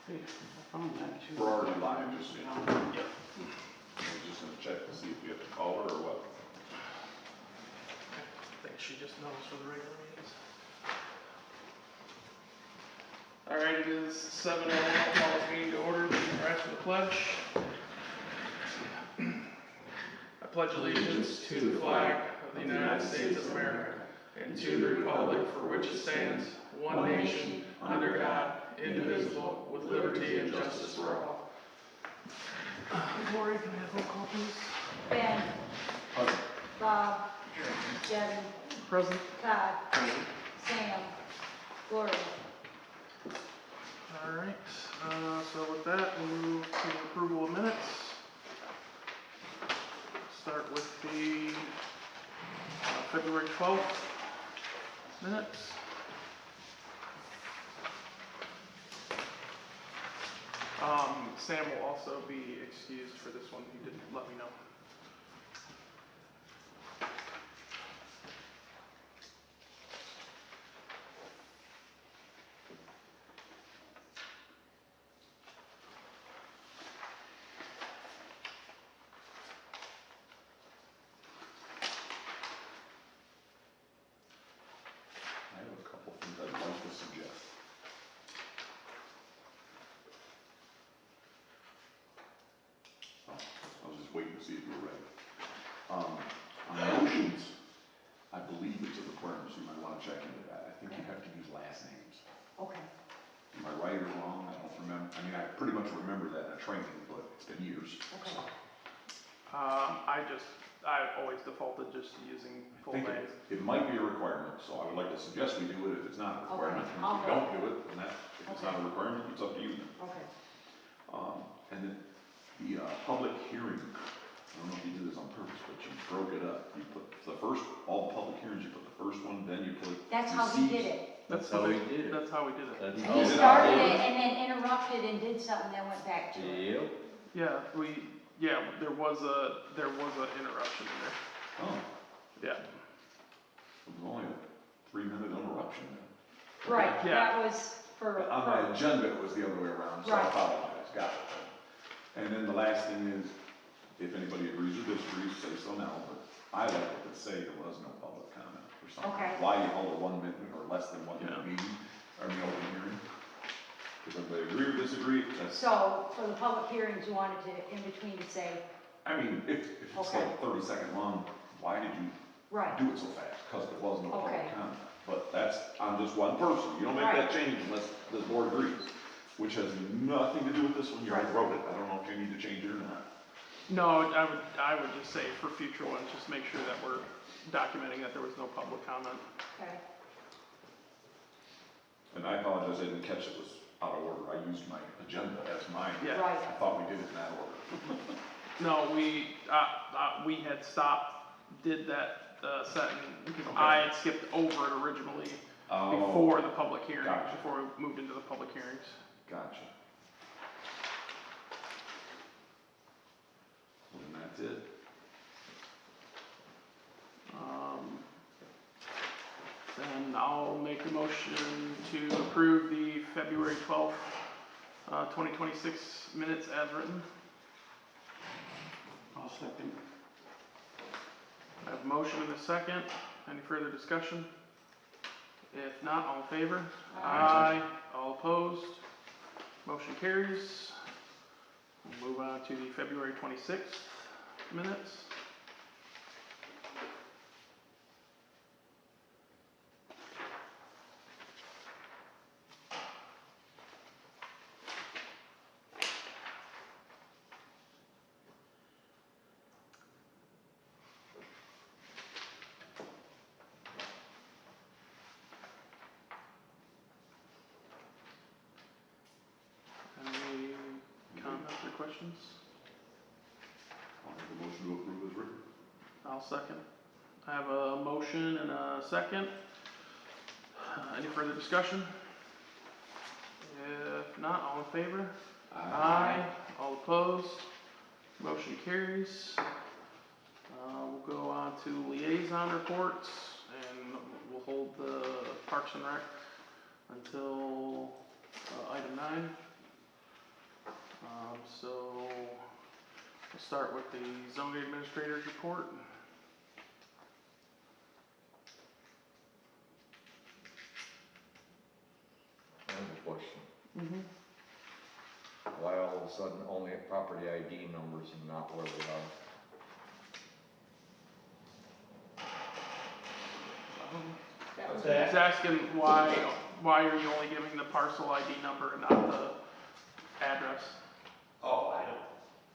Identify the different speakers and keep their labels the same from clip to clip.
Speaker 1: Hey, I found that too.
Speaker 2: We're already live, just so you know.
Speaker 1: Yep.
Speaker 2: I'm just gonna check to see if we have to call her or what.
Speaker 1: I think she just knows for the regular meetings. All right, it is 7:01. I'll call this meeting to order. Rise to the pledge. I pledge allegiance to the flag of the United States of America and to the republic for which it stands, one nation, under God, indivisible, with liberty and justice for all. Lori, can I have roll call, please?
Speaker 3: Ben,
Speaker 2: Present.
Speaker 3: Bob, Devin,
Speaker 1: Present.
Speaker 3: Todd, Sam, Gloria.
Speaker 1: All right, so with that, we'll move to the approval of minutes. Start with the February 12th minutes. Sam will also be excused for this one. He didn't let me know.
Speaker 2: I have a couple things I'd like to suggest. Oh, I was just waiting to see if you were ready. On motions, I believe it's a requirement, so you might wanna check into that. I think you have to use last names.
Speaker 3: Okay.
Speaker 2: Am I right or wrong? I don't remember. I mean, I pretty much remember that in a training, but it's been years.
Speaker 3: Okay.
Speaker 1: I always defaulted just to using
Speaker 2: I
Speaker 1: full
Speaker 2: think
Speaker 1: names.
Speaker 2: it might be a requirement, so I would like to suggest we do it if it's not a requirement. And
Speaker 3: I'll
Speaker 2: if you
Speaker 3: go.
Speaker 2: don't do it, then if it's not a requirement, it's up to you.
Speaker 3: Okay.
Speaker 2: And then the public hearing, I don't know if you did this on purpose, but you broke it up. You put the first, all the public hearings, you put the first one, then you put.
Speaker 3: That's how he did it.
Speaker 1: That's
Speaker 4: how
Speaker 1: the
Speaker 4: we
Speaker 1: big-
Speaker 4: did it.
Speaker 1: That's how we did it.
Speaker 4: That's
Speaker 3: He
Speaker 4: how we
Speaker 3: started
Speaker 4: did
Speaker 3: it and then interrupted and did something, then went back to it.
Speaker 4: Yep.
Speaker 1: Yeah, there was an interruption in there.
Speaker 2: Oh,
Speaker 1: Yeah.
Speaker 2: it was only a 3-minute interruption then.
Speaker 3: Right,
Speaker 1: Yeah.
Speaker 3: that was for.
Speaker 2: But on my agenda, it was the other way around, so I
Speaker 3: Right.
Speaker 2: apologize, got it then. And then the last thing is, if anybody agrees or disagrees, say so now, but I like it to say there was no public comment or something.
Speaker 3: Okay.
Speaker 2: Why you hold a 1 minute or less than 1 minute
Speaker 1: Yeah.
Speaker 2: meeting, or the open hearing? If everybody agree or disagree, that's,
Speaker 3: So for the public hearings, you wanted to, in between to say,
Speaker 2: I mean, if it's
Speaker 3: Okay.
Speaker 2: like 30-second long, why did you
Speaker 3: right,
Speaker 2: do it so fast? Because there was no public
Speaker 3: Okay.
Speaker 2: comment. But that's, I'm just one person, you don't make that change unless the board agrees, which has nothing to do with this one, you already
Speaker 3: Right.
Speaker 2: wrote it, I don't know if you need to change it or not.
Speaker 1: No, I would just say for future ones, just make sure that we're documenting that there was no public comment.
Speaker 3: okay.
Speaker 2: And I apologize, I didn't catch it was out of order, I used my agenda as mine.
Speaker 1: Yeah.
Speaker 3: Right,
Speaker 2: I thought we did it in that order.
Speaker 1: No, we had stopped, did that, setting, because
Speaker 2: Okay.
Speaker 1: I had skipped over it originally
Speaker 2: Oh,
Speaker 1: before the public hearing,
Speaker 2: Gotcha.
Speaker 1: before we moved into the public hearings.
Speaker 2: gotcha. And that's it.
Speaker 1: Then I'll make a motion to approve the February 12th, 2026 minutes as written.
Speaker 4: I'll second.
Speaker 1: I have a motion and a second. Any further discussion? If not, all in favor?
Speaker 3: Aye.
Speaker 1: All opposed? Motion carries. We'll move on to the February 26th minutes. Any comments or questions?
Speaker 2: I'll make a motion to approve as written.
Speaker 1: I'll second. I have a motion and a second. Any further discussion? If not, all in favor? All opposed? Motion carries. We'll go on to liaison reports, and we'll hold the Parks and Rec until item 9. We'll start with the zoning administrator's report.
Speaker 4: I have a question. Why all of a sudden only property ID numbers and not where we are?
Speaker 3: That was
Speaker 5: What's
Speaker 1: He's asking why are you only giving the parcel ID number and not the address?
Speaker 5: Oh, I don't.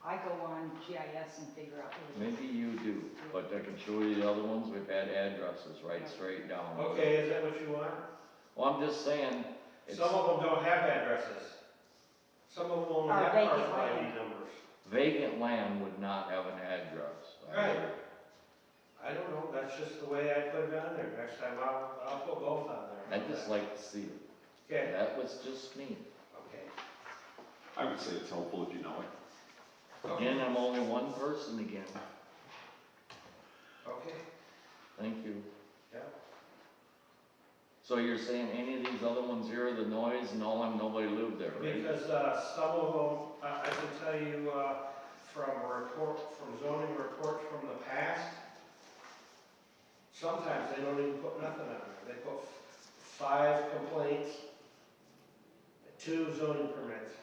Speaker 3: I go on GIS and figure out who it is.
Speaker 4: Maybe you do, but I can show you the other ones, we've had addresses right straight down.
Speaker 5: Okay, is that what you want?
Speaker 4: Well, I'm just saying, it's
Speaker 5: Some of them don't have addresses. Some of them only
Speaker 3: Or
Speaker 5: have
Speaker 3: vacant
Speaker 5: parcel ID
Speaker 3: land.
Speaker 5: numbers.
Speaker 4: vacant land would not have an address.
Speaker 5: Right. I don't know, that's just the way I put it on there. Next time I'll put both on there.
Speaker 4: I'd just like to see it.
Speaker 5: Okay,
Speaker 4: That was just me.
Speaker 5: okay.
Speaker 2: I would say it's helpful if you know it.
Speaker 4: Again, I'm only one person again.
Speaker 5: Okay,
Speaker 4: Thank you.
Speaker 5: yeah.
Speaker 4: So you're saying any of these other ones here, the noise and all, and nobody lived there, right?
Speaker 5: Because, some of them, I can tell you, from zoning reports from the past, sometimes they don't even put nothing on there. They put 5 complaints, 2 zoning permits.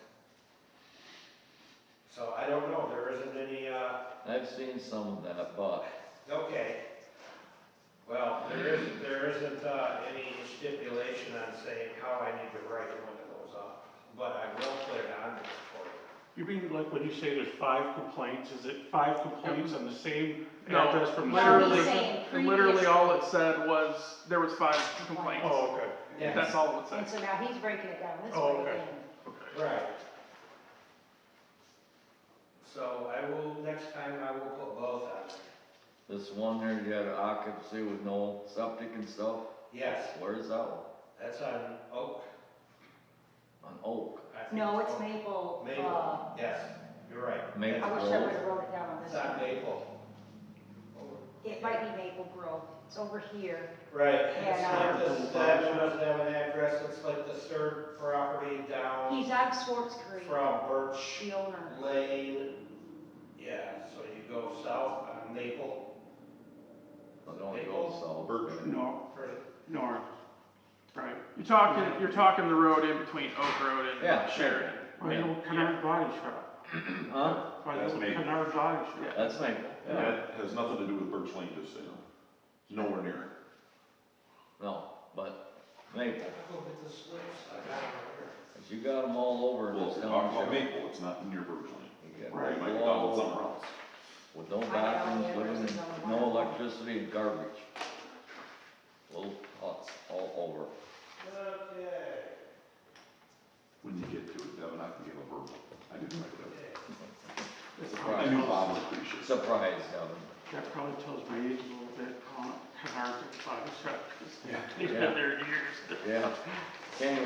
Speaker 5: So I don't know, there isn't any,
Speaker 4: I've seen some of that, but
Speaker 5: okay. Well, there isn't, any stipulation on saying how I need to write one of those up, but I will put it on there for you.
Speaker 6: You mean like when you say there's 5 complaints, is it 5 complaints on the same
Speaker 1: No,
Speaker 6: address from the
Speaker 3: No,
Speaker 1: literally,
Speaker 3: he's saying
Speaker 1: literally
Speaker 3: previous-
Speaker 1: all it said was, there was 5 complaints.
Speaker 6: Oh, okay.
Speaker 5: Yes.
Speaker 1: That's all it
Speaker 3: And
Speaker 1: said.
Speaker 3: so now he's breaking it down this
Speaker 6: Oh,
Speaker 3: way
Speaker 6: okay.
Speaker 3: again.
Speaker 5: Right. So I will, next time I will put both on there.
Speaker 4: this one there, you had occupancy with no septic and stuff,
Speaker 5: Yes,
Speaker 4: where's that one?
Speaker 5: that's on Oak.
Speaker 4: On Oak.
Speaker 5: I think
Speaker 3: No, it's
Speaker 5: Oak.
Speaker 3: Maple,
Speaker 5: Maple, yes, you're right.
Speaker 4: Maple.
Speaker 3: I wish I would've wrote it down on
Speaker 5: It's
Speaker 3: this
Speaker 5: on
Speaker 3: one.
Speaker 5: Maple.
Speaker 3: It might be Maple Grove, it's over here.
Speaker 5: Right,
Speaker 3: And,
Speaker 5: it's like this, that one doesn't have an address, it's like the third property down
Speaker 3: He's on Swartz Creek,
Speaker 5: from Birch
Speaker 3: the owner.
Speaker 5: Lane. Yeah, so you go south on Maple.
Speaker 4: I don't go south.
Speaker 2: Birch.
Speaker 6: North, right.
Speaker 1: You're talking the road in between Oak Road and
Speaker 4: Yeah.
Speaker 1: Sheridan.
Speaker 6: By the old Kennard Body Shop.
Speaker 4: Huh?
Speaker 6: By the
Speaker 2: That's
Speaker 6: old
Speaker 2: Maple.
Speaker 6: Kennard Body Shop.
Speaker 1: Yeah.
Speaker 4: That's Maple, yeah.
Speaker 2: That has nothing to do with Birch Lane, just so you know. It's nowhere near it.
Speaker 4: No, but Maple,
Speaker 5: Go get the slips, I got it right
Speaker 4: 'cause you got them all over
Speaker 2: Well,
Speaker 4: this
Speaker 2: we're talking about
Speaker 4: township.
Speaker 2: Maple, it's not near Birch Lane.
Speaker 4: You get
Speaker 2: Or you might be
Speaker 4: all
Speaker 2: talking
Speaker 4: over.
Speaker 2: somewhere else.
Speaker 4: With no
Speaker 3: I got all
Speaker 4: bathrooms,
Speaker 3: the
Speaker 4: living
Speaker 3: addresses
Speaker 4: in,
Speaker 3: on the
Speaker 4: no
Speaker 3: one.
Speaker 4: electricity and garbage. Little huts all over.
Speaker 5: here. Okay.
Speaker 2: When you get to it, Devin, I can give a verbal. I didn't write it up. I
Speaker 4: Surprised,
Speaker 2: knew Bob would appreciate it.
Speaker 4: surprised, Devin.
Speaker 6: That probably tells my age a little bit on Kennard Body Shop. 'Cause
Speaker 2: Yeah.
Speaker 6: He's
Speaker 4: Yeah.
Speaker 6: been there years.
Speaker 4: Yeah, Kenny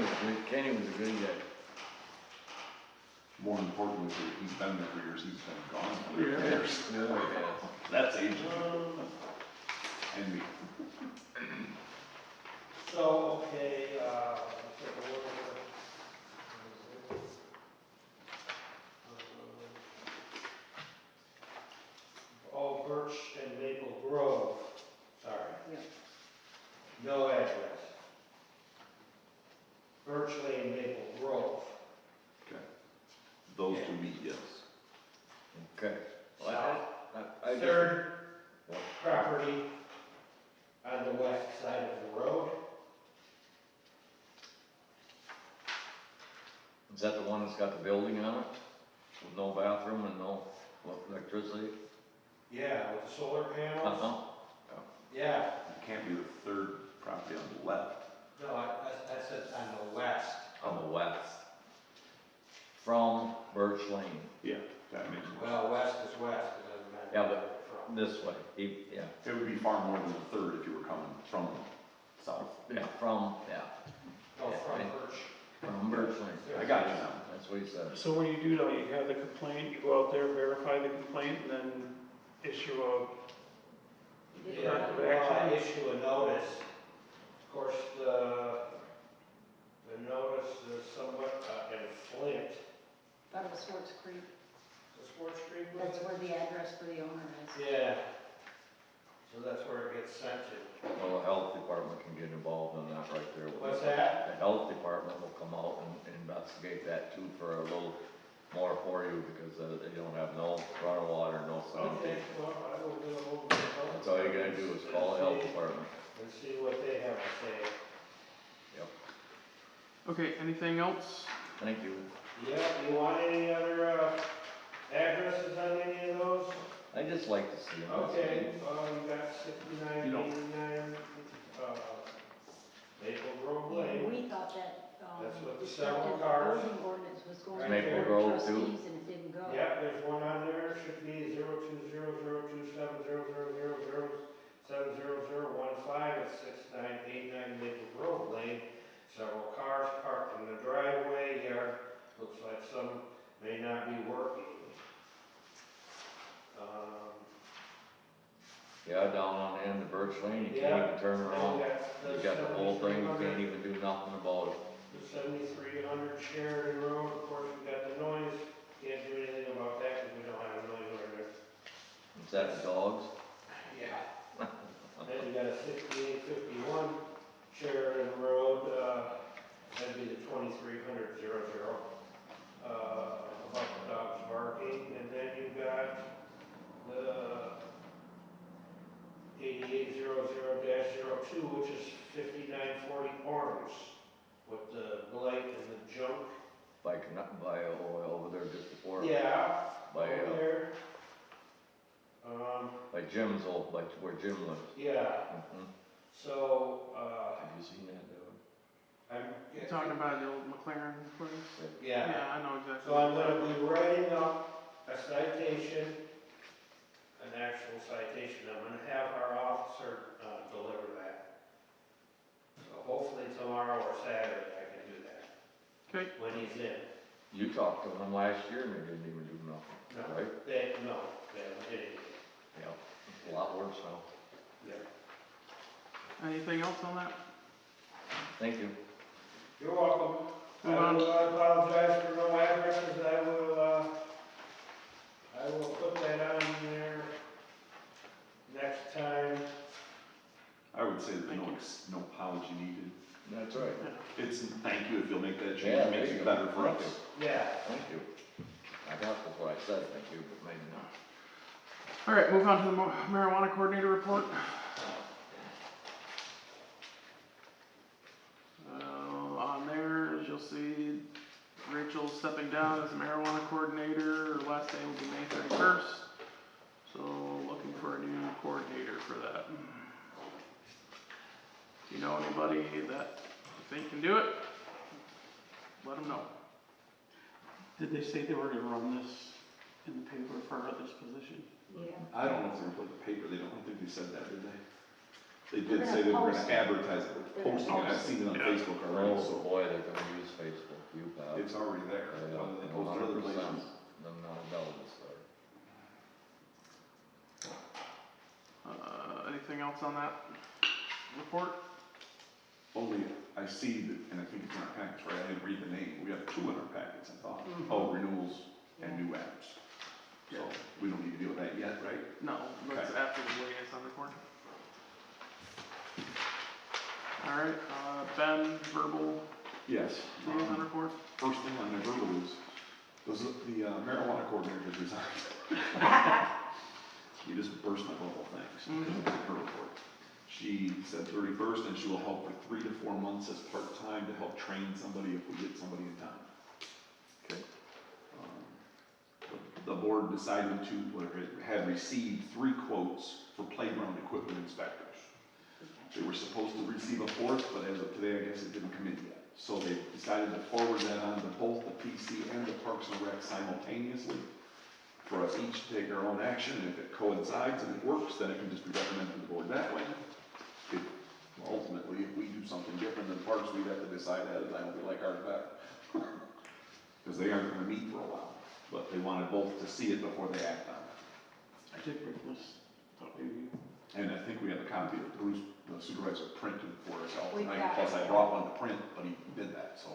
Speaker 4: was a good guy.
Speaker 2: More importantly, he's been there for years, he's been gone for
Speaker 6: Yeah.
Speaker 2: years.
Speaker 4: Yeah, yeah.
Speaker 2: That's ageing. And me.
Speaker 5: So, okay, take a look at oh, Birch and Maple Grove, sorry.
Speaker 3: Yeah.
Speaker 5: No address. Birch Lane, Maple Grove.
Speaker 2: Okay. Those two meet, yes.
Speaker 4: Okay. Well, I just-
Speaker 5: Third
Speaker 4: What?
Speaker 5: property on the west side of the road.
Speaker 4: Is that the one that's got the building on it? With no bathroom and no electricity?
Speaker 5: Yeah, with the solar panels.
Speaker 4: Uh-huh.
Speaker 5: Yeah,
Speaker 2: It can't be the third property on the left.
Speaker 5: no, I said on the west.
Speaker 4: On the west. From Birch Lane,
Speaker 2: Yeah. That makes more sense.
Speaker 5: Well, west is west, it doesn't matter.
Speaker 4: Yeah,
Speaker 5: where
Speaker 4: but-
Speaker 5: you're from.
Speaker 4: this way, yeah,
Speaker 2: It would be far more than the third if you were coming from south.
Speaker 4: yeah, from, yeah,
Speaker 5: Oh, from
Speaker 4: yeah.
Speaker 5: Birch.
Speaker 4: from Birch Lane.
Speaker 2: I got you now.
Speaker 4: That's what he said.
Speaker 6: So when you do though, you have the complaint, you go out there, verify the complaint, and then issue a,
Speaker 3: You did
Speaker 5: Yeah,
Speaker 3: that.
Speaker 5: well, I issue a notice. Of course, the notice is somewhat in Flint.
Speaker 3: Thought it was Swartz Creek.
Speaker 5: What's Fourth Street was
Speaker 3: That's
Speaker 5: it?
Speaker 3: where the address for the owner is.
Speaker 5: Yeah. So that's where it gets sent to.
Speaker 4: Well, the health department can get involved in that right there.
Speaker 5: What's that?
Speaker 4: The health department will come out and investigate that too for a little more for you, because they don't have no running water, no
Speaker 5: Okay,
Speaker 4: sanitation.
Speaker 5: well, I will do a little bit of.
Speaker 4: That's all you gotta do is call the health department.
Speaker 5: And see what they have to say.
Speaker 1: Okay, anything else?
Speaker 4: Thank you.
Speaker 5: Yeah, you want any other, addresses on any of those?
Speaker 4: I just like to see them.
Speaker 5: Okay, you got 69,
Speaker 2: You know-
Speaker 5: 89, Maple Grove Lane.
Speaker 3: We thought that,
Speaker 5: That's what the
Speaker 3: stuff
Speaker 5: several
Speaker 3: in the
Speaker 5: cars-
Speaker 3: voting ordinance was going to
Speaker 5: Maple
Speaker 3: the
Speaker 4: Grove,
Speaker 3: board of
Speaker 4: too.
Speaker 3: trustees and it didn't go.
Speaker 5: Yep, there's one on there, should be 020027000070015 at 6989 Maple Grove Lane. Several cars parked in the driveway, yard, looks like some may not be working.
Speaker 4: Yeah, down on the end of Birch Lane, you
Speaker 5: Yeah.
Speaker 4: can't even turn around.
Speaker 5: And
Speaker 4: You got the whole thing, you can't even do nothing about it.
Speaker 5: The 7300 Sheridan Road, of course, we got the noise, can't do anything about that because we don't have a noise ordinance.
Speaker 4: Is that the dogs?
Speaker 5: Yeah. Then you got a 6851 Sheridan Road, that'd be the 2300 about the dogs barking, and then you've got the 8800-02, which is 5940 Orange, with the blight and the junk.
Speaker 4: Over there just before.
Speaker 5: Yeah,
Speaker 4: By,
Speaker 5: over there.
Speaker 4: by Jim's old, by where Jim lives.
Speaker 5: Yeah,
Speaker 4: Mhm.
Speaker 5: so,
Speaker 4: Have you seen that, David?
Speaker 5: I'm.
Speaker 1: You're talking about the old McLaren place?
Speaker 5: Yeah,
Speaker 1: Yeah, I know exactly.
Speaker 5: so I'm gonna be writing up a citation, an actual citation, I'm gonna have our officer, deliver that. So hopefully tomorrow or Saturday I can do that,
Speaker 1: Okay,
Speaker 5: when he's in.
Speaker 4: You talked to them last year and they didn't even do nothing,
Speaker 5: No,
Speaker 4: right?
Speaker 5: they haven't did anything.
Speaker 4: Yeah, it's a lot worse now.
Speaker 5: Yeah.
Speaker 1: anything else on that?
Speaker 4: Thank you.
Speaker 5: You're welcome.
Speaker 1: Move on.
Speaker 5: I apologize for no addresses, I will put that on there next time.
Speaker 2: I would say that
Speaker 1: Thank you.
Speaker 2: no apology needed.
Speaker 4: That's right.
Speaker 2: It's, thank you if you'll make that change,
Speaker 4: Yeah,
Speaker 2: it makes
Speaker 4: there you
Speaker 2: it
Speaker 4: go.
Speaker 2: better for
Speaker 4: Thank
Speaker 2: us.
Speaker 5: Yeah.
Speaker 4: Thank you. I thought that's what I said, thank you, but maybe not.
Speaker 1: All right, move on to the marijuana coordinator report. On there, as you'll see, Rachel stepping down as the marijuana coordinator. Her last day will be May 31st. So looking for a new coordinator for that. If you know anybody that you think can do it, let them know.
Speaker 6: Did they say they were gonna run this in the paper for this position?
Speaker 3: Yeah.
Speaker 2: I don't know if they're gonna put it in the paper, I don't think they said that, did they? They
Speaker 3: They're
Speaker 2: did
Speaker 3: gonna
Speaker 2: say they were
Speaker 3: post
Speaker 2: gonna
Speaker 3: it.
Speaker 2: advertise it,
Speaker 3: They're gonna
Speaker 2: posting it, I've
Speaker 3: post
Speaker 2: seen it on
Speaker 6: it.
Speaker 2: Facebook already,
Speaker 4: Oh,
Speaker 2: so
Speaker 4: boy, they're gonna use Facebook, you bet.
Speaker 2: it's already there,
Speaker 4: Yeah,
Speaker 2: whether they post it other
Speaker 4: 100%.
Speaker 2: places.
Speaker 4: Them non-adults there.
Speaker 1: Anything else on that report?
Speaker 2: Only, I see that, and I think it's in our packets, right, I didn't read the name, we have two in our packets, I thought. Oh, renewals and new apps. So, we don't need to deal with that yet, right?
Speaker 1: No, that's
Speaker 2: Okay.
Speaker 1: after the liaison report. All right, Ben, verbal
Speaker 2: Yes.
Speaker 1: liaison report.
Speaker 2: First thing on the verbal is, the marijuana coordinator has resigned. You just burst my bubble, thanks, because of her report. She said 31st, and she will help for 3 to 4 months as part-time to help train somebody if we get somebody in town.
Speaker 1: Okay.
Speaker 2: The board decided to, or had received 3 quotes for playground equipment inspectors. They were supposed to receive a 4th, but as of today, I guess it didn't come in yet. So they decided to forward that on to both the PC and the Parks and Rec simultaneously, for us each to take our own action, and if it coincides and it works, then it can just be recommended to the board that way. If, ultimately, if we do something different than Parks, we'd have to decide that, and I don't like ours better. Because they aren't gonna meet for a while, but they wanted both to see it before they act on it.
Speaker 6: I did bring this, thought maybe.
Speaker 2: And I think we have a copy of Bruce, the supervisor, printed for us all
Speaker 3: We've
Speaker 2: tonight,
Speaker 3: got
Speaker 2: plus I
Speaker 3: it.
Speaker 2: brought one to print, but he did that, so.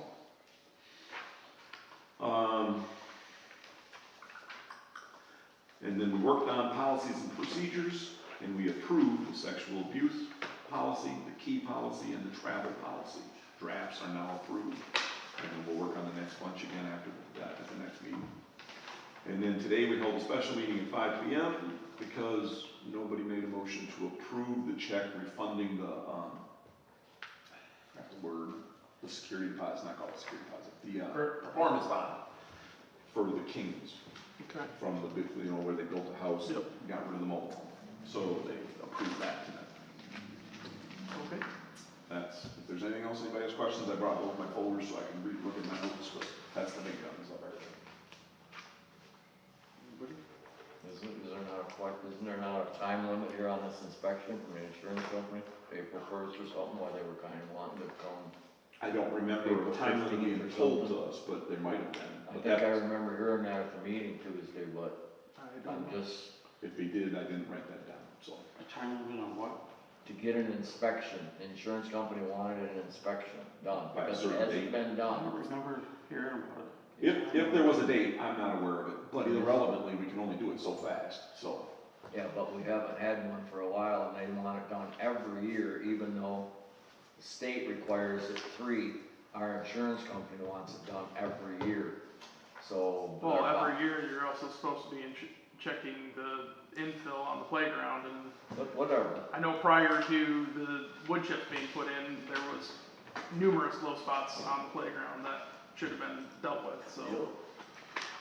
Speaker 2: And then we worked on policies and procedures, and we approved the sexual abuse policy, the key policy, and the travel policy. Drafts are now approved, and then we'll work on the next bunch again after that at the next meeting. And then today we held a special meeting at 5 p.m. because nobody made a motion to approve the check refunding the, that's the word, the security deposit, it's not called a security deposit, the performance bond for the Kings
Speaker 1: Okay.
Speaker 2: from the big, where they built a house, and
Speaker 1: Yep.
Speaker 2: got rid of the mobile home. So they approved that tonight.
Speaker 1: Okay.
Speaker 2: That's, if there's anything else, anybody has questions, I brought both my folders so I can look at my notes, but that's the big guns up there.
Speaker 4: Isn't there not a time limit here on this inspection from the insurance company? April 1st or something, why they were kind of wanting to come?
Speaker 2: I don't remember
Speaker 4: April
Speaker 2: the time limit
Speaker 4: 15th
Speaker 2: being
Speaker 4: or
Speaker 2: told
Speaker 4: something.
Speaker 2: to us, but there might have been.
Speaker 4: I
Speaker 2: But
Speaker 4: think I
Speaker 2: that's-
Speaker 4: remember hearing that at the meeting Tuesday, but
Speaker 1: I
Speaker 4: I'm
Speaker 1: don't know.
Speaker 4: just,
Speaker 2: If they did, I didn't write that down, so.
Speaker 6: A time limit on what?
Speaker 4: to get an inspection, the insurance company wanted an inspection done,
Speaker 2: By a
Speaker 4: because it
Speaker 2: certain
Speaker 4: hasn't
Speaker 2: date.
Speaker 4: been
Speaker 6: I
Speaker 4: done.
Speaker 6: don't remember hearing about it.
Speaker 2: If there was a date, I'm not aware of it, but irrelevantly, we can only do it so fast, so.
Speaker 4: Yeah, but we haven't had one for a while, and they want it done every year, even though the state requires it 3. Our insurance company wants it done every year, so.
Speaker 1: Well, every year, you're also supposed to be checking the infill on the playground, and
Speaker 4: But whatever,
Speaker 1: I know prior to the wood chips being put in, there was numerous low spots on the playground that should have been dealt with, so.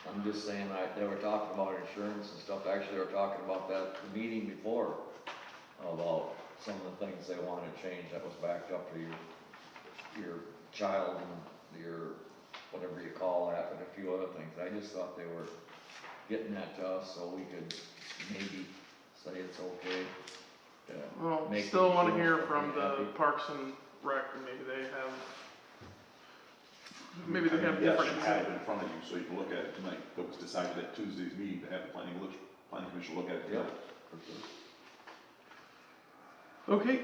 Speaker 4: I'm just saying, they were talking about insurance and stuff, actually, they were talking about that the meeting before, about some of the things they wanted changed that was backed up to your child and your, whatever you call that, and a few other things. I just thought they were getting that to us so we could maybe say it's okay to
Speaker 1: Well,
Speaker 4: make.
Speaker 1: still
Speaker 4: the
Speaker 1: wanna hear
Speaker 4: insurance
Speaker 1: from
Speaker 4: company
Speaker 1: the Parks and Rec, and maybe they have
Speaker 2: Yes,
Speaker 1: different.
Speaker 2: you have it in front of you, so you can look at it tonight, that was decided at Tuesday's meeting, to have the planning commission look at it
Speaker 4: happy. Yep.
Speaker 2: tonight.
Speaker 1: Okay,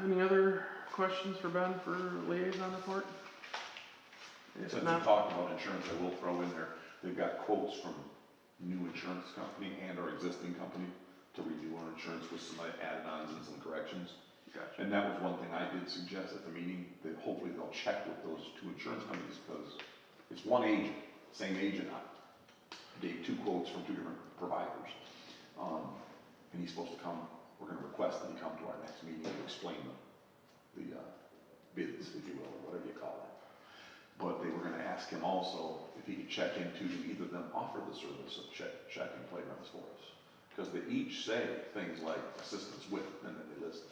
Speaker 1: any other questions for Ben for liaison report? If
Speaker 2: Since we
Speaker 1: not,
Speaker 2: talked about insurance, I will throw in there, they've got quotes from new insurance company and our existing company to renew our insurance with some add-ons and some corrections.
Speaker 1: gotcha.
Speaker 2: And that was one thing I did suggest at the meeting, that hopefully they'll check with those 2 insurance companies, because it's one agent, same agent, gave 2 quotes from 2 different providers. And he's supposed to come, we're gonna request that he come to our next meeting to explain the bids, if you will, or whatever you call it. But they were gonna ask him also if he could check into, do either of them offer the service of checking playgrounds for us? Because they each say things like assistance with, and then they list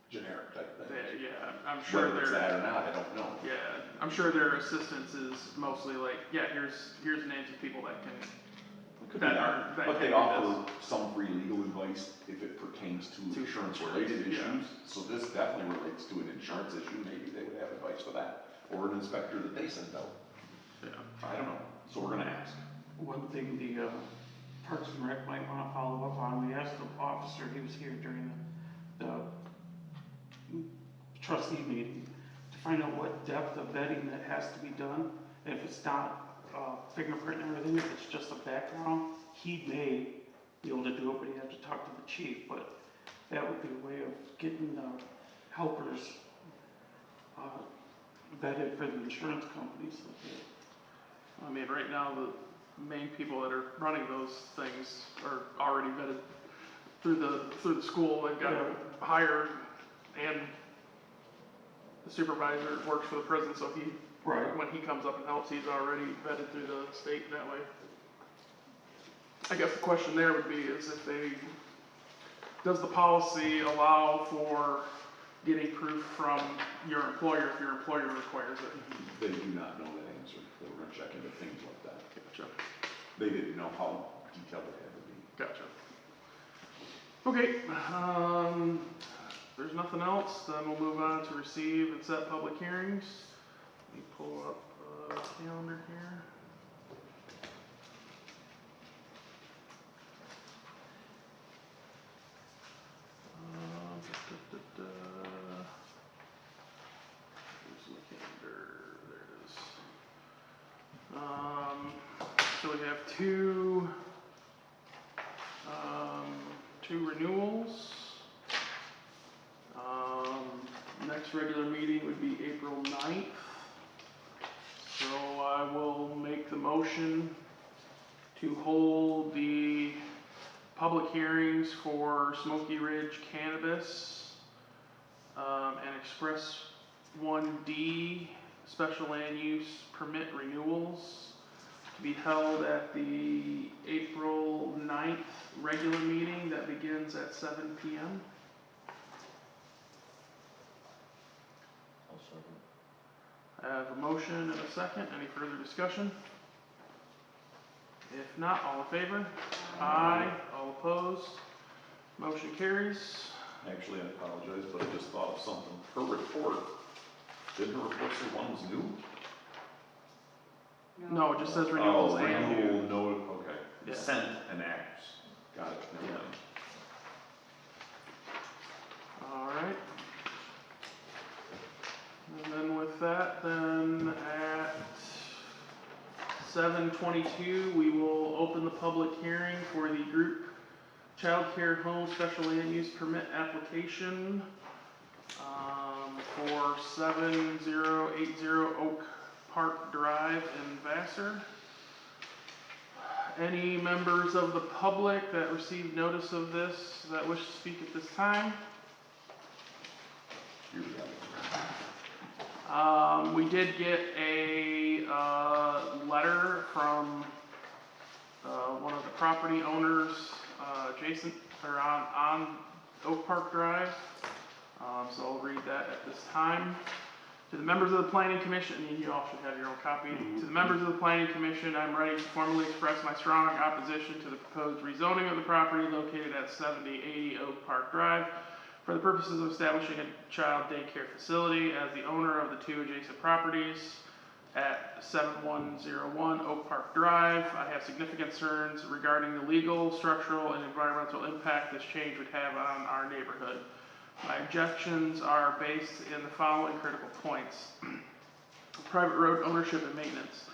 Speaker 2: generic type things.
Speaker 1: Yeah, I'm sure
Speaker 2: Whether it's
Speaker 1: their,
Speaker 2: that or not, I don't know.
Speaker 1: yeah, I'm sure their assistance is mostly like, yeah, here's names of people that can,
Speaker 2: It could be
Speaker 1: that
Speaker 2: that,
Speaker 1: are, that
Speaker 2: but
Speaker 1: can
Speaker 2: they
Speaker 1: do
Speaker 2: offer some free legal advice if it pertains to
Speaker 1: To
Speaker 2: insurance-related
Speaker 1: insurance, yeah.
Speaker 2: issues. So this definitely relates to an insurance issue, maybe they would have advice for that, or an inspector that they send out.
Speaker 1: this. Yeah.
Speaker 2: I don't know, so we're gonna ask.
Speaker 6: One thing the Parks and Rec might wanna follow up on, we asked the officer, he was here during the trustee meeting, to find out what depth of vetting that has to be done. If it's not fingerprint and everything, if it's just a background, he may be able to do it, but he'd have to talk to the chief, but that would be a way of getting the helpers vetted for the insurance companies.
Speaker 1: I mean, right now, the main people that are running those things are already vetted through the school. They've got
Speaker 6: Yeah.
Speaker 1: hired, and the supervisor works for the prison, so
Speaker 6: Right.
Speaker 1: when he comes up and helps, he's already vetted through the state that way. I guess the question there would be is does the policy allow for getting proof from your employer if your employer requires it?
Speaker 2: They do not know that answer, they were gonna check into things like that.
Speaker 1: Gotcha.
Speaker 2: They didn't know how detailed it had to be.
Speaker 1: Gotcha. Okay, if there's nothing else, then we'll move on to receive and set public hearings. Let me pull up a calendar here. Where's the calendar? There it is. So we have 2 Two renewals. Next regular meeting would be April 9th. So I will make the motion to hold the public hearings for Smoky Ridge Cannabis, and Express 1D special land use permit renewals to be held at the April 9th regular meeting that begins at 7 p.m.
Speaker 4: I'll second.
Speaker 1: I have a motion and a second. Any further discussion? If not, all in favor? Aye. All opposed? Motion carries.
Speaker 2: Actually, I apologize, but I just thought of something. Her report, didn't her report say one was new?
Speaker 1: No, it just says renewals
Speaker 2: Oh,
Speaker 1: and new.
Speaker 2: renewal, no, okay.
Speaker 1: Yeah.
Speaker 2: Sent and acts. Got it, never mind.
Speaker 1: All right. And then with that, then at 7:22, we will open the public hearing for the group childcare home special land use permit application for 7080 Oak Park Drive in Vassar. Any members of the public that received notice of this that wish to speak at this time?
Speaker 2: Here we go.
Speaker 1: We did get a letter from one of the property owners adjacent or on Oak Park Drive. So I'll read that at this time. To the members of the Planning Commission, and you all should have your own copy. To the members of the Planning Commission, I'm ready to formally express my strong opposition to the proposed rezoning of the property located at 7080 Oak Park Drive for the purposes of establishing a child daycare facility. As the owner of the two adjacent properties at 7101 Oak Park Drive, I have significant concerns regarding the legal, structural, and environmental impact this change would have on our neighborhood. My objections are based in the following critical points. Private road ownership and maintenance.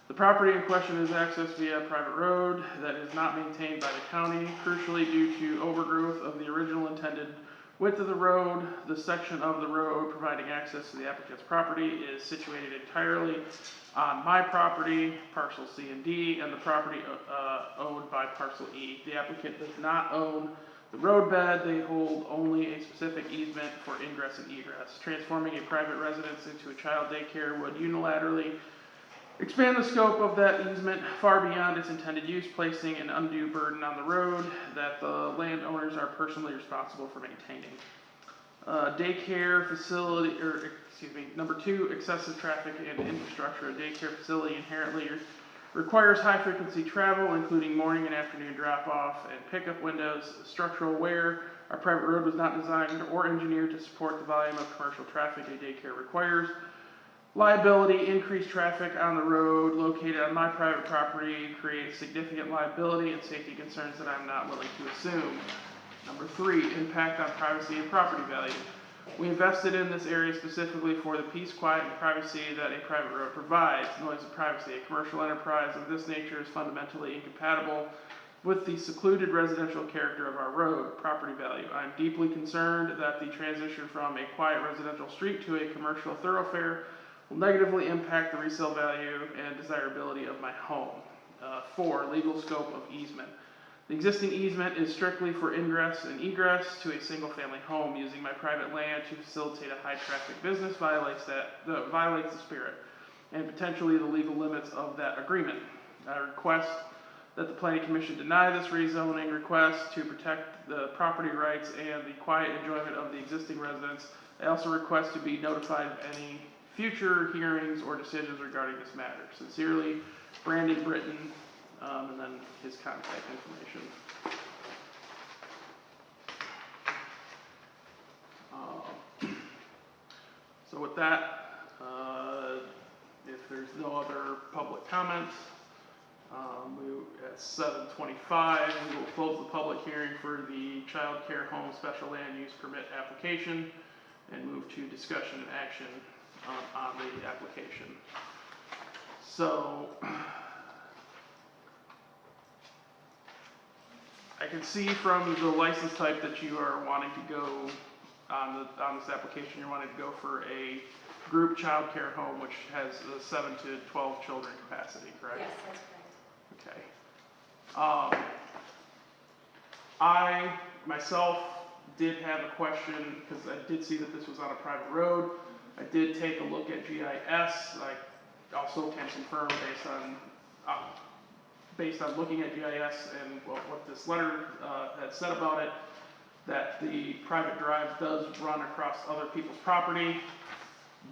Speaker 1: The property in question is accessed via a private road that is not maintained by the county. Crucially, due to overgrowth of the original intended width of the road, the section of the road providing access to the applicant's property is situated entirely on my property, parcel C and D, and the property owned by parcel E. The applicant does not own the roadbed, they hold only a specific easement for ingress and egress. Transforming a private residence into a child daycare would unilaterally expand the scope of that easement far beyond its intended use, placing an undue burden on the road that the landowners are personally responsible for maintaining. Daycare facility, number two, excessive traffic and infrastructure. A daycare facility inherently requires high-frequency travel, including morning and afternoon drop-off and pickup windows. Structural wear. Our private road was not designed or engineered to support the volume of commercial traffic a daycare requires. Liability. Increased traffic on the road located on my private property creates significant liability and safety concerns that I'm not willing to assume. Number three, impact on privacy and property value. We invested in this area specifically for the peace, quiet, and privacy that a private road provides. Noise and privacy. A commercial enterprise of this nature is fundamentally incompatible with the secluded residential character of our road. Property value. I'm deeply concerned that the transition from a quiet residential street to a commercial thoroughfare will negatively impact the resale value and desirability of my home. 4, legal scope of easement. The existing easement is strictly for ingress and egress to a single-family home. Using my private land to facilitate a high-traffic business violates the spirit and potentially the legal limits of that agreement. I request that the Planning Commission deny this rezoning request to protect the property rights and the quiet enjoyment of the existing residents. I also request to be notified of any future hearings or decisions regarding this matter. Sincerely, Brandon Britton, and then his contact information. So with that, if there's no other public comments, at 7:25, we will close the public hearing for the child care home special land use permit application and move to discussion and action on the application. So, I can see from the license type that you are wanting to go, on this application, you're wanting to go for a group child care home, which has a 7 to 12 children capacity, correct?
Speaker 7: Yes, that's correct.
Speaker 1: Okay. I myself did have a question, because I did see that this was on a private road. I did take a look at GIS. I also can confirm based on looking at GIS and what this letter had said about it, that the private drive does run across other people's property.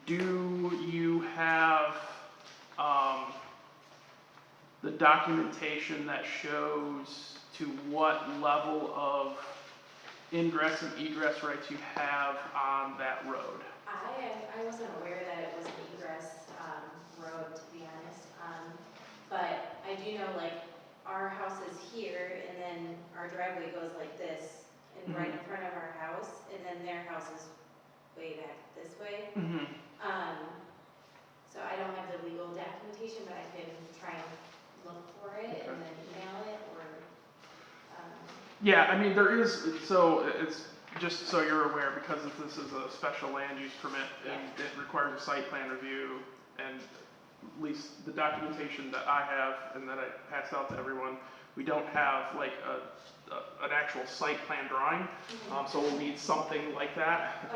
Speaker 1: Do you have the documentation that shows to what level of ingress and egress rights you have on that road?
Speaker 7: I wasn't aware that it was an egress, road, to be honest. But I do know, like, our house is here, and then our driveway goes like this, and right in front of our house, and then their house is way back this way.
Speaker 1: Mm-hmm.
Speaker 7: So I don't have the legal documentation, but I can try and look for it and then email it, or,
Speaker 1: Yeah, I mean, there is, so it's, just so you're aware, because this is a special land use permit, and it requires a site plan review, and at least the documentation that I have and that I passed out to everyone, we don't have like an actual site plan drawing, so we'll need something like that.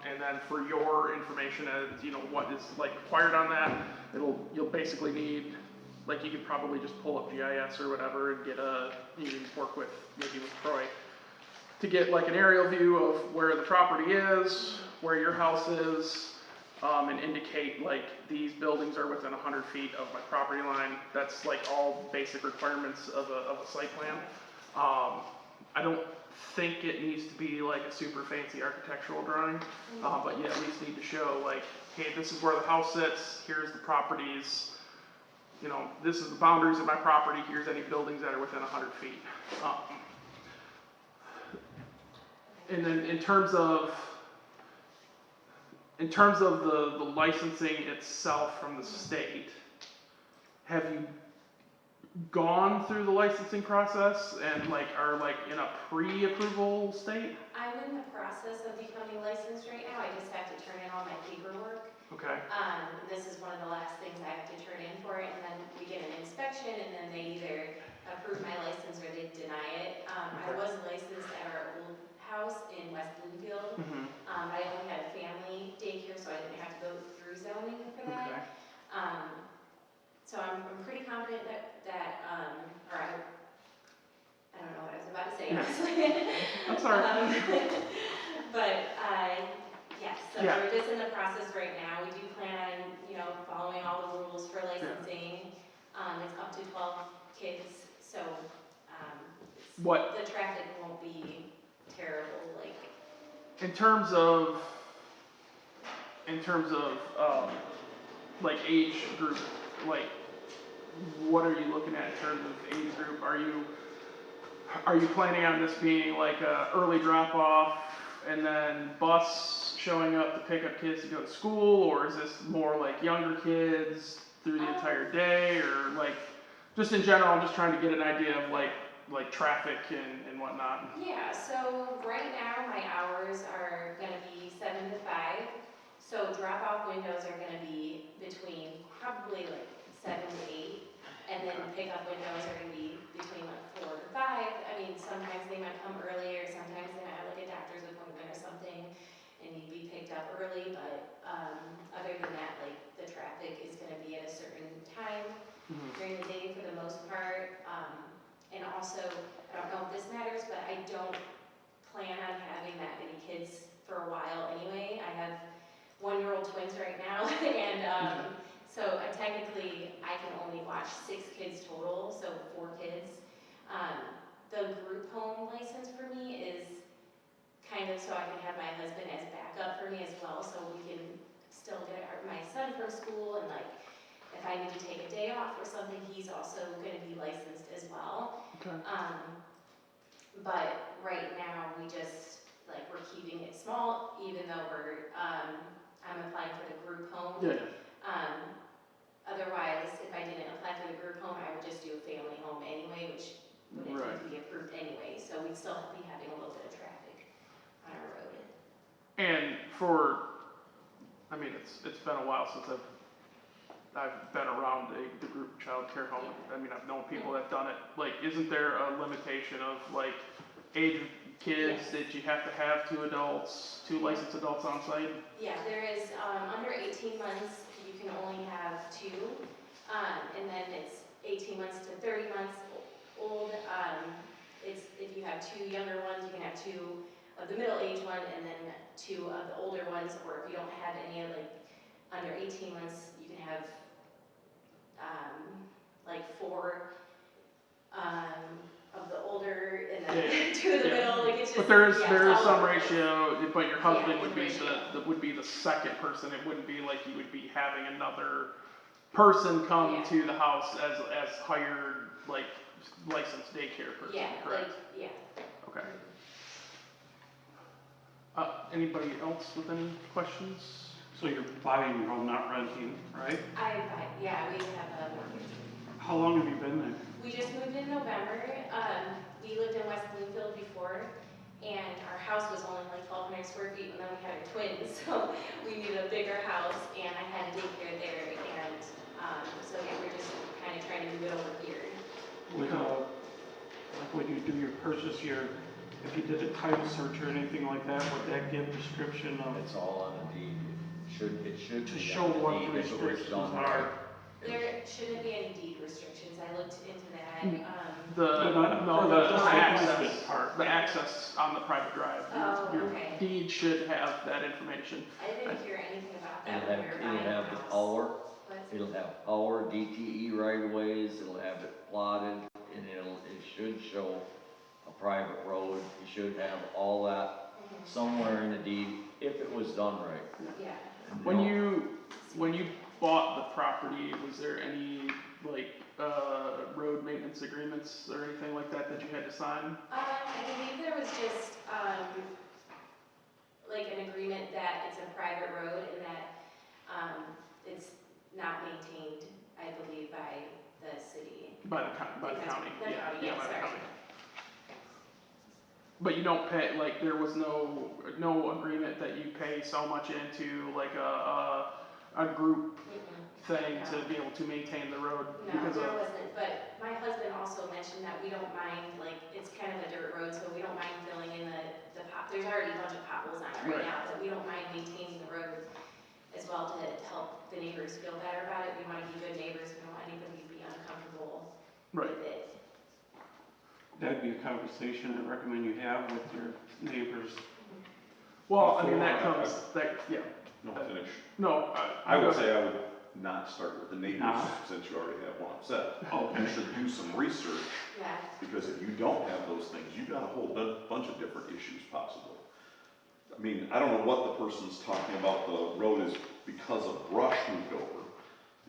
Speaker 1: And then for your information, as you know, what is like required on that, you'll basically need, like, you could probably just pull up GIS or whatever and get you can work with, maybe with Troy, to get like an aerial view of where the property is, where your house is, and indicate like these buildings are within 100 feet of my property line. That's like all basic requirements of a site plan. I don't think it needs to be like a super fancy architectural drawing, but you at least need to show like, hey, this is where the house sits, here's the properties, you know, this is the boundaries of my property, here's any buildings that are within 100 feet. And then in terms of the licensing itself from the state, have you gone through the licensing process and like are like in a pre-approval state?
Speaker 7: I'm in the process of becoming licensed right now. I just have to turn in all my paperwork.
Speaker 1: Okay.
Speaker 7: This is one of the last things I have to turn in for it, and then we get an inspection, and then they either approve my license or they deny it. I was licensed at our old house in West Bloomfield. I only had a family daycare, so I didn't have to go through zoning for that.
Speaker 1: Okay.
Speaker 7: So I'm pretty confident that or I don't know what I was about to say, honestly.
Speaker 1: I'm sorry.
Speaker 7: But, yes, so
Speaker 1: Yeah.
Speaker 7: we're just in the process right now. We do plan on, you know, following all the rules for licensing. It's up to 12 kids, so,
Speaker 1: What,
Speaker 7: the traffic won't be terrible, like,
Speaker 1: in terms of like age group, like what are you looking at in terms of age group? Are you planning on this being like a early drop off and then bus showing up to pick up kids to go to school, or is this more like younger kids through the entire day, or like just in general? I'm just trying to get an idea of like traffic and whatnot.
Speaker 7: yeah, so right now my hours are gonna be 7 to 5. So drop-off windows are gonna be between probably like 7 to 8. And then pickup windows are gonna be between like 4 to 5. I mean, sometimes they might come earlier, sometimes they might have like a doctor's appointment or something, and you'd be picked up early, but, other than that, like, the traffic is gonna be at a certain time during the day for the most part. And also, I don't know if this matters, but I don't plan on having that many kids for a while anyway. I have 1-year-old twins right now, and, so technically, I can only watch 6 kids total, so 4 kids. The group home license for me is kind of so I can have my husband as backup for me as well, so we can still get my son from school, and like, if I need to take a day off or something, he's also gonna be licensed as well.
Speaker 1: Okay.
Speaker 7: But right now, we just, like, we're keeping it small, even though I'm applying for the group home.
Speaker 1: Yeah.
Speaker 7: Otherwise, if I didn't apply for the group home, I would just do a family home anyway, which wouldn't
Speaker 1: Right.
Speaker 7: be approved anyways.
Speaker 1: I mean, it's been a while since I've been around the group child care home. I mean, I've known people that've done it. Like, isn't there a limitation of like age of kids
Speaker 7: Yes.
Speaker 1: that you have to have two licensed adults on site?
Speaker 7: Yeah, there is, under 18 months, you can only have 2, and then it's 18 months to 30 months old. If you have 2 younger ones, you can have 2 of the middle-aged one, and then 2 of the older ones, or if you don't have any of like under 18 months, you can have like 4 of the older, and then
Speaker 1: Yeah.
Speaker 7: 2 of the
Speaker 1: Yeah.
Speaker 7: middle, like it's just.
Speaker 1: But there is
Speaker 7: yeah, it's all
Speaker 1: some
Speaker 7: over the place.
Speaker 1: ratio, but your husband
Speaker 7: Yeah,
Speaker 1: would be
Speaker 7: ratio.
Speaker 1: would be the second person. It wouldn't be like you would be having another person come
Speaker 7: Yeah.
Speaker 1: to the house as hired, like, licensed daycare person,
Speaker 7: Yeah,
Speaker 1: correct?
Speaker 7: like, yeah.
Speaker 1: Okay. Anybody else with any questions?
Speaker 6: So you're buying your home, not renting, right?
Speaker 7: Yeah, we have a mortgage.
Speaker 6: How long have you been there?
Speaker 7: We just moved in November. We lived in West Bloomfield before, and our house was only like 1,200 square feet, and then we had our twins, so we needed a bigger house, and I had a daycare there, and, so yeah, we're just kind of trying to move it over here.
Speaker 6: Would, like when you do your purchase, if you did a title search or anything like that, would that give description of,
Speaker 4: It's all on the deed. It should
Speaker 6: to
Speaker 4: be
Speaker 6: show
Speaker 4: on the
Speaker 6: what
Speaker 4: deed
Speaker 6: the
Speaker 4: if it was
Speaker 6: restrictions
Speaker 4: done
Speaker 6: are?
Speaker 4: right.
Speaker 7: There shouldn't be any deed restrictions. I looked into that.
Speaker 6: The
Speaker 1: Access part, the access on the private drive.
Speaker 7: Oh,
Speaker 1: Your
Speaker 7: okay.
Speaker 1: deed should have that information.
Speaker 7: I didn't hear anything about
Speaker 4: It'll
Speaker 7: that
Speaker 4: have,
Speaker 7: when we were buying
Speaker 4: it'll
Speaker 7: the
Speaker 4: have
Speaker 7: house.
Speaker 4: our,
Speaker 7: But-
Speaker 4: it'll have our DTE right of ways, it'll have it plotted, and it should show a private road. You should have all that
Speaker 7: Mhm.
Speaker 4: somewhere in the deed, if it was done right.
Speaker 7: Yeah.
Speaker 4: And
Speaker 1: When
Speaker 4: no-
Speaker 1: you bought the property, was there any, like, road maintenance agreements or anything like that you had to sign?
Speaker 7: I believe there was just, like an agreement that it's a private road and that, it's not maintained, I believe, by the city.
Speaker 1: By the county,
Speaker 7: The
Speaker 1: yeah,
Speaker 7: county, yeah,
Speaker 1: by the
Speaker 7: sorry.
Speaker 1: county. But you don't pay, like, there was no agreement that you pay so much into, like, a group
Speaker 7: Mm-mm.
Speaker 1: thing to be able to maintain the road?
Speaker 7: No,
Speaker 1: Because
Speaker 7: there
Speaker 1: of,
Speaker 7: wasn't, but my husband also mentioned that we don't mind, like, it's kind of a dirt road, so we don't mind filling in the there's already a bunch of potholes on it
Speaker 1: Right.
Speaker 7: right now, but we don't mind maintaining the road as well to help the neighbors feel better about it. We want to be good neighbors, we don't want anybody to be uncomfortable
Speaker 1: right,
Speaker 7: with it.
Speaker 6: That'd be a conversation I recommend you have with your neighbors.
Speaker 1: well, I mean,
Speaker 2: No, finish.
Speaker 1: no,
Speaker 2: I would say I would not start with the neighbors,
Speaker 6: Nah.
Speaker 2: since you already have one upset.
Speaker 6: Okay.
Speaker 2: You should do some research,
Speaker 7: Yeah,
Speaker 2: because if you don't have those things, you've got a whole bunch of different issues possible. I mean, I don't know what the person's talking about, the road is because of brush moved over.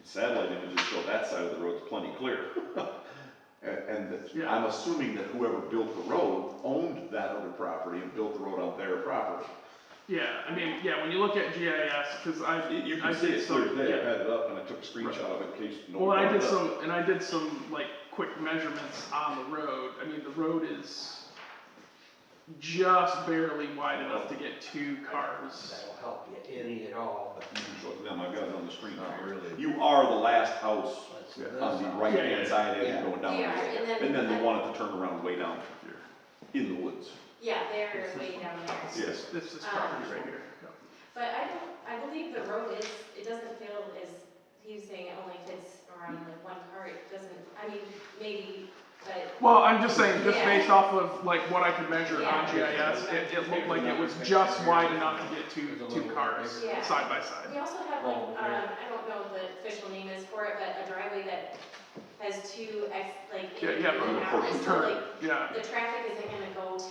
Speaker 2: Satellite images show that side of the road's plenty clear.
Speaker 1: Yeah.
Speaker 2: I'm assuming that whoever built the road owned that other property and built the road on their property.
Speaker 1: yeah, I mean, yeah, when you look at GIS, because
Speaker 2: You
Speaker 1: I
Speaker 2: can see
Speaker 1: did
Speaker 2: it clear
Speaker 1: some,
Speaker 2: today, I
Speaker 1: yeah.
Speaker 2: had it up and I took a screenshot of it in case no
Speaker 1: Well,
Speaker 2: one
Speaker 1: I
Speaker 2: brought
Speaker 1: did
Speaker 2: it up.
Speaker 1: I did some, like, quick measurements on the road. I mean, the road is just barely wide enough to get 2 cars.
Speaker 5: That'll help you any at all, but.
Speaker 2: You can show it to them, I've got it on the screen
Speaker 4: Not
Speaker 2: right here.
Speaker 4: really.
Speaker 2: You are the last house
Speaker 5: let's-
Speaker 2: on the
Speaker 1: Yeah,
Speaker 2: right-hand
Speaker 1: yeah.
Speaker 2: side as
Speaker 5: Yeah.
Speaker 2: you're going down.
Speaker 7: We are, and then-
Speaker 2: And then they wanted to turn around way down here, in the woods.
Speaker 7: yeah, they're way down there.
Speaker 2: Yes.
Speaker 1: This is property right here.
Speaker 7: But I believe the road it doesn't feel as, he was saying it only fits around like 1 car, it doesn't, I mean, maybe, but.
Speaker 1: Well, I'm just saying, just
Speaker 7: Yeah.
Speaker 1: based off of, like, what I could measure on
Speaker 7: Yeah.
Speaker 1: GIS, it looked like it was just wide enough to get two cars
Speaker 7: Yeah.
Speaker 1: side by side.
Speaker 7: We also have like, I don't know what the official name is for it, but a driveway that has 2
Speaker 1: Yeah,
Speaker 7: in
Speaker 1: yeah,
Speaker 7: and
Speaker 2: right.
Speaker 7: out. And so
Speaker 1: Turn,
Speaker 7: like,
Speaker 1: yeah,
Speaker 7: the traffic isn't gonna go to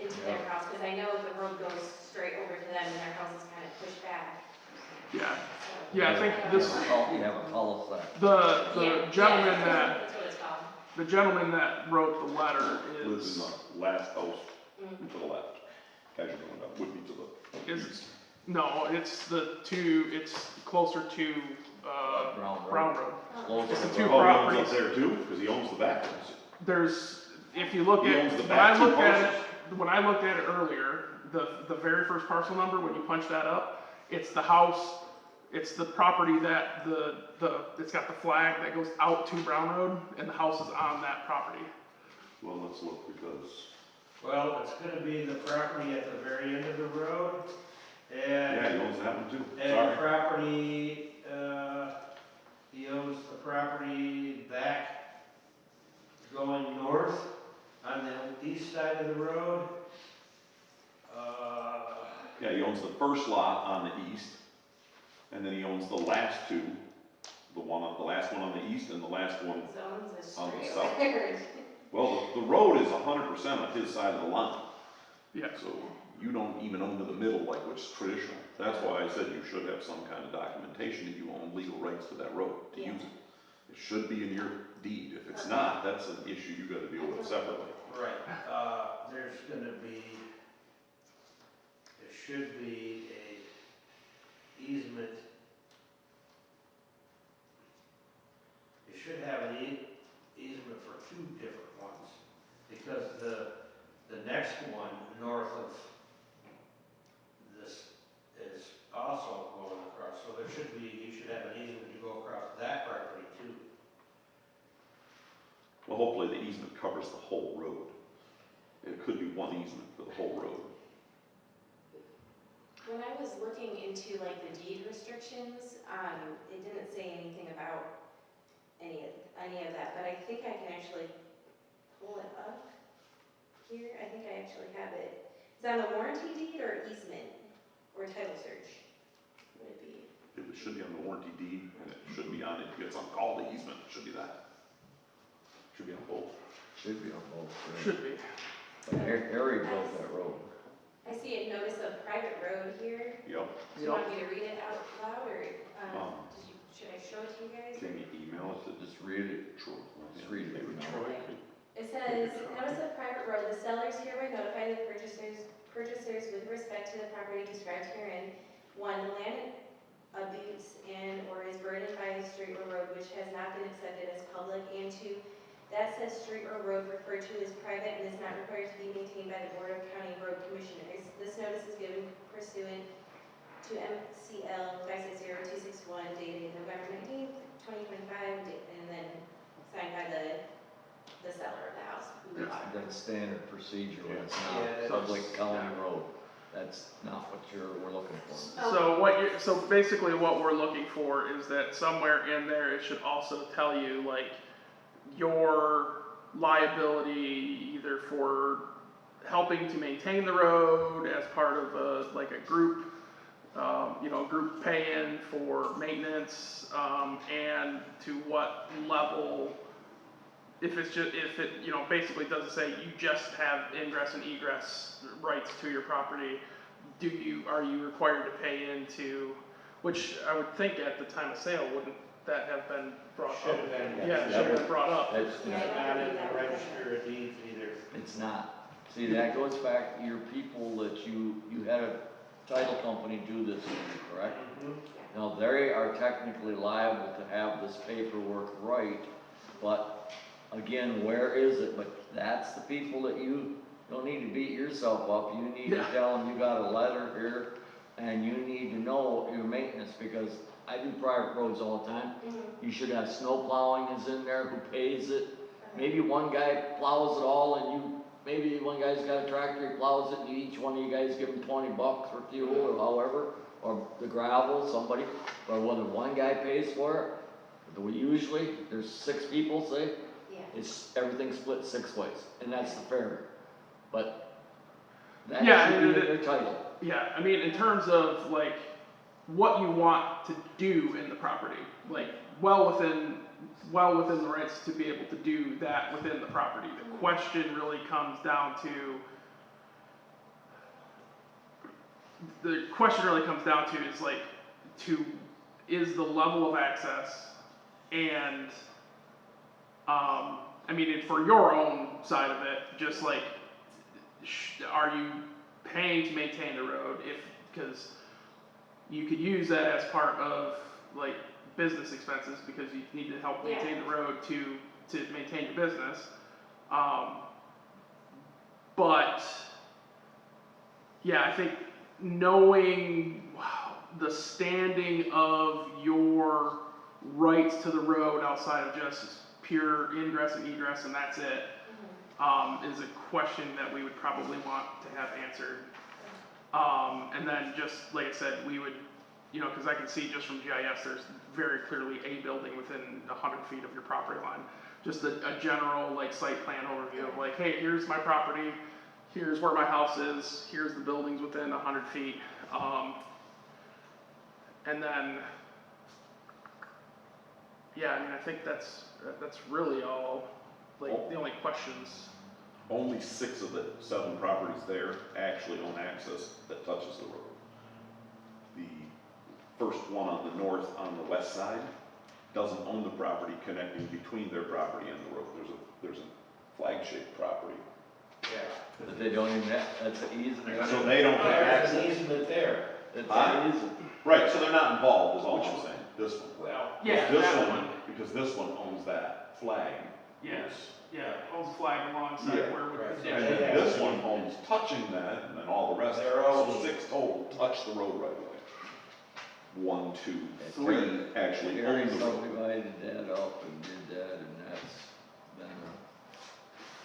Speaker 7: into their house, because I know the road goes straight over to them and their house is kind of pushed back,
Speaker 1: yeah.
Speaker 7: so.
Speaker 1: Yeah, I think this,
Speaker 4: You have a cul-de-sac.
Speaker 1: the
Speaker 7: Yeah,
Speaker 1: gentleman
Speaker 7: yeah,
Speaker 1: that,
Speaker 7: that's what it's called.
Speaker 1: the gentleman that wrote the letter
Speaker 2: Lives in
Speaker 1: is,
Speaker 2: the last house
Speaker 7: Mm.
Speaker 2: to the left, as you're going up, would be to the
Speaker 1: is, no, it's closer to, Brown Road.
Speaker 4: Closer
Speaker 1: It's the
Speaker 4: to
Speaker 1: two
Speaker 4: the
Speaker 2: Oh,
Speaker 4: road.
Speaker 2: he owns
Speaker 1: properties.
Speaker 2: up there too, because he owns the back ones.
Speaker 1: There's, if you look
Speaker 2: He
Speaker 1: at,
Speaker 2: owns the
Speaker 1: when
Speaker 2: back
Speaker 1: I
Speaker 2: two
Speaker 1: looked at
Speaker 2: parcels.
Speaker 1: it, when I looked at it earlier, the very first parcel number, when you punch that up, it's the house, it's the property that it's got the flag that goes out to Brown Road, and the house is on that property.
Speaker 2: Well, let's look, because,
Speaker 5: Well, it's gonna be the property at the very end of the road,
Speaker 2: yeah, he
Speaker 5: and,
Speaker 2: owns that one too,
Speaker 5: and
Speaker 2: sorry.
Speaker 5: the property, he owns the property back going north on the east side of the road.
Speaker 2: Yeah, he owns the first lot on the east, and then he owns the last two, the last one on the east and the last one.
Speaker 7: Zones is
Speaker 2: On the
Speaker 7: straight
Speaker 2: south.
Speaker 7: over.
Speaker 2: Well, the road is 100% on his side of the line,
Speaker 1: Yeah.
Speaker 2: so you don't even own to the middle like what's traditional. That's why I said you should have some kind of documentation that you own legal rights to that road, to
Speaker 7: Yeah.
Speaker 2: use it. It should be in your deed. If it's not, that's an issue you gotta deal with separately.
Speaker 5: Right, there's gonna be, there should be a easement. You should have an easement for two different ones, because the next one, north of this, is also going across, so there should be, you should have an easement to go across that property too.
Speaker 2: Well, hopefully the easement covers the whole road. It could be one easement for the whole road.
Speaker 7: When I was looking into like the deed restrictions, it didn't say anything about any of that, but I think I can actually pull it up here. I think I actually have it. Is that on the warranty deed or easement or title search? Would it be?
Speaker 2: It should be on the warranty deed, and it should be on, it's on called the easement, it should be that. Should be on both.
Speaker 4: Should be on both, right?
Speaker 1: Should be.
Speaker 4: But Harry built that road.
Speaker 7: I see a notice of private road here.
Speaker 2: Yep.
Speaker 7: Do you want me to read it out loud or,
Speaker 2: Um,
Speaker 7: should I show it to you guys?
Speaker 2: Can you email it to
Speaker 4: Just read it.
Speaker 2: Troy?
Speaker 4: Just read it.
Speaker 1: Troy could-
Speaker 7: It says, notice of private road, the sellers hereby notify the purchasers with respect to the property described herein. One, the land abuts and or is burdened by a street or road which has not been accepted as public, and two, that said street or road referred to is private and is not required to be maintained by the Board of County Road Commissioners. This notice is given pursuant to MCL 560261 dated November 19th, 2025, and then signed by the seller of the house. who
Speaker 1: Yeah.
Speaker 7: bought it.
Speaker 4: That's standard procedure, when it's
Speaker 5: Yeah,
Speaker 4: not
Speaker 5: that's-
Speaker 4: public county road. That's not what we're looking for.
Speaker 1: So basically what we're looking for is that somewhere in there, it should also tell you, like, your liability either for helping to maintain the road as part of a group, group pay-in for maintenance, and to what level, if it basically doesn't say you just have ingress and egress rights to your property, are you required to pay into, which I would think at the time of sale, wouldn't that have been brought up?
Speaker 5: Should have been.
Speaker 1: Yeah, it should have been brought up.
Speaker 4: That's,
Speaker 5: It's not in the register of deeds either.
Speaker 4: it's not. See, that goes back to your people that you had a title company do this to you, correct? Now, they are technically liable to have this paperwork right, but again, where is it? But that's the people that you don't need to beat yourself up. You need to
Speaker 1: Yeah.
Speaker 4: tell them you got a letter here, and you need to know your maintenance, because I do private roads all the time.
Speaker 7: Mhm.
Speaker 4: You should have snow plowing is in there, who pays it. Maybe one guy plows it all, and maybe one guy's got a tractor, he plows it, and each one of you guys give him $20 for fuel, or however, or the gravel, somebody, or whether one guy pays for it. Usually, there's 6 people, say,
Speaker 7: Yeah.
Speaker 4: it's, everything split 6 ways, and that's the fair. But that
Speaker 1: Yeah,
Speaker 4: should be in their title.
Speaker 1: Yeah, I mean, in terms of like what you want to do in the property, like well within the rights to be able to do that within the property. The question really comes down to is like is the level of access and I mean, and for your own side of it, just like are you paying to maintain the road? Because you could use that as part of like business expenses because you need to help maintain the road to maintain your business. But yeah, I think knowing the standing of your rights to the road outside of just pure ingress and egress and that's it, is a question that we would probably want to have answered. And then just, like I said, we would, you know, cause I can see just from GIS, there's very clearly a building within 100 feet of your property line. Just a general like site plan overview of like, hey, here's my property, here's where my house is, here's the buildings within 100 feet. And then, yeah, I mean, I think that's really all, like, the only questions.
Speaker 2: Only 6 of the 7 properties there actually own access that touches the road. The first one on the north, on the west side, doesn't own the property connecting between their property and the road. There's a flag-shaped property.
Speaker 5: Yeah.
Speaker 4: But they don't even have, that's an easement.
Speaker 2: So they don't have
Speaker 5: There's an
Speaker 2: access.
Speaker 5: easement there.
Speaker 4: It's
Speaker 2: Huh?
Speaker 4: an easement.
Speaker 2: Right, so they're not involved, is all I'm saying, this one.
Speaker 5: Well,
Speaker 1: Yeah,
Speaker 2: This
Speaker 1: that
Speaker 2: one, because this one owns that flag.
Speaker 1: Yes, yeah, holds flag alongside
Speaker 2: Yeah,
Speaker 1: where we.
Speaker 5: right.
Speaker 2: And
Speaker 5: Yeah.
Speaker 2: then this one owns touching that, and then all the rest,
Speaker 5: They're all-
Speaker 2: so 6 total touch the road right away. 1, 2,
Speaker 4: That's
Speaker 2: 3
Speaker 4: right.
Speaker 2: actually
Speaker 4: Gary
Speaker 2: own the road.
Speaker 4: subdivided that up and did that, and that's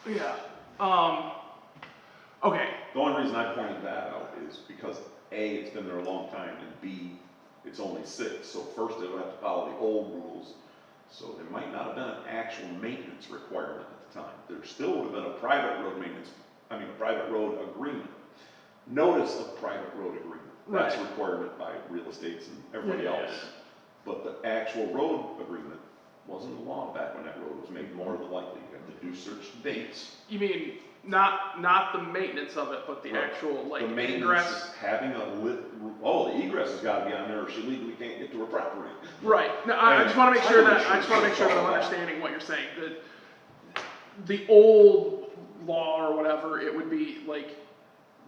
Speaker 4: been
Speaker 1: Yeah, okay,
Speaker 2: The only reason I pointed that out is because A, it's been there a long time, and B, it's only 6, so first they would have to follow the old rules. So there might not have been an actual maintenance requirement at the time. There still would have been a private road maintenance, a private road agreement. Notice of private road agreement. That's a
Speaker 1: Right.
Speaker 2: requirement by real estates and everybody
Speaker 1: Yeah.
Speaker 2: else. But the actual road agreement wasn't the law back when that road was made. More than likely, you have to do certain dates.
Speaker 1: you mean, not the maintenance of it, but the
Speaker 2: Right.
Speaker 1: actual, like,
Speaker 2: The maintenance,
Speaker 1: ingress?
Speaker 2: is having a the egress has gotta be on there or she legally can't get to her property.
Speaker 1: Right, no, I
Speaker 2: And
Speaker 1: just wanna make sure that,
Speaker 2: title insurance
Speaker 1: I'm
Speaker 2: is all that.
Speaker 1: understanding what you're saying, the old law or whatever, it would be like,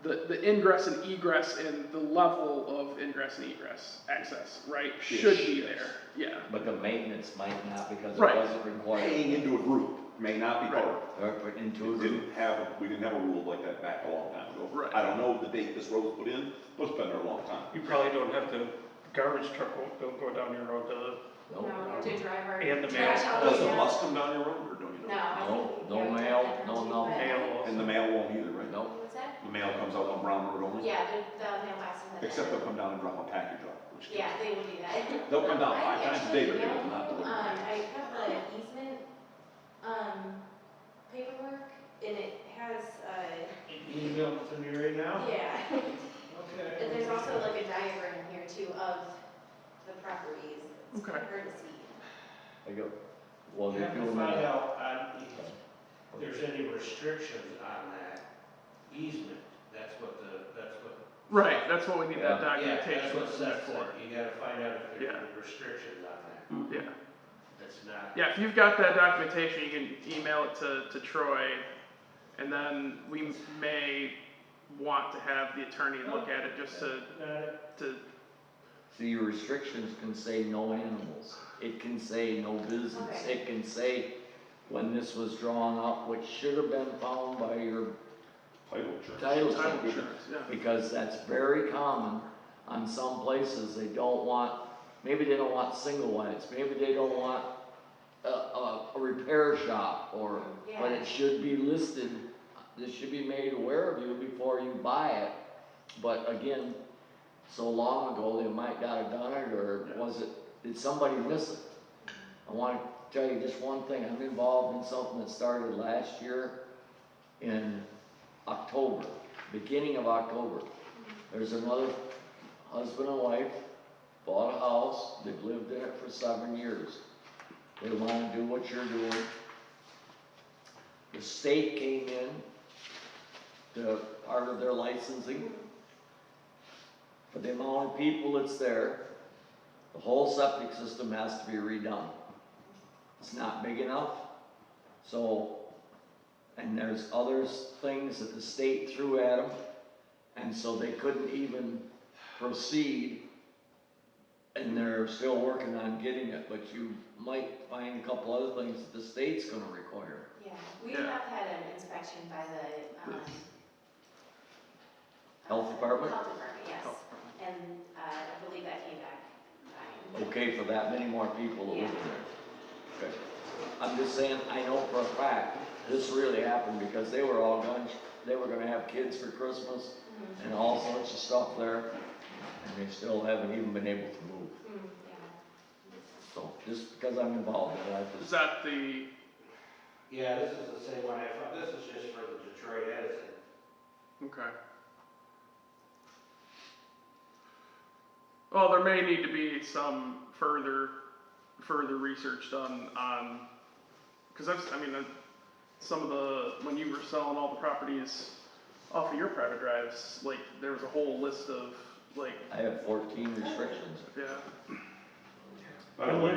Speaker 1: the ingress and egress and the level of ingress and egress access, right, should be
Speaker 2: Yes.
Speaker 1: there, yeah.
Speaker 4: but the maintenance might not because it
Speaker 1: Right.
Speaker 4: wasn't required.
Speaker 2: Paying into a group may not be part of it.
Speaker 4: Or put into a
Speaker 2: We
Speaker 4: group.
Speaker 2: didn't have a rule like that back a long time ago.
Speaker 1: Right.
Speaker 2: I don't know the date this road was put in, but it's been there a long time.
Speaker 6: You probably don't have to, garbage truck won't go down your road to,
Speaker 7: No, we have to drive our
Speaker 6: And the
Speaker 7: trash
Speaker 6: mail.
Speaker 7: out
Speaker 2: Does the
Speaker 7: there.
Speaker 2: bus come down your road or don't you
Speaker 7: No,
Speaker 2: know?
Speaker 7: I
Speaker 4: No,
Speaker 7: think.
Speaker 4: no
Speaker 7: yeah, we
Speaker 4: mail,
Speaker 7: have
Speaker 4: no
Speaker 7: to,
Speaker 4: nothing.
Speaker 7: but-
Speaker 6: mail.
Speaker 2: And the mail won't either, right?
Speaker 4: No,
Speaker 7: What's that?
Speaker 2: The mail comes out on Brown Road only?
Speaker 7: Yeah, the mailbox in the.
Speaker 2: Except they'll come down and drop a package off, which.
Speaker 7: Yeah, they will do that.
Speaker 2: They'll come down
Speaker 7: I
Speaker 2: 5 times a day, but they
Speaker 7: actually
Speaker 2: will not deliver.
Speaker 7: I have the easement, paperwork, and it has,
Speaker 5: email it to me right now?
Speaker 7: yeah.
Speaker 5: Okay.
Speaker 7: And there's also like a diagram here too of the properties. It's
Speaker 1: Okay.
Speaker 7: kind of hard to see.
Speaker 4: I go, well,
Speaker 5: You
Speaker 4: they
Speaker 5: have to
Speaker 4: do
Speaker 5: find
Speaker 4: that.
Speaker 5: out if there's any restrictions on that easement. That's what.
Speaker 1: Right, that's what we need that
Speaker 5: Yeah, that's
Speaker 1: documentation
Speaker 5: what Seth
Speaker 1: for,
Speaker 5: said. You gotta find out if there's
Speaker 1: Yeah.
Speaker 5: any restrictions on that.
Speaker 1: yeah.
Speaker 5: That's not.
Speaker 1: Yeah, if you've got that documentation, you can email it to Troy, and then we may want to have the attorney look at it just
Speaker 5: Got it.
Speaker 1: to,
Speaker 4: See, your restrictions can say no animals, it can say no business,
Speaker 7: Okay.
Speaker 4: it can say when this was drawn up, which should have been found by your
Speaker 2: Title insurance.
Speaker 4: title
Speaker 1: title
Speaker 4: company.
Speaker 1: insurance, yeah.
Speaker 4: Because that's very common on some places, they don't want, maybe they don't want single wides, maybe they don't want a repair shop, or, but
Speaker 7: Yeah.
Speaker 4: it should be listed, this should be made aware of you before you buy it. But again, so long ago, they might not have done it, or was it, did somebody miss it? I wanna tell you just one thing, I'm involved in something that started last year in October, beginning of October. There's another husband and wife, bought a house, they've lived in it for 7 years. They wanna do what you're doing. The state came in to part of their licensing. For the amount of people that's there, the whole septic system has to be redone. It's not big enough, so, and there's other things that the state threw at them, and so they couldn't even proceed, and they're still working on getting it, but you might find a couple other things that the state's gonna require.
Speaker 7: Yeah, we
Speaker 1: Yeah.
Speaker 7: have had an inspection by the,
Speaker 4: Health department?
Speaker 7: Health department, yes. And, I believe that came back fine.
Speaker 4: Okay, for that many more people that live in there. Okay. I'm just saying, I know for a fact, this really happened because they were all they were gonna have kids for Christmas and all sorts of stuff there, and they still haven't even been able to move.
Speaker 7: Yeah.
Speaker 4: So, just because I'm involved in that,
Speaker 1: Is that the,
Speaker 5: Yeah, this is the same one I thought, this is just for the Detroit Edison.
Speaker 1: okay. Well, there may need to be some further research done on, because some of when you were selling all the properties off of your private drives, like, there was a whole list of, like,
Speaker 4: I have 14 restrictions.
Speaker 1: yeah.
Speaker 2: By the way,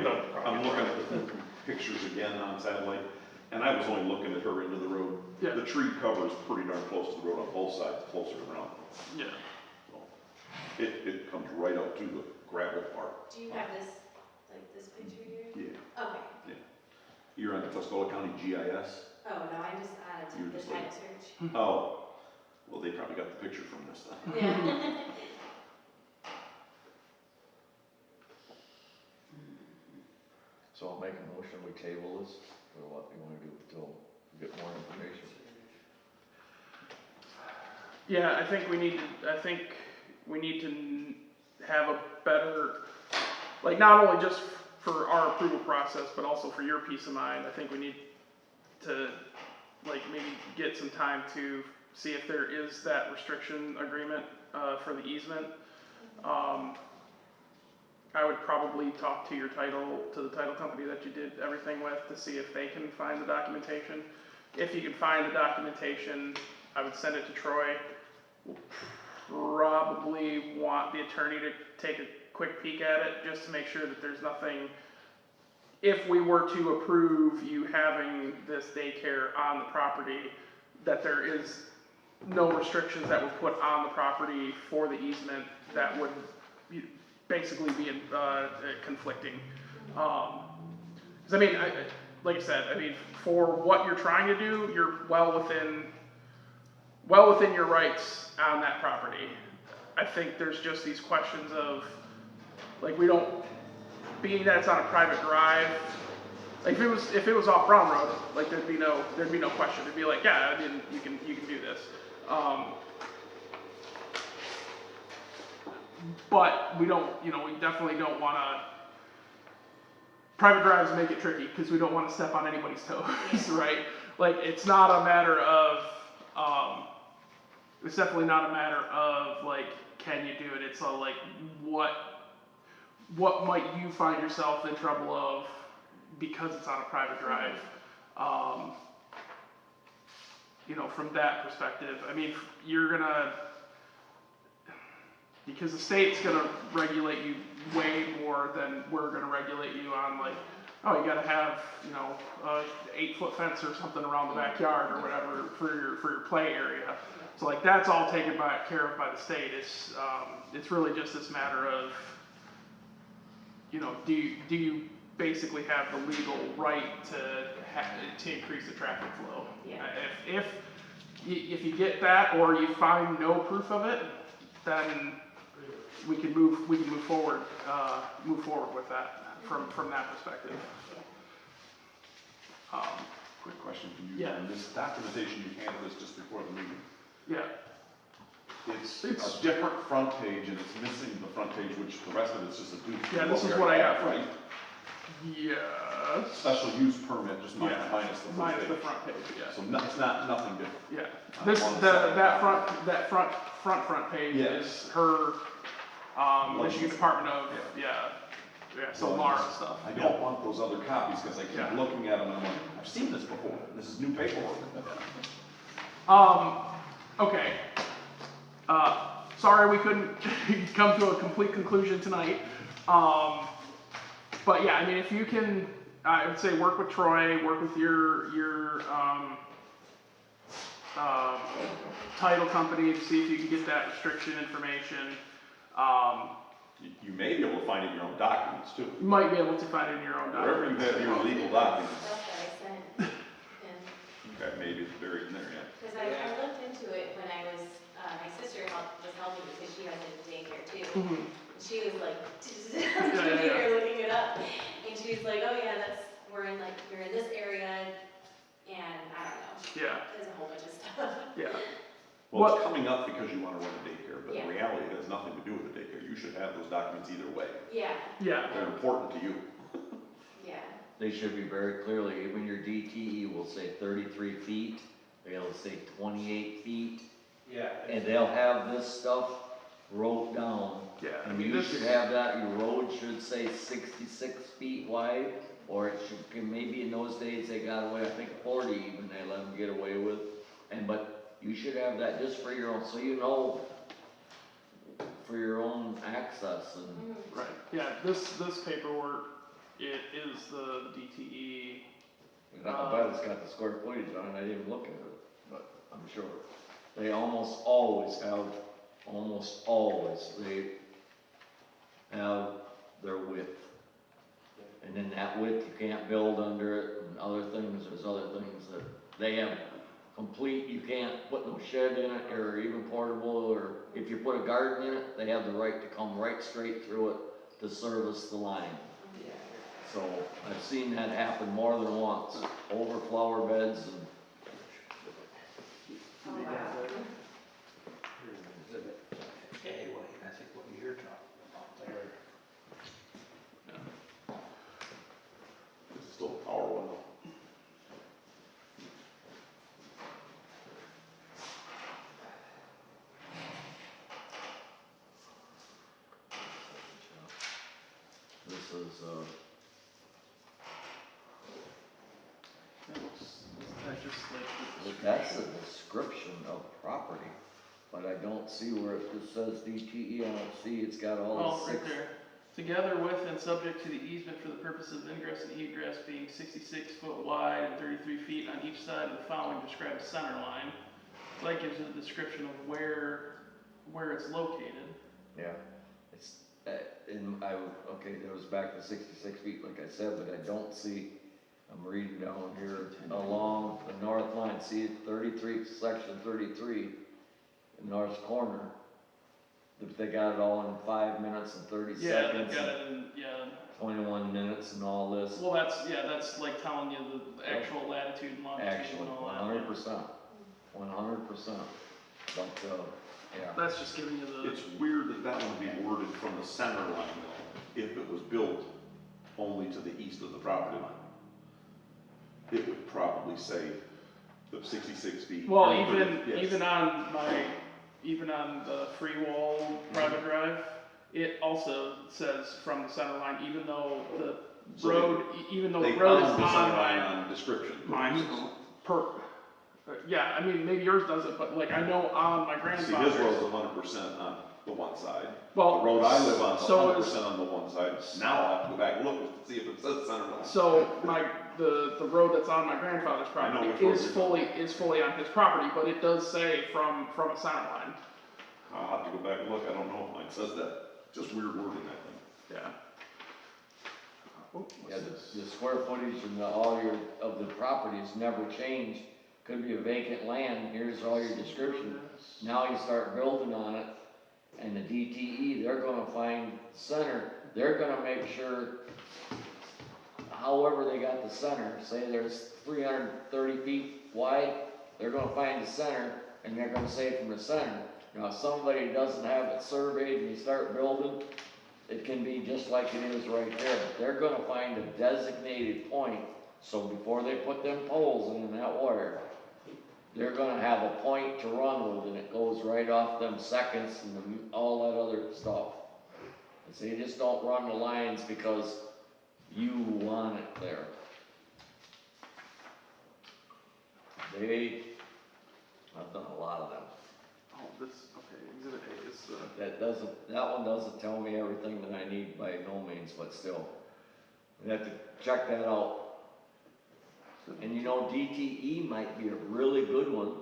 Speaker 2: I'm looking at the pictures again on satellite, and I was only looking at her into the road.
Speaker 1: Yeah.
Speaker 2: The tree cover is pretty darn close to the road on both sides, closer around.
Speaker 1: Yeah.
Speaker 2: So, it comes right up to the gravel part.
Speaker 7: Do you have this, like this picture here?
Speaker 2: Yeah.
Speaker 7: Okay.
Speaker 2: You're on the Tuscola County GIS?
Speaker 7: Oh, no, I'm just on
Speaker 2: You're
Speaker 7: the
Speaker 2: just
Speaker 7: title
Speaker 2: like-
Speaker 7: search.
Speaker 2: Oh, well, they probably got the picture from this then.
Speaker 7: Yeah.
Speaker 4: So I'll make a motion, we table this, or what you wanna do until we get more information.
Speaker 1: Yeah, I think we need to have a better, like, not only just for our approval process, but also for your peace of mind. I think we need to, like, maybe get some time to see if there is that restriction agreement, for the easement. I would probably talk to the title company that you did everything with, to see if they can find the documentation. If you can find the documentation, I would send it to Troy. We'll probably want the attorney to take a quick peek at it, just to make sure that there's nothing, if we were to approve you having this daycare on the property, that there is no restrictions that were put on the property for the easement that would basically be conflicting. 'Cause I mean, like I said, I mean, for what you're trying to do, you're well within your rights on that property. I think there's just these questions of, like, being that it's on a private drive, like, if it was off Brown Road, like, there'd be no question. It'd be like, yeah, I mean, you can do this. But we definitely don't wanna, private drives make it tricky, because we don't wanna step on anybody's toes, right? Like, it's not a matter of, it's definitely not a matter of, like, can you do it? It's like, what might you find yourself in trouble of because it's on a private drive? From that perspective, I mean, because the state's gonna regulate you way more than we're gonna regulate you on, like, oh, you gotta have, a 8-foot fence or something around the backyard or whatever for your play area. So, like, that's all taken care of by the state. It's really just this matter of, do you basically have the legal right to increase the traffic flow?
Speaker 7: Yeah.
Speaker 1: If you get that, or you find no proof of it, then we can move forward with that from that perspective.
Speaker 2: Quick question for you.
Speaker 1: Yeah.
Speaker 2: On this documentation, you handled this just before the meeting.
Speaker 1: Yeah.
Speaker 2: It's a different front page, and it's missing the front page, which the rest of it's just a duplicate.
Speaker 1: Yeah, this is what I got.
Speaker 2: Right?
Speaker 1: Yes.
Speaker 2: Special use permit, just minus the
Speaker 1: Minus
Speaker 2: front
Speaker 1: the
Speaker 2: page.
Speaker 1: front page, yeah.
Speaker 2: So it's nothing different.
Speaker 1: Yeah.
Speaker 2: On
Speaker 1: This,
Speaker 2: one
Speaker 1: that
Speaker 2: side.
Speaker 1: front page
Speaker 2: Yeah.
Speaker 1: is her, Michigan Department of,
Speaker 2: Yeah.
Speaker 1: so Laura stuff.
Speaker 2: I don't want those other copies, because I keep
Speaker 1: Yeah.
Speaker 2: looking at them, and I'm like, I've seen this before, this is new paperwork.
Speaker 1: Okay. Sorry we couldn't come to a complete conclusion tonight. But yeah, I mean, if you can, I would say work with Troy, work with your title company to see if you can get that restriction information.
Speaker 2: You may be able to find it in your own documents, too.
Speaker 1: You might be able to find it in your own
Speaker 2: Wherever you
Speaker 1: documents.
Speaker 2: have your legal documents.
Speaker 7: Stuff that I sent in.
Speaker 2: Okay, maybe it's buried in there, yeah.
Speaker 7: Cause I looked into it when I was, my sister was helping me because she has a daycare too.
Speaker 1: Mhm.
Speaker 7: She was like, on the
Speaker 1: Yeah, yeah,
Speaker 7: computer looking it up, and she was like, oh yeah, we're in this area, and I don't know,
Speaker 1: Yeah,
Speaker 7: there's a whole bunch of stuff.
Speaker 1: yeah.
Speaker 2: Well, it's coming up because you wanna run a daycare, but in
Speaker 7: Yeah.
Speaker 2: reality, it has nothing to do with the daycare. You should have those documents either way.
Speaker 7: Yeah,
Speaker 1: Yeah,
Speaker 2: They're important to you.
Speaker 7: yeah,
Speaker 4: They should be very clearly, even your DTE will say 33 feet, they'll say 28 feet,
Speaker 5: Yeah.
Speaker 4: and they'll have this stuff wrote down.
Speaker 1: yeah, I
Speaker 4: And
Speaker 1: mean,
Speaker 4: you
Speaker 1: this,
Speaker 4: should have that, your road should say 66 feet wide, or it should, maybe in those days they got away, I think 40 even they let them get away with. But you should have that just for your own, so you know, for your own access and,
Speaker 1: right, yeah, this paperwork, it is the DTE,
Speaker 4: I bet it's got the square footage on it, I didn't even look at it, but I'm sure. They almost always they have their width. And then that width, you can't build under it, and other things, there's other things that they have complete, you can't put no shed in it, or even portable, or if you put a garden in it, they have the right to come right straight through it to service the line. So, I've seen that happen more than once, over flower beds and.
Speaker 7: oh wow.
Speaker 5: Anyway, I think what you're talking about there.
Speaker 2: This is still a power one though.
Speaker 4: This is,
Speaker 1: that looks, that's just like.
Speaker 4: that's a description of property, but I don't see where it just says DTE, I don't see, it's got all
Speaker 1: Oh,
Speaker 4: the
Speaker 1: right
Speaker 4: six.
Speaker 1: there. Together with and subject to the easement for the purposes of ingress and egress being 66 foot wide and 33 feet on each side of the following described center line. So that gives you a description of where it's located.
Speaker 4: Yeah, it's, okay, that was back to 66 feet, like I said, but I don't see, I'm reading down here, along the north line, see it, 33, section 33, the north corner. They got it all in 5 minutes and 30
Speaker 1: Yeah,
Speaker 4: seconds,
Speaker 1: they've got it in, yeah.
Speaker 4: 21 minutes and all this.
Speaker 1: Well, that's like telling you the actual latitude and longitude
Speaker 4: Actually,
Speaker 1: and all that.
Speaker 4: 100%, 100%, but, yeah.
Speaker 1: That's just giving you the.
Speaker 2: It's weird that that would be worded from the center line though, if it was built only to the east of the property line. It would probably say the 66 feet.
Speaker 1: Well,
Speaker 2: or 30 yes.
Speaker 1: even on the free wall private drive, it also says from the center line, even though the
Speaker 2: So
Speaker 1: road, even though
Speaker 2: They
Speaker 1: the road is
Speaker 2: found the center line
Speaker 1: on
Speaker 2: on description.
Speaker 1: mine, yeah, I mean, maybe yours doesn't, but like, I know on my
Speaker 2: See, his
Speaker 1: grandfather's.
Speaker 2: road's 100% on the one side.
Speaker 1: Well,
Speaker 2: The road I live on is
Speaker 1: so
Speaker 2: 100%
Speaker 1: is-
Speaker 2: on the one side. Now I'll have to go back and look to see if it says center line.
Speaker 1: So the road that's on my grandfather's
Speaker 2: I know
Speaker 1: property
Speaker 2: which road
Speaker 1: is
Speaker 2: you're
Speaker 1: fully on his property, but it does say from a center line,
Speaker 2: I'll have to go back and look. I don't know if mine says that. Just weird wording, I think.
Speaker 1: yeah. Oh,
Speaker 4: Yeah,
Speaker 1: what's this?
Speaker 4: the square footage and of the properties never changed. Could be a vacant land, here's all your description. Now you start building on it, and the DTE, they're gonna find center, they're gonna make sure, however they got the center, say there's 330 feet wide, they're gonna find the center, and they're gonna say from the center. Now, if somebody doesn't have it surveyed and you start building, it can be just like it is right there. But they're gonna find a designated point, so before they put them poles in that wire, they're gonna have a point to run with, and it goes right off them seconds and all that other stuff. And so you just don't run the lines because you want it there. I've done a lot of them.
Speaker 1: Oh, this, okay, exhibit A is
Speaker 4: That one doesn't tell me everything that I need by no means, but still, we have to check that out. And you know, DTE might be a really good one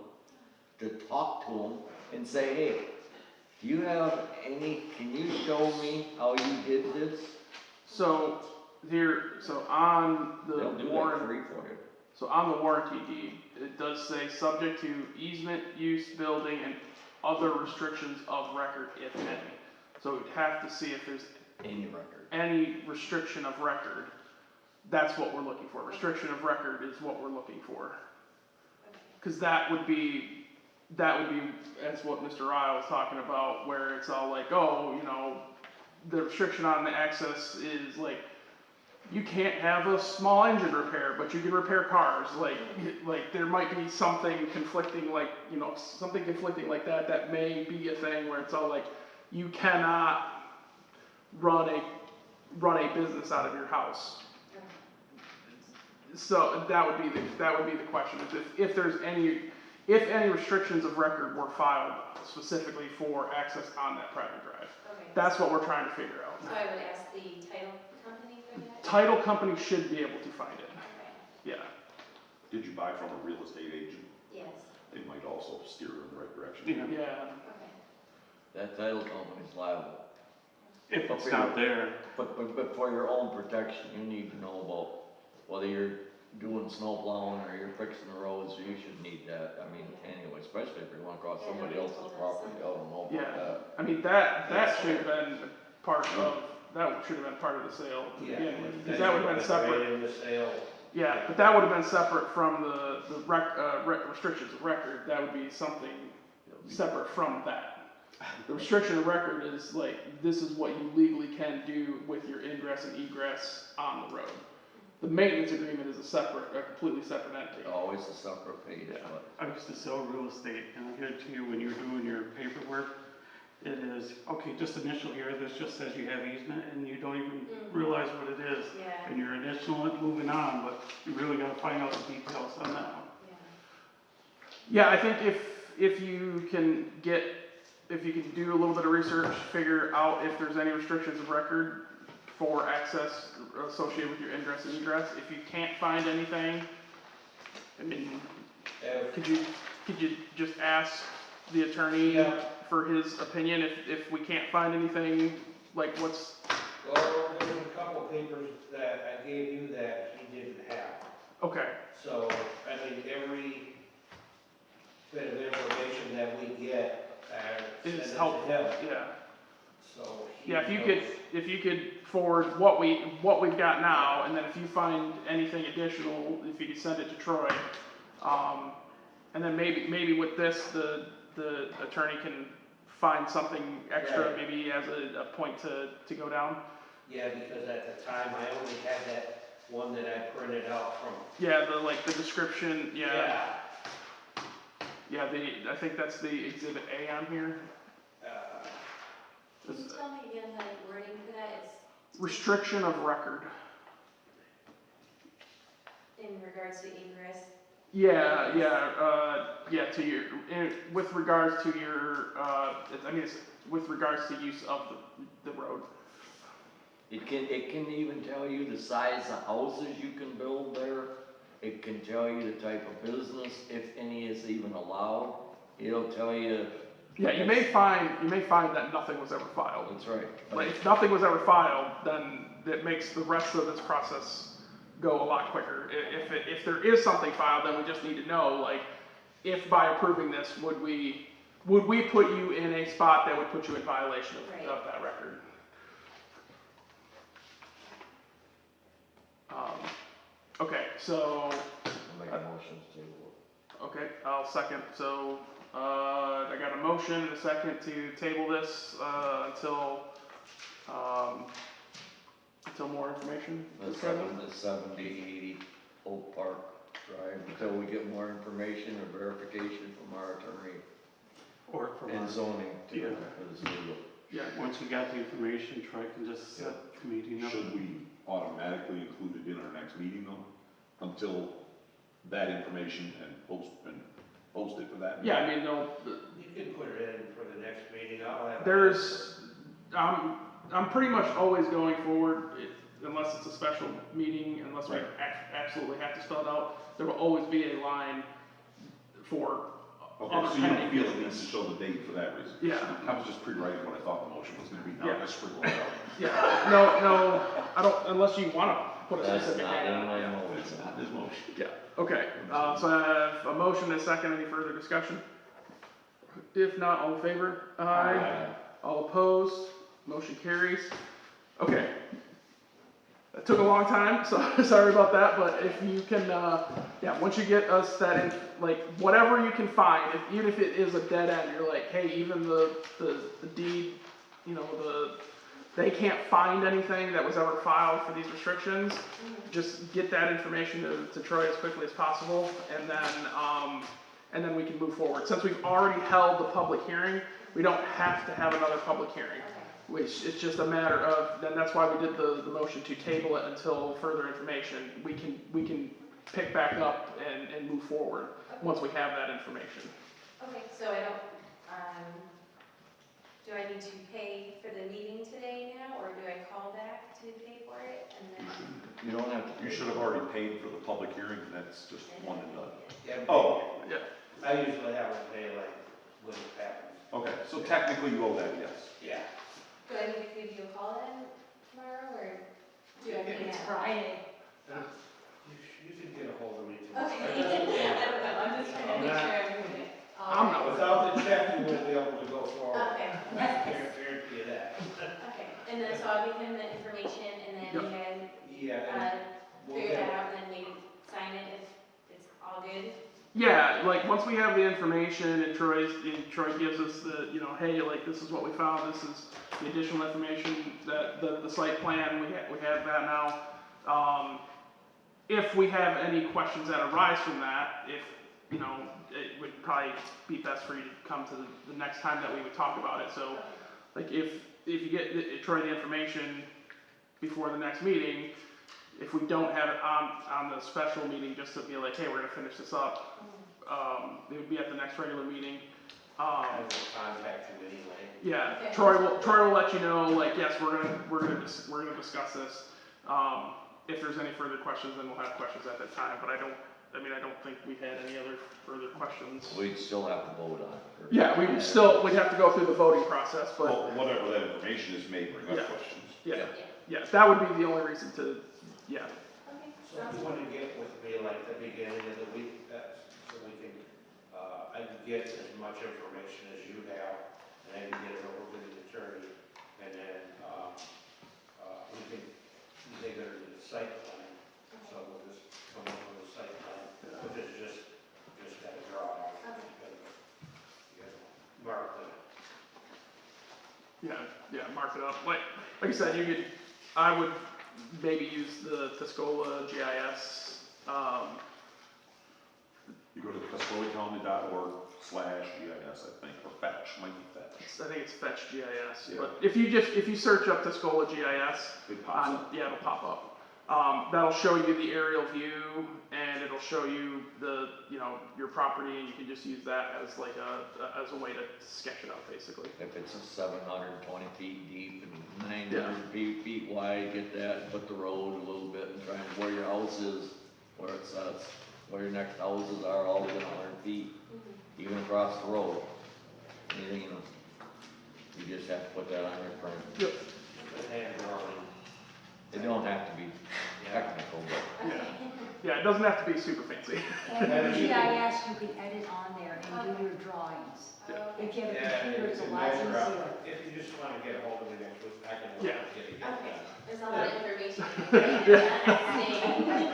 Speaker 4: to talk to them and say, hey, do you have can you show me how you did this?
Speaker 1: so on
Speaker 4: They'll
Speaker 1: the
Speaker 4: do that
Speaker 1: Warren,
Speaker 4: free for you.
Speaker 1: So on the warranty deed, it does say subject to easement, use, building, and other restrictions of record, if any. So we'd have to see if there's
Speaker 4: Any record.
Speaker 1: any restriction of record. That's what we're looking for. Restriction of record is what we're looking for. Cause that would be, that's what Mr. Ryle was talking about, where it's all like, oh, you know, the restriction on the access is like, you can't have a small engine repair, but you can repair cars. Like there might be something conflicting, like, you know, something conflicting like that, that may be a thing where it's all like, you cannot run a business out of your house. So that would be the question, is if any restrictions of record were filed specifically for access on that private drive.
Speaker 7: Okay.
Speaker 1: That's what we're trying to figure out.
Speaker 7: So I would ask the title company for that?
Speaker 1: Title company should be able to find it,
Speaker 7: Okay,
Speaker 1: yeah.
Speaker 2: Did you buy from a real estate agent?
Speaker 7: yes,
Speaker 2: It might also steer you in the right direction.
Speaker 6: Yeah.
Speaker 1: Yeah,
Speaker 7: okay.
Speaker 4: That title company's liable.
Speaker 6: If it's not there,
Speaker 4: But for your own protection, you need to know about whether you're doing snow plowing or you're fixing the roads, you should need that, I mean, anyway, especially if you're going across
Speaker 7: Yeah,
Speaker 4: somebody
Speaker 7: nobody
Speaker 4: else's
Speaker 7: told us
Speaker 4: property, I
Speaker 7: something.
Speaker 4: don't know
Speaker 1: Yeah.
Speaker 4: about that.
Speaker 1: I mean, that should have been part of, that should have been part of the sale to
Speaker 5: Yeah.
Speaker 1: begin with, because that would have been separate.
Speaker 5: Right in the sale.
Speaker 1: Yeah, but that would have been separate from the restrictions of record, that would be something separate from that. The restriction of record is like, this is what you legally can do with your ingress and egress on the road. The maintenance agreement is a completely separate entity.
Speaker 4: Always a separate page,
Speaker 1: Yeah.
Speaker 4: but
Speaker 6: I used to sell real estate, and I guarantee you, when you're doing your paperwork, it is, okay, just initial here, this just says you have easement, and you don't even realize what it is.
Speaker 7: Yeah,
Speaker 6: And you're initial it, moving on, but you really gotta find out the details on that one.
Speaker 7: yeah.
Speaker 1: Yeah, I think if you can do a little bit of research, figure out if there's any restrictions of record for access associated with your ingress and egress. If you can't find anything, I mean, could you just ask the attorney
Speaker 5: Yeah.
Speaker 1: for his opinion if we can't find anything, like what's,
Speaker 5: Well, there's a couple papers that I gave you that he didn't have.
Speaker 1: okay,
Speaker 5: So, I mean, every bit of information that we get, send it
Speaker 1: is
Speaker 5: to
Speaker 1: helpful,
Speaker 5: him.
Speaker 1: yeah.
Speaker 5: So he
Speaker 1: Yeah,
Speaker 5: knows.
Speaker 1: if you could forward what we've got now, and then if you find anything additional, if you could send it to Troy. And then maybe with this, the attorney can find something extra,
Speaker 5: Right.
Speaker 1: maybe as a point to go down.
Speaker 5: Yeah, because at the time, I only had that one that I printed out from.
Speaker 1: Yeah, the description, yeah, I think that's the exhibit A on here.
Speaker 7: Can you tell me again the wording for that, it's
Speaker 1: Restriction of record.
Speaker 7: in regards to egress?
Speaker 1: Yeah, to your, with regards to your, it's with regards to use of the road.
Speaker 4: it can even tell you the size of houses you can build there. It can tell you the type of business, if any is even allowed. It'll tell you.
Speaker 1: Yeah, you may find that nothing was ever filed.
Speaker 4: That's right. But
Speaker 1: Like, if nothing was ever filed, then it makes the rest of this process go a lot quicker. If there is something filed, then we just need to know, like, if by approving this, would we put you in a spot that would put you in violation
Speaker 7: Right.
Speaker 1: of that record? Okay, so,
Speaker 4: I'll make a motion to.
Speaker 1: okay, I'll second. So, I got a motion and a second to table this, until more information.
Speaker 4: The
Speaker 1: is present.
Speaker 4: 7080 Oak Park Drive, until we get more information or verification from our attorney
Speaker 6: Or from
Speaker 4: and
Speaker 6: our,
Speaker 4: zoning to
Speaker 6: Yeah.
Speaker 4: is legal.
Speaker 1: Yeah,
Speaker 6: once we got the information, Troy can just set the meeting up.
Speaker 2: Should we automatically include it in our next meeting though? Until that information and post it for that?
Speaker 1: yeah, I mean, no,
Speaker 5: You can put it in for the next meeting, I'll have.
Speaker 1: I'm pretty much always going forward, unless it's a special meeting, unless we
Speaker 2: Right.
Speaker 1: absolutely have to spell it out, there will always be a line for
Speaker 2: Okay,
Speaker 1: other
Speaker 2: so you don't
Speaker 1: pending
Speaker 2: feel it needs
Speaker 1: business.
Speaker 2: to show the date for that reason?
Speaker 1: Yeah.
Speaker 2: I was just pre-writing what I thought the motion was gonna be, now
Speaker 1: Yeah.
Speaker 2: I scribbled it out.
Speaker 1: Yeah, no, I don't, unless you wanna put a
Speaker 4: That's
Speaker 1: specific
Speaker 4: not
Speaker 1: date
Speaker 4: in
Speaker 1: on
Speaker 4: my
Speaker 1: it. Yeah.
Speaker 4: motion.
Speaker 2: It's not his motion.
Speaker 1: Yeah, okay, so I have a motion and a second, any further discussion? If not, all in favor?
Speaker 4: Aye.
Speaker 1: All opposed, motion carries. Okay. That took a long time, so sorry about that, but if you can, yeah, once you get us that in, like, whatever you can find, even if it is a dead end, you're like, hey, even the deed, you know, they can't find anything that was ever filed for these restrictions, just get that information to Troy as quickly as possible, and then we can move forward. Since we've already held the public hearing, we don't have to have another public hearing, which is just a matter of, then that's why we did the motion to table it until further information. We can pick back up and move forward once we have that information.
Speaker 7: Okay, so I don't, do I need to pay for the meeting today now, or do I call back to pay for it, and then?
Speaker 2: You don't have to, you should have already paid for the public hearing, and that's just one and done.
Speaker 5: Yeah,
Speaker 2: Oh,
Speaker 1: Yeah.
Speaker 5: I usually have it pay like when it happens.
Speaker 2: okay, so technically you owe that, yes.
Speaker 5: Yeah.
Speaker 7: Do I need to give you a call then tomorrow, or do I need
Speaker 3: It's
Speaker 7: to?
Speaker 3: Friday.
Speaker 5: You can get a hold of me tomorrow.
Speaker 7: Okay, I don't know, I'm just trying to make sure I'm doing it.
Speaker 1: I'm not-
Speaker 5: Without the check, you won't be able to go forward.
Speaker 7: Okay,
Speaker 5: I guarantee you that.
Speaker 7: okay, and then, so I'll give him the information, and then you guys,
Speaker 5: Yeah, and we'll
Speaker 7: figure that
Speaker 5: get,
Speaker 7: out, and then we sign it if it's all good.
Speaker 1: Yeah, like, once we have the information and Troy gives us the, you know, hey, like, this is what we found, this is the additional information, that, the site plan, we have that now. If we have any questions that arise from that, if, you know, it would probably be best for you to come to the next time that we would talk about it, so, like, if you get Troy the information before the next meeting, if we don't have it on the special meeting, just to be like, hey, we're gonna finish this up, it would be at the next regular meeting.
Speaker 5: I will contact you anyway.
Speaker 1: Yeah,
Speaker 7: Okay.
Speaker 1: Troy will let you know, like, yes, we're gonna discuss this. If there's any further questions, then we'll have questions at that time, but I don't think we had any other further questions.
Speaker 4: We'd still have to vote on it.
Speaker 1: Yeah, we'd have to go through the voting process, but,
Speaker 2: Well, whatever that information is may bring
Speaker 1: Yeah.
Speaker 2: up questions.
Speaker 1: yeah, that would be the only reason to, yeah.
Speaker 7: Okay,
Speaker 5: So if you want to get with me like the beginning of the week, so we can, I can get as much information as you have, and I can get it over to the attorney, and then, we can take it to the site plan, so we'll just come up with a site plan, which is just gotta draw out. You gotta mark the
Speaker 1: Yeah, mark it up. Like I said, I would maybe use the Tuscola GIS.
Speaker 2: You go to tuscolacounty.org/GIS, I think, or Fetch, might be Fetch.
Speaker 1: I think it's Fetch GIS.
Speaker 2: Yeah.
Speaker 1: But if you search up Tuscola GIS,
Speaker 2: It pops up.
Speaker 1: yeah, it'll pop up. That'll show you the aerial view, and it'll show you your property, and you can just use that as like as a way to sketch it out, basically.
Speaker 4: If it's a 720 feet deep and 900 feet wide, get that, and put the road a little bit and try and where your house is, where it says, where your next houses are, all within 100 feet, even across the road. Anything, you just have to put that on your print.
Speaker 1: Yep.
Speaker 5: hand drawing.
Speaker 4: It don't have to be technical, but
Speaker 1: Yeah, it doesn't have to be super fancy.
Speaker 3: And the GIS, you can edit on there and do your drawings. If you have a
Speaker 5: Yeah,
Speaker 3: computer, it's a
Speaker 5: and
Speaker 3: lot
Speaker 5: measure out.
Speaker 3: easier.
Speaker 5: If you just wanna get a hold of me next week, I can
Speaker 1: Yeah.
Speaker 5: get it
Speaker 7: Okay,
Speaker 5: done.
Speaker 7: there's a lot of information.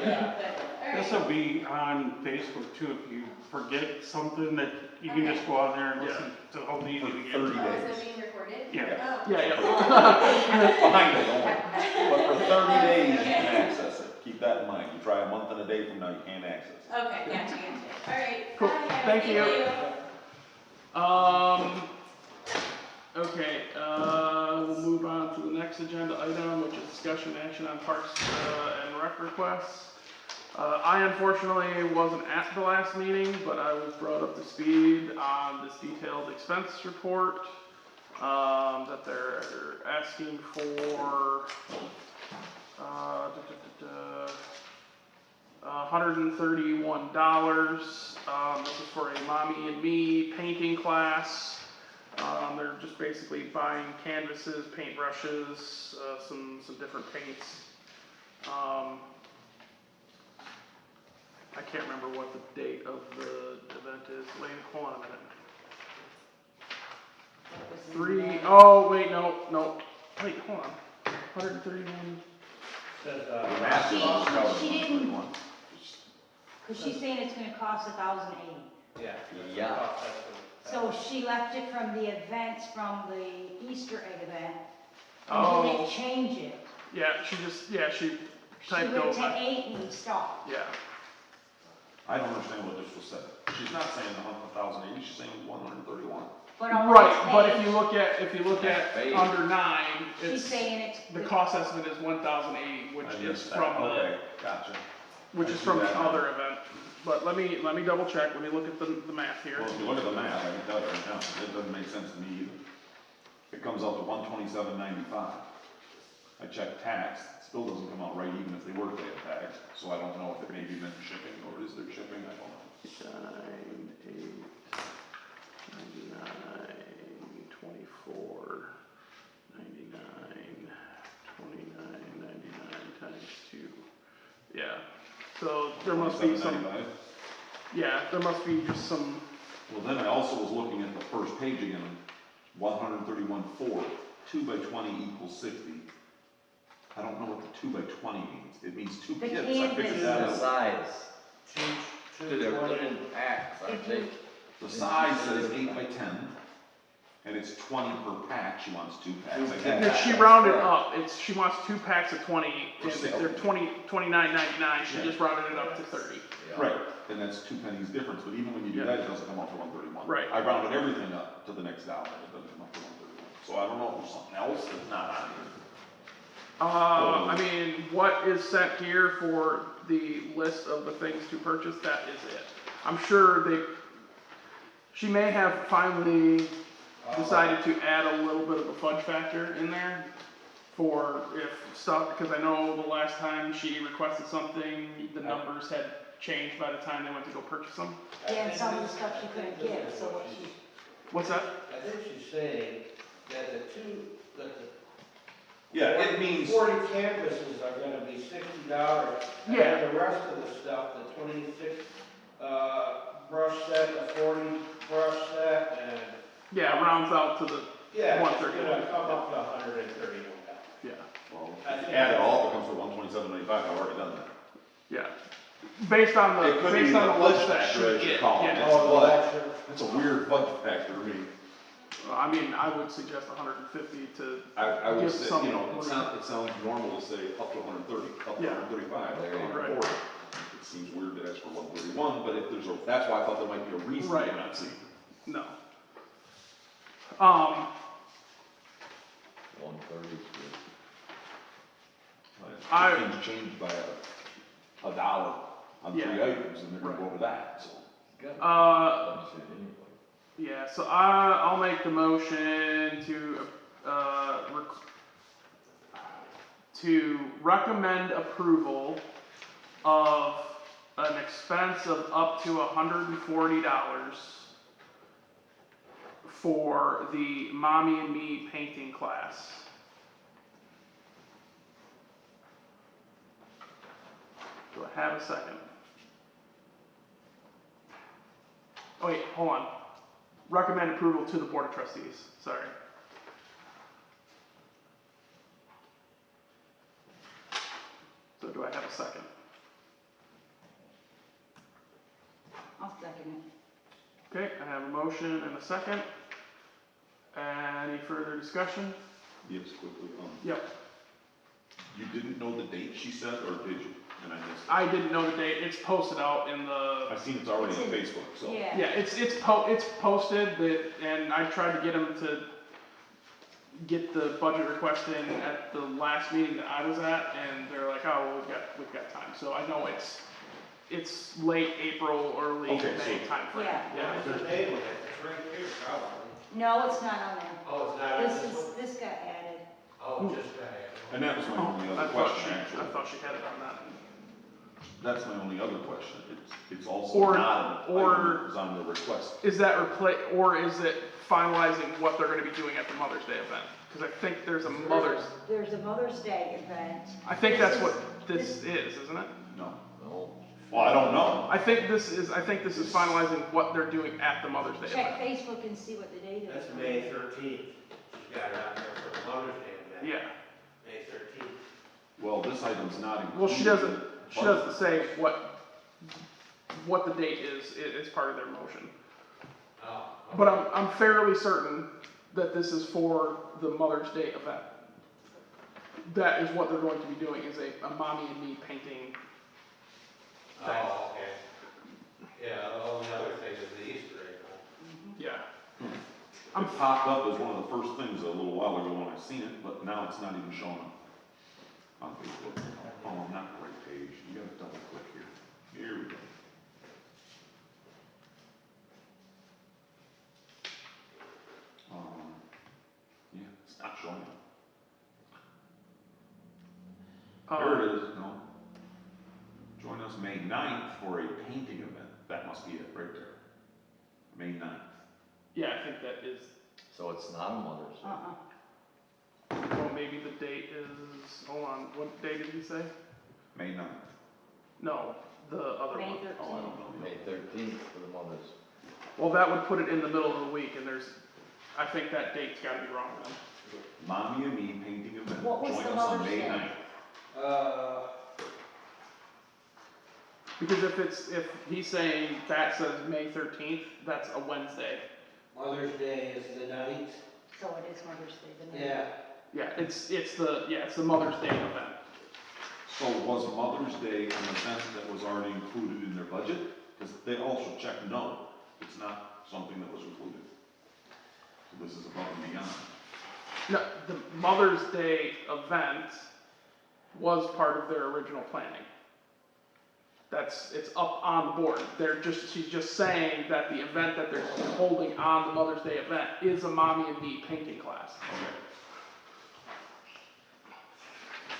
Speaker 5: Yeah.
Speaker 6: This will be on Facebook too, if you forget something that you can just go on there and listen to the whole meeting again.
Speaker 2: 30
Speaker 7: Oh,
Speaker 2: days.
Speaker 7: is that being recorded?
Speaker 6: Yeah.
Speaker 7: Oh.
Speaker 1: Yeah.
Speaker 2: That's behind it only. But for 30 days, you can access it. Keep that in mind. You try a month and a day from now, you can't access it.
Speaker 7: Okay, gotcha. All right.
Speaker 1: Cool.
Speaker 7: Bye, guys.
Speaker 1: Thank you. Okay, we'll move on to the next agenda item, which is discussion action on parks and rec requests. I unfortunately wasn't at the last meeting, but I was brought up to speed on this detailed expense report, that they're asking for, $131. This is for a Mommy and Me painting class. They're just basically buying canvases, paintbrushes, some different paints. I can't remember what the date of the event is. Wait, hold on a minute.
Speaker 3: That was in
Speaker 1: Three,
Speaker 3: May.
Speaker 1: oh, wait, no. Wait, hold on. 131.
Speaker 5: Says,
Speaker 3: She didn't, cause she's saying it's gonna cost $1,080.
Speaker 5: yeah.
Speaker 4: Yeah.
Speaker 3: So she left it from the events from the Easter egg event, and
Speaker 1: Oh,
Speaker 3: didn't change it.
Speaker 1: yeah, she
Speaker 3: She
Speaker 1: typed
Speaker 3: went
Speaker 1: over.
Speaker 3: to 8 and stopped.
Speaker 1: Yeah,
Speaker 2: I don't understand what this was said. She's not saying 1,080, she's saying 131.
Speaker 3: But on
Speaker 1: right, but
Speaker 3: this
Speaker 1: if you
Speaker 3: page,
Speaker 1: look at
Speaker 4: Page.
Speaker 1: under 9,
Speaker 3: she's
Speaker 1: it's,
Speaker 3: saying it's.
Speaker 1: the cost estimate is 1,080, which
Speaker 2: I
Speaker 1: is
Speaker 2: missed that.
Speaker 1: from the,
Speaker 2: Okay, gotcha.
Speaker 1: which
Speaker 2: I
Speaker 1: is
Speaker 2: see
Speaker 1: from the
Speaker 2: that now.
Speaker 1: other event. But let me double check, let me look at the math here.
Speaker 2: Well, if you look at the math, I can tell you right now, it doesn't make sense to me either. It comes out to 127.95. I checked tax, it still doesn't come out right even if they were paying tax, so I don't know if it maybe meant shipping, or is there shipping, I don't know.
Speaker 1: 9, 8, 99, 24, 99, 29, 99 times 2. Yeah, so there must be some,
Speaker 2: 27.95.
Speaker 1: yeah, there must be just some,
Speaker 2: Well, then I also was looking at the first page again, 131.4, 2 by 20 equals 60. I don't know what the 2 by 20 means. It means 2
Speaker 3: The
Speaker 2: kits. I
Speaker 3: canvas.
Speaker 2: figured
Speaker 4: The
Speaker 2: that out.
Speaker 4: size,
Speaker 5: Two
Speaker 4: they're put
Speaker 5: twenty.
Speaker 4: in packs, aren't they?
Speaker 2: The size says 8 by 10, and it's 20 per pack. She wants 2 packs. I get
Speaker 1: no,
Speaker 2: that.
Speaker 1: she rounded up, she wants 2 packs of 20,
Speaker 2: For
Speaker 1: and
Speaker 2: sale.
Speaker 1: they're 29.99, she
Speaker 2: Yeah.
Speaker 1: just rounded it up to 30.
Speaker 4: Yeah.
Speaker 2: Right, and that's 2 pennies difference, but even when you do
Speaker 1: Yeah.
Speaker 2: that, it doesn't come up to 131.
Speaker 1: Right.
Speaker 2: I rounded everything up to the next dollar, it doesn't come up to 131. So I don't know if there's something else that's not on here.
Speaker 1: I mean, what is sent here for the list of the things to purchase, that is it. I'm sure she may have finally decided to add a little bit of a fudge factor in there for if stuff, because I know the last time she requested something, the numbers had changed by the time they went to go purchase them.
Speaker 3: Yeah, and some of the stuff she couldn't get, so what she,
Speaker 1: What's that?
Speaker 5: I think she's saying that the
Speaker 2: Yeah, it means,
Speaker 5: 40 canvases are gonna be $60. And
Speaker 1: Yeah.
Speaker 5: then the rest of the stuff, the 26, brush set, the 40 brush set, and,
Speaker 1: Yeah, it rounds out to the,
Speaker 5: yeah, it's
Speaker 1: 131.
Speaker 5: gonna come up to $131.
Speaker 1: yeah,
Speaker 2: well,
Speaker 5: I
Speaker 2: if you
Speaker 5: think
Speaker 2: add it
Speaker 5: that's-
Speaker 2: all, it comes to 127.95, I've already done that.
Speaker 1: yeah. Based on
Speaker 2: It
Speaker 1: the,
Speaker 2: could be
Speaker 1: based
Speaker 2: the
Speaker 1: on the
Speaker 2: fudge
Speaker 1: list that
Speaker 2: factor,
Speaker 1: she
Speaker 2: as you
Speaker 1: get,
Speaker 2: call it.
Speaker 1: yeah.
Speaker 2: It's
Speaker 5: Oh,
Speaker 2: what?
Speaker 5: that's your.
Speaker 2: It's a weird fudge factor to me.
Speaker 1: I mean, I would suggest 150 to,
Speaker 2: I would
Speaker 1: Give
Speaker 2: say,
Speaker 1: some-
Speaker 2: you know, it sounds normal to say up to 130, up to
Speaker 1: Yeah.
Speaker 2: 135, up to
Speaker 4: There you go.
Speaker 2: 140. It seems weird to ask for 131, but if there's a, that's why I thought there might be a reason
Speaker 1: Right.
Speaker 2: I'm not seeing.
Speaker 1: no.
Speaker 4: 130 is good.
Speaker 1: I-
Speaker 2: Things changed by a dollar on 3
Speaker 1: Yeah.
Speaker 2: items, and they're gonna go to that, so.
Speaker 4: Good.
Speaker 1: Uh,
Speaker 4: Doesn't suit anybody.
Speaker 1: Yeah, so I'll make the motion to recommend approval of an expense of up to $140 for the Mommy and Me painting class. Do I have a second? Oh wait, hold on. Recommend approval to the Board of Trustees, sorry. So do I have a second?
Speaker 3: I'll second it.
Speaker 1: Okay, I have a motion and a second. Any further discussion?
Speaker 2: Yes, quickly,
Speaker 1: Yep,
Speaker 2: you didn't know the date she said, or did you? And I missed it.
Speaker 1: I didn't know the date, it's posted out in the,
Speaker 2: I've seen it's already on Facebook, so.
Speaker 3: Yeah.
Speaker 1: yeah, it's posted, and I tried to get them to get the budget request in at the last meeting that I was at, and they're like, oh, well, we've got time, so I know it's late April, early
Speaker 2: Okay,
Speaker 1: May
Speaker 2: so-
Speaker 1: timeframe.
Speaker 3: Yeah.
Speaker 5: What's the name of it? It's right here, probably.
Speaker 3: No, it's not on there.
Speaker 5: Oh, it's not on
Speaker 3: This
Speaker 5: this one?
Speaker 3: this got added.
Speaker 5: Oh, just that.
Speaker 2: And that was my only
Speaker 1: I
Speaker 2: other
Speaker 1: thought
Speaker 2: question,
Speaker 1: I
Speaker 2: actually.
Speaker 1: thought she had it on that.
Speaker 2: That's my only other question. It's also
Speaker 1: Or-
Speaker 2: not an
Speaker 1: or-
Speaker 2: item that was on the request.
Speaker 1: Is that or is it finalizing what they're gonna be doing at the Mother's Day event? Because I think there's a Mother's,
Speaker 3: There's a Mother's Day event.
Speaker 1: I think that's what this is, isn't it?
Speaker 2: No.
Speaker 4: No,
Speaker 2: Well, I don't know.
Speaker 1: I think this is finalizing what they're doing at the Mother's Day
Speaker 3: Check
Speaker 1: event.
Speaker 3: Facebook and see what the date is.
Speaker 5: That's May 13th. She's got it out there for the Mother's Day event.
Speaker 1: Yeah,
Speaker 5: May 13th.
Speaker 2: Well, this item's not included.
Speaker 1: well, she doesn't say what the date is part of their motion.
Speaker 5: Oh.
Speaker 1: But I'm fairly certain that this is for the Mother's Day event. That is what they're going to be doing, is a mommy and me painting.
Speaker 5: Oh, okay. Yeah, the only other thing is the Easter egg.
Speaker 1: Yeah.
Speaker 2: It popped up as one of the first things a little while ago when I seen it, but now it's not even showing up on Facebook. Oh, not the right page. You gotta double click here. Here we go. Yeah, it's not showing up. There it is, no. Join us May 9th for a painting event. That must be it, right there. May 9th.
Speaker 1: Yeah, I think that is,
Speaker 4: so it's not a Mother's Day.
Speaker 1: well, maybe the date is, hold on, what day did he say?
Speaker 2: May 9th.
Speaker 1: No, the other
Speaker 3: May
Speaker 1: one.
Speaker 3: 13th.
Speaker 2: Oh, I don't know.
Speaker 4: May 13th for the Mother's.
Speaker 1: Well, that would put it in the middle of the week, and I think that date's gotta be wrong then.
Speaker 2: Mommy and Me painting event.
Speaker 3: What was
Speaker 2: Join
Speaker 3: the
Speaker 2: us on
Speaker 3: Mother's
Speaker 2: May
Speaker 3: Day?
Speaker 2: 9th.
Speaker 1: Because if he's saying that says May 13th, that's a Wednesday.
Speaker 5: Mother's Day is the 9th.
Speaker 3: So it is Mother's Day, the night.
Speaker 5: Yeah.
Speaker 1: Yeah, it's the Mother's Day event.
Speaker 2: So was Mother's Day an event that was already included in their budget? Because they also checked no, it's not something that was included. So this is above and beyond.
Speaker 1: No, the Mother's Day event was part of their original planning. It's up on the board. She's just saying that the event that they're holding on the Mother's Day event is a Mommy and Me painting class.
Speaker 2: Okay.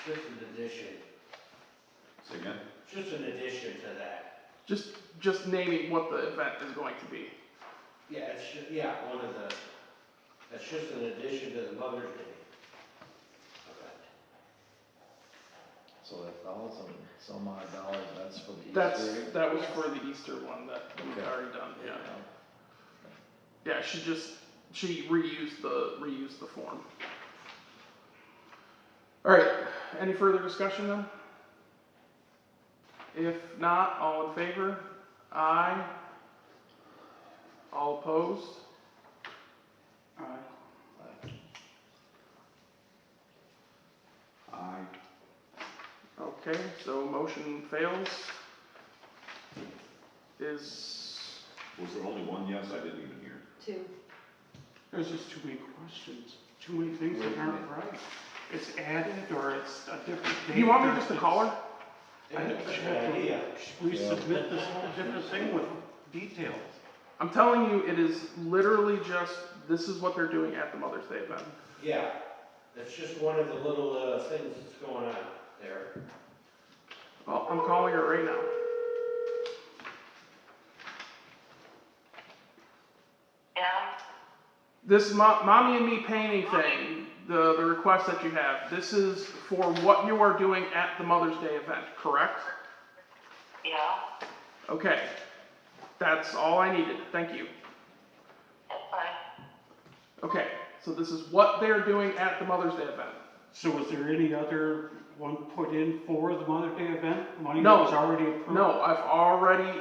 Speaker 5: It's just an addition.
Speaker 2: Say again?
Speaker 5: It's just an addition to that.
Speaker 1: Just naming what the event is going to be.
Speaker 5: Yeah, one of the, that's just an addition to the Mother's Day event.
Speaker 4: So that $1,000 some odd dollars, that's for the Easter egg?
Speaker 1: That was for the Easter one that we've
Speaker 4: Okay.
Speaker 1: already done, yeah. Yeah, she reused the form. All right, any further discussion then? If not, all in favor? Aye. All opposed?
Speaker 6: Aye.
Speaker 2: Aye.
Speaker 1: Okay, so motion fails. Is,
Speaker 2: Was there only one yes? I didn't even hear.
Speaker 3: 2.
Speaker 6: There's just too many questions, too many things that aren't right. It's added or it's a different date.
Speaker 1: do you want me just to call her?
Speaker 6: I think we should have to resubmit this whole different thing with details.
Speaker 1: I'm telling you, it is literally just, this is what they're doing at the Mother's Day event.
Speaker 5: Yeah, that's just one of the little things that's going on there.
Speaker 1: Well, I'm calling her right now.
Speaker 8: Yeah,
Speaker 1: This Mommy and Me painting thing, the request that you have, this is for what you are doing at the Mother's Day event, correct?
Speaker 8: yeah,
Speaker 1: Okay, that's all I needed, thank you.
Speaker 8: that's fine.
Speaker 1: Okay, so this is what they're doing at the Mother's Day event.
Speaker 6: So was there any other one put in for the Mother's Day event? Money that
Speaker 1: No.
Speaker 6: was already approved?
Speaker 1: No, I've already,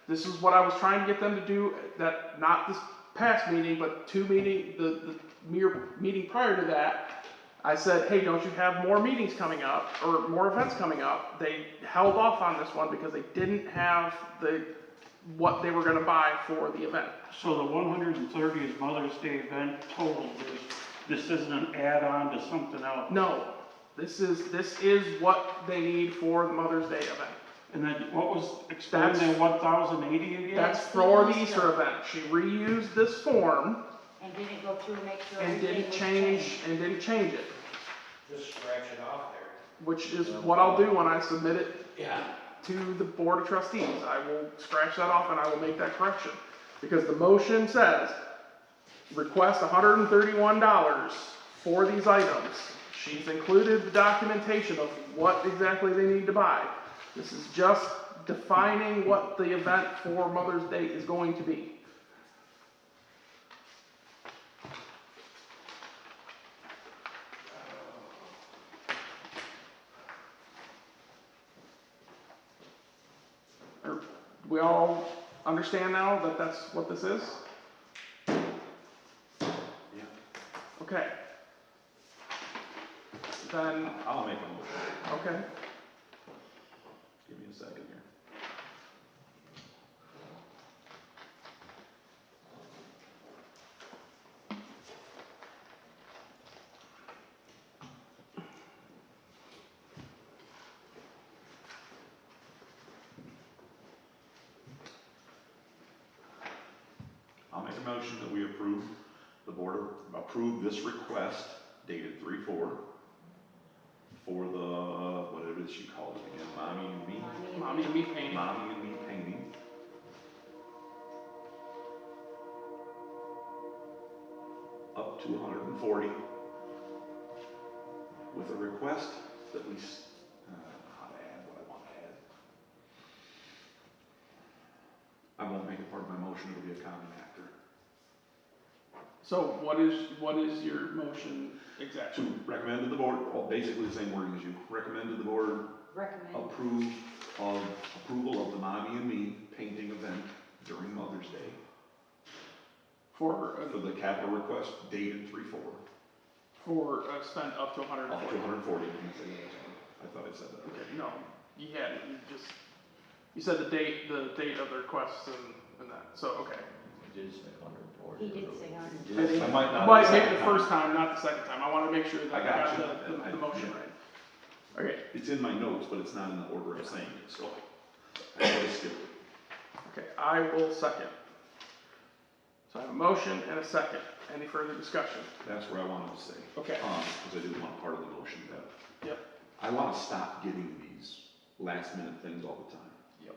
Speaker 1: this is what I was trying to get them to do, that, not this past meeting, but the mere meeting prior to that. I said, hey, don't you have more meetings coming up, or more events coming up? They held off on this one because they didn't have what they were gonna buy for the event.
Speaker 6: So the 130th Mother's Day event total, this isn't an add-on to something else?
Speaker 1: No, this is what they need for the Mother's Day event.
Speaker 6: And then what was explained in 1,080 again?
Speaker 1: That's
Speaker 3: Yes,
Speaker 1: for the
Speaker 3: the
Speaker 1: Easter
Speaker 3: Easter.
Speaker 1: event. She reused this form
Speaker 3: And didn't go through and make sure
Speaker 1: and
Speaker 3: everything
Speaker 1: didn't
Speaker 3: was
Speaker 1: change,
Speaker 3: changed.
Speaker 1: and didn't change it,
Speaker 5: Just scratch it off there.
Speaker 1: which is what I'll do when I submit it.
Speaker 5: Yeah.
Speaker 1: to the Board of Trustees. I will scratch that off and I will make that correction. Because the motion says, request $131 for these items. She's included the documentation of what exactly they need to buy. This is just defining what the event for Mother's Day is going to be. We all understand now that that's what this is?
Speaker 2: Yeah.
Speaker 1: Okay. Then,
Speaker 2: I'll make a motion.
Speaker 1: okay.
Speaker 2: Give me a second here. I'll make a motion that we approve, the board approve this request dated 3/4 for the, what it is she called it again, Mommy and Me?
Speaker 1: Mommy and me painting.
Speaker 2: Mommy and Me painting. Up to 140. With a request that we, how to add what I want to add. I won't make it part of my motion, it'll be a comment after.
Speaker 1: So what is your motion exactly?
Speaker 2: To recommend to the board, well, basically the same wording as you, recommend to the board
Speaker 3: Recommend.
Speaker 2: approval of the Mommy and Me painting event during Mother's Day
Speaker 1: For
Speaker 2: for the capital request dated 3/4.
Speaker 1: spend up to
Speaker 2: Up to
Speaker 1: 140.
Speaker 2: 140. I thought I said that.
Speaker 1: Okay, no, you had it, you said the date of the request and that, so, okay.
Speaker 4: You did say 140.
Speaker 3: He did say 140.
Speaker 4: You did say-
Speaker 2: I might not.
Speaker 1: Might
Speaker 2: have
Speaker 1: make
Speaker 2: said
Speaker 1: the
Speaker 2: that.
Speaker 1: first time, not the second time, I wanna make sure that
Speaker 2: I
Speaker 1: I
Speaker 2: got
Speaker 1: got
Speaker 2: you.
Speaker 1: the motion right. Okay,
Speaker 2: It's in my notes, but it's not in the order of saying it, so I had to skip it.
Speaker 1: okay, I will second. So I have a motion and a second, any further discussion?
Speaker 2: That's where I wanted to say.
Speaker 1: Okay.
Speaker 2: Because I didn't want part of the motion that.
Speaker 1: Yep.
Speaker 2: I want to stop getting these last minute things all the time.
Speaker 1: Yep.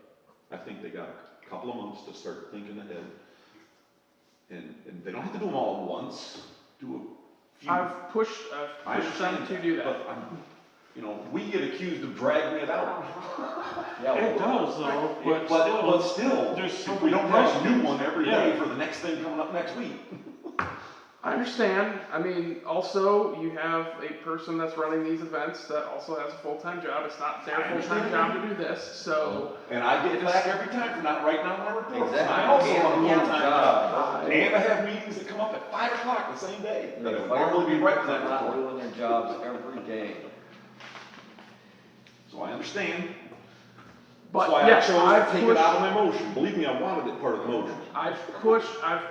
Speaker 2: I think they got a couple of months to start thinking ahead. And they don't have to do them all at once, do a few.
Speaker 1: I've pushed
Speaker 2: I
Speaker 1: them
Speaker 2: understand
Speaker 1: to do that.
Speaker 2: But we get accused of dragging it out.
Speaker 4: Yeah,
Speaker 6: It
Speaker 4: well,
Speaker 6: does though,
Speaker 2: But still,
Speaker 6: there's so
Speaker 2: if we don't
Speaker 6: many
Speaker 2: have a new
Speaker 6: questions.
Speaker 2: one every
Speaker 6: Yeah.
Speaker 2: day for the next thing coming up next week.
Speaker 1: I understand, I mean, also, you have a person that's running these events that also has a full-time job, it's not their
Speaker 2: I
Speaker 1: full-time
Speaker 2: understand.
Speaker 1: job to do this, so.
Speaker 2: And I get flack every time for not writing out my reports.
Speaker 4: Exactly.
Speaker 2: I also
Speaker 4: Yeah.
Speaker 2: want a
Speaker 3: Yeah.
Speaker 2: full-time job. And I have meetings that come up at 5 o'clock the same day.
Speaker 4: the
Speaker 2: That I
Speaker 4: fire
Speaker 2: normally be writing
Speaker 4: people are
Speaker 2: that
Speaker 4: not
Speaker 2: report.
Speaker 4: doing their jobs every day.
Speaker 2: So I understand.
Speaker 1: But
Speaker 2: That's why
Speaker 1: yes,
Speaker 2: I chose
Speaker 1: I've
Speaker 2: to take it
Speaker 1: pushed,
Speaker 2: out of my motion. Believe me, I wanted it part of the motion.
Speaker 1: I've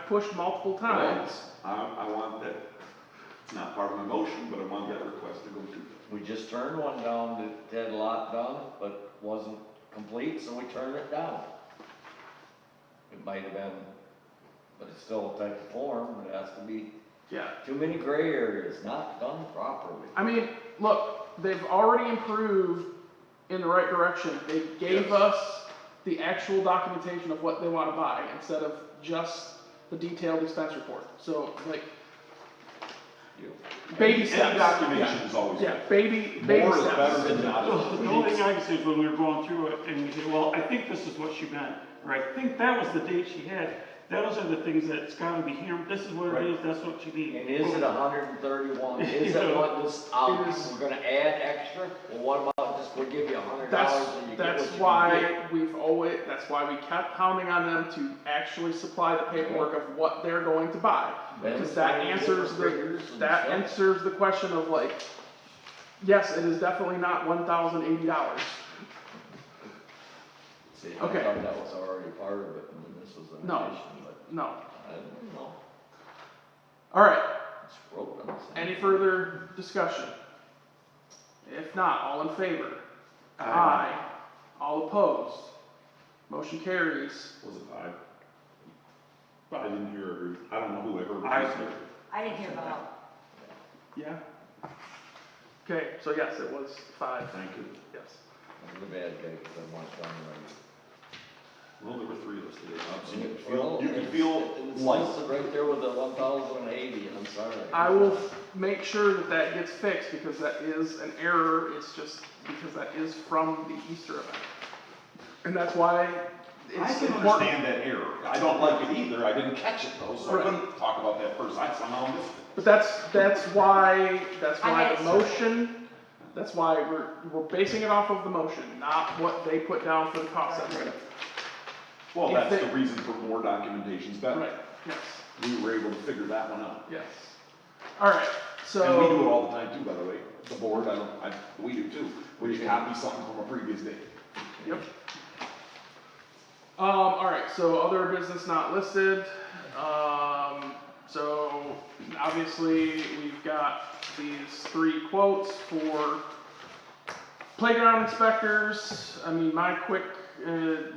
Speaker 1: pushed multiple times.
Speaker 2: I want that, it's not part of my motion, but I want that request to go through.
Speaker 4: We just turned one down that had a lot done, but wasn't complete, so we turned it down. It might have been, but it's still a type of form, it has to be,
Speaker 1: Yeah,
Speaker 4: too many gray areas, not done properly.
Speaker 1: I mean, look, they've already improved in the right direction. They gave
Speaker 2: Yes.
Speaker 1: us the actual documentation of what they wanna buy instead of just the detailed expense report. So, like, baby
Speaker 2: Any
Speaker 1: steps.
Speaker 2: documentation is always
Speaker 1: Yeah,
Speaker 2: good.
Speaker 1: baby
Speaker 2: More is
Speaker 1: steps.
Speaker 2: better than not.
Speaker 6: The only thing I can say is when we were going through it and we said, well, I think this is what she meant, or I think that was the date she had. Those are the things that's gotta be here, this is what it is, that's what you need.
Speaker 4: And is it 131? Is it what this,
Speaker 1: It is-
Speaker 4: we're gonna add extra? Well, what about just, we'll give you $100
Speaker 1: That's,
Speaker 4: and you get what
Speaker 1: that's
Speaker 4: you can get?
Speaker 1: why that's why we kept pounding on them to actually supply the paperwork of what they're going to buy.
Speaker 4: Then
Speaker 1: Because that
Speaker 4: find
Speaker 1: answers
Speaker 4: different
Speaker 1: the,
Speaker 4: figures and
Speaker 1: that
Speaker 4: stuff.
Speaker 1: answers the question of like, yes, it is definitely not $1,080.
Speaker 4: See, I
Speaker 1: Okay.
Speaker 4: thought that was already part of it, and then this was an
Speaker 1: No.
Speaker 4: addition, but
Speaker 1: No.
Speaker 4: I don't know.
Speaker 1: Alright,
Speaker 4: It's broken. so.
Speaker 1: any further discussion? If not, all in favor? Aye. All opposed? Motion carries.
Speaker 2: Was it 5? I
Speaker 1: Five.
Speaker 2: didn't hear, I don't know who I heard.
Speaker 6: I-
Speaker 3: I didn't hear about.
Speaker 1: Yeah? Okay, so yes, it was 5.
Speaker 2: Thank you.
Speaker 1: Yes.
Speaker 4: I'm the bad guy, cause I want it done right.
Speaker 2: Well, there were 3 of us today, so
Speaker 4: Well,
Speaker 2: you can feel
Speaker 4: it's
Speaker 2: light.
Speaker 4: listed right there with the 1,080, I'm sorry.
Speaker 1: I will make sure that that gets fixed, because that is an error, it's just because that is from the Easter event. And that's why
Speaker 2: I
Speaker 1: it's
Speaker 2: can
Speaker 1: important.
Speaker 2: understand that error. I don't like it either. I didn't catch it though, so I
Speaker 1: Right.
Speaker 2: couldn't talk about that first. I somehow missed it.
Speaker 1: But that's why
Speaker 3: I had
Speaker 1: the
Speaker 3: it.
Speaker 1: motion, that's why we're basing it off of the motion, not what they put down for the cost center.
Speaker 2: Well,
Speaker 1: If
Speaker 2: that's
Speaker 1: they-
Speaker 2: the reason for more documentation's better.
Speaker 1: Right, yes,
Speaker 2: We were able to figure that one out.
Speaker 1: yes. Alright,
Speaker 2: And we do it
Speaker 1: so,
Speaker 2: all the time too, by the way. The board, we do too. We just copy something from a previous day.
Speaker 1: yep. Alright, so other business not listed, so obviously we've got these 3 quotes for playground inspectors. I mean, my quick,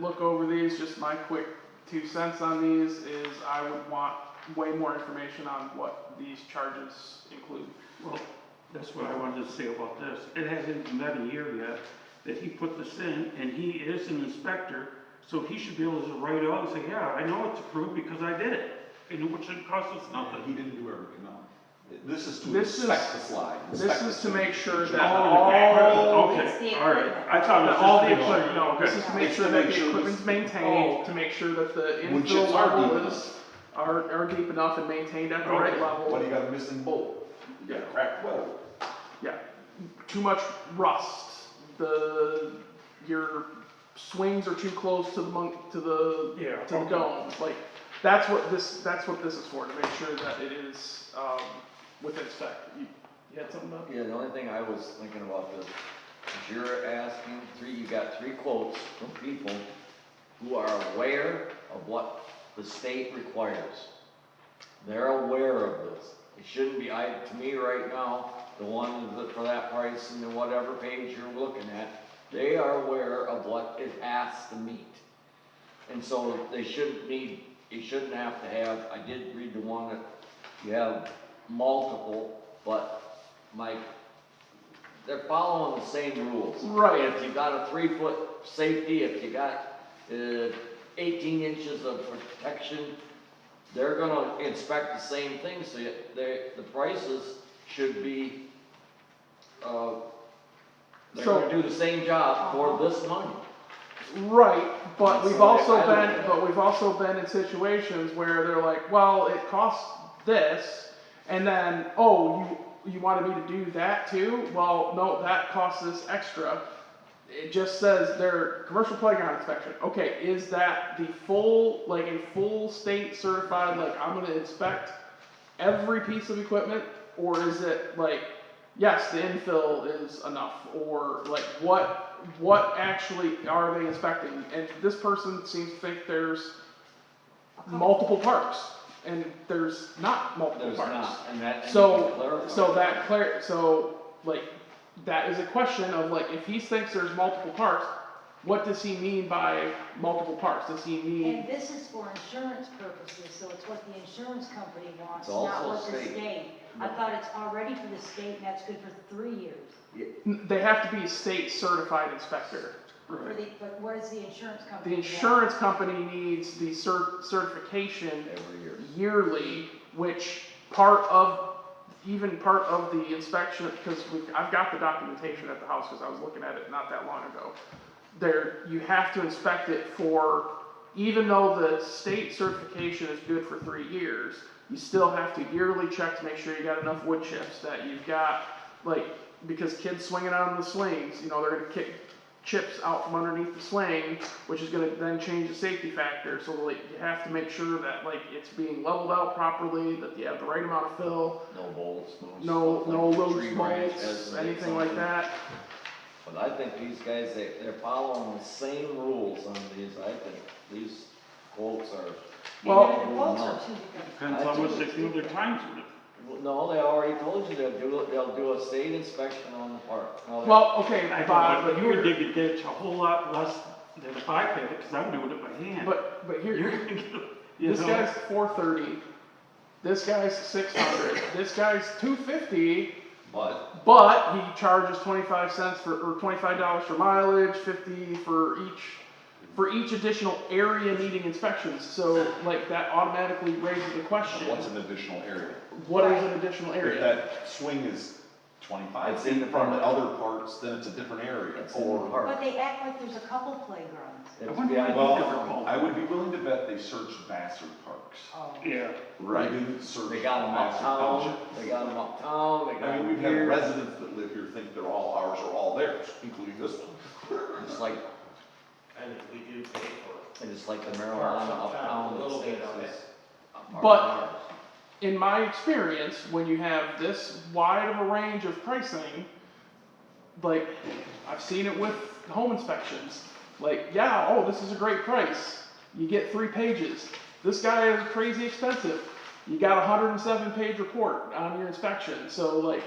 Speaker 1: look over these, just my quick 2 cents on these is I would want way more information on what these charges include.
Speaker 6: Well, that's what I wanted to say about this. It hasn't even been a year yet that he put this in, and he is an inspector, so he should be able to write out and say, yeah, I know it's approved because I did it. And it shouldn't cost us
Speaker 2: He
Speaker 6: nothing.
Speaker 2: didn't do everything, no. This is to
Speaker 1: This
Speaker 2: inspect
Speaker 1: is-
Speaker 2: the slide.
Speaker 1: This
Speaker 2: inspect
Speaker 1: is
Speaker 2: the
Speaker 1: to make sure that
Speaker 6: Oh,
Speaker 1: all,
Speaker 3: It's the
Speaker 6: okay, all right.
Speaker 3: equipment.
Speaker 6: I thought it was
Speaker 1: all the
Speaker 6: just
Speaker 1: equipment, no, this is
Speaker 6: Okay.
Speaker 1: to make
Speaker 2: It's
Speaker 1: sure
Speaker 2: to
Speaker 1: that
Speaker 2: make
Speaker 1: the
Speaker 2: sure
Speaker 1: equipment's
Speaker 2: this-
Speaker 1: maintained, to make sure that the
Speaker 2: Wood
Speaker 1: infill
Speaker 2: chips are deep
Speaker 1: level
Speaker 2: enough.
Speaker 1: is, are deep enough and maintained at the right
Speaker 6: Okay.
Speaker 1: level.
Speaker 2: What do you got a missing bolt? You got a cracked weld.
Speaker 1: Yeah, too much rust, your swings are too close to the
Speaker 6: Yeah,
Speaker 1: to the
Speaker 6: okay.
Speaker 1: dome, like, that's what this is for, to make sure that it is, within spec. You had something about?
Speaker 4: Yeah, the only thing I was thinking about this, is you're asking you got 3 quotes from people who are aware of what the state requires. They're aware of this. It shouldn't be, to me right now, the one for that price and the whatever page you're looking at, they are aware of what it has to meet. And so they you shouldn't have to have, I did read the one that you have multiple, but they're following the same rules.
Speaker 1: Right.
Speaker 4: If you got a 3-foot safety, if you got 18 inches of protection, they're gonna inspect the same thing, so the prices should be, they're
Speaker 1: So-
Speaker 4: gonna do the same job for this money.
Speaker 1: Right, but
Speaker 4: That's
Speaker 1: we've
Speaker 4: the way
Speaker 1: also
Speaker 4: I look
Speaker 1: been,
Speaker 4: at it.
Speaker 1: but we've also been in situations where they're like, well, it costs this, and then, oh, you wanted me to do that too? Well, no, that costs this extra. It just says their commercial playground inspection. Okay, is that the full, like a full state certified, like I'm gonna inspect every piece of equipment? Or is it like, yes, the infill is enough, or like what actually are they inspecting? And this person seems to think there's multiple parts, and there's not multiple
Speaker 4: There's
Speaker 1: parts.
Speaker 4: not, and that, and you
Speaker 1: So,
Speaker 4: can clarify
Speaker 1: so
Speaker 4: that.
Speaker 1: so like, that is a question of like, if he thinks there's multiple parts, what does he mean by multiple parts? Does he mean,
Speaker 3: And this is for insurance purposes, so it's what the insurance company wants,
Speaker 4: It's
Speaker 3: not
Speaker 4: also
Speaker 3: what the
Speaker 4: state.
Speaker 3: state. I thought it's already for the state, and that's good for 3 years.
Speaker 1: they have to be a state certified inspector.
Speaker 3: For but what does the insurance
Speaker 1: The
Speaker 3: company want?
Speaker 1: insurance company needs the certification
Speaker 4: Every year.
Speaker 1: yearly, which even part of the inspection, because I've got the documentation at the house, because I was looking at it not that long ago. You have to inspect it for, even though the state certification is good for 3 years, you still have to yearly check to make sure you got enough wood chips, that you've got, like, because kids swinging on the slings, they're gonna kick chips out from underneath the sling, which is gonna then change the safety factor, so like, you have to make sure that like, it's being leveled out properly, that you have the right amount of fill,
Speaker 4: No bolts,
Speaker 1: no
Speaker 4: stuff like
Speaker 1: loose
Speaker 4: tree branch
Speaker 1: bolts,
Speaker 4: has to make
Speaker 1: anything like
Speaker 4: something.
Speaker 1: that.
Speaker 4: But I think these guys, they're following the same rules on these, I think these quotes are,
Speaker 1: Well-
Speaker 3: And then the quotes are too different.
Speaker 6: Depends how much they feel their time's worth.
Speaker 4: no, they already told you they'll do a state inspection on the park. Now, they-
Speaker 1: Well, okay,
Speaker 6: I
Speaker 1: Bob,
Speaker 6: but
Speaker 1: but
Speaker 6: you would
Speaker 1: here,
Speaker 6: dig a ditch a whole lot less than if I did it, because I'm doing it by hand.
Speaker 1: but
Speaker 6: You're
Speaker 1: here,
Speaker 6: gonna get, you
Speaker 1: this
Speaker 6: know,
Speaker 1: guy's 430, this guy's 600, this guy's 250, But he charges 25 cents or $25 for mileage, 50 for each additional area needing inspections. So like that automatically raises the question,
Speaker 2: What's an additional area?
Speaker 1: what is an additional
Speaker 2: If
Speaker 1: area?
Speaker 2: that swing is 25
Speaker 4: It's in
Speaker 2: feet
Speaker 4: the
Speaker 2: from the
Speaker 4: park.
Speaker 2: other parts, then it's a different area.
Speaker 4: It's in the
Speaker 2: Or,
Speaker 4: park.
Speaker 3: But they act like there's a couple playgrounds.
Speaker 4: It's
Speaker 6: wonder
Speaker 4: behind-
Speaker 6: why
Speaker 2: well, I would be willing to bet they searched Vassar parks.
Speaker 3: Oh.
Speaker 6: Yeah.
Speaker 2: They didn't search
Speaker 4: They got them
Speaker 2: Vassar
Speaker 4: uptown,
Speaker 2: Township.
Speaker 4: they got them uptown, they got
Speaker 2: I mean,
Speaker 4: them
Speaker 2: we've had
Speaker 4: here.
Speaker 2: residents that live here think they're all ours or all theirs, including this one.
Speaker 4: It's like,
Speaker 5: And we do pay for it.
Speaker 4: it's like the marijuana uptown.
Speaker 5: A little bit
Speaker 4: that
Speaker 5: of it.
Speaker 4: states is a part
Speaker 1: But-
Speaker 4: of ours.
Speaker 1: In my experience, when you have this wide of a range of pricing, like I've seen it with home inspections. Like, yeah, oh, this is a great price. You get 3 pages. This guy is crazy expensive. You got a 107-page report on your inspection. So like,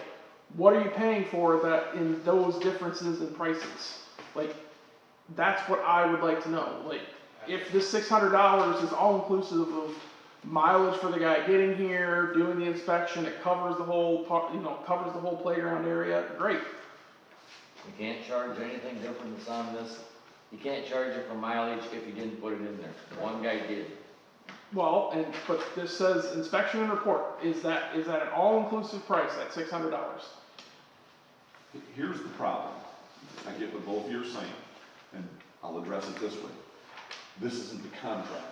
Speaker 1: what are you paying for that in those differences in prices? Like, that's what I would like to know. Like, if this $600 is all inclusive of mileage for the guy getting here, doing the inspection, it covers the whole, covers the whole playground area, great.
Speaker 4: You can't charge anything different that's on this. You can't charge it for mileage if you didn't put it in there. One guy did.
Speaker 1: Well, but this says inspection and report, is that an all-inclusive price at $600?
Speaker 2: Here's the problem. I get what both of you are saying, and I'll address it this way. This isn't the contract.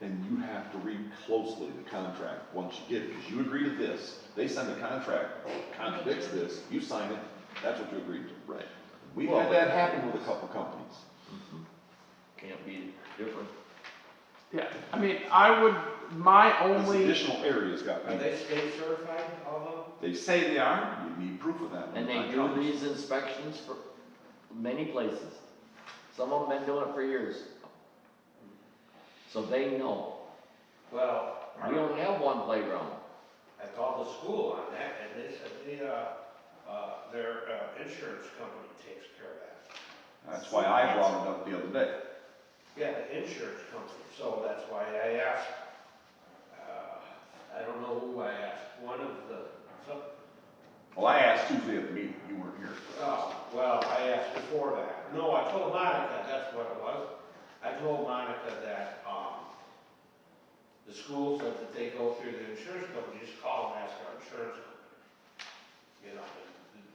Speaker 2: And you have to read closely the contract once you get it, because you agree to this. They send a contract, contradicts this, you sign it, that's what you agreed to. Right. We've had that happen with a couple companies.
Speaker 4: Can't be different.
Speaker 1: Yeah, I mean, my
Speaker 2: This
Speaker 1: only,
Speaker 2: additional area's got,
Speaker 5: Are they state certified, all of them?
Speaker 2: they say they are, you need proof of that.
Speaker 4: And they do these inspections for many places. Some of them been doing it for years. So they know.
Speaker 5: Well,
Speaker 4: We only have one playground.
Speaker 5: I called the school on that, and they said their insurance company takes care of that.
Speaker 2: That's why I brought it up the other day.
Speaker 5: Yeah, the insurance company, so that's why I asked, I don't know who I asked, one of the,
Speaker 2: Well, I asked Tuesday at the meeting, you weren't here.
Speaker 5: oh, well, I asked before that. No, I told Monica, that's what it was. I told Monica that, the school said that they go through the insurance company, just call and ask our insurance company. You know,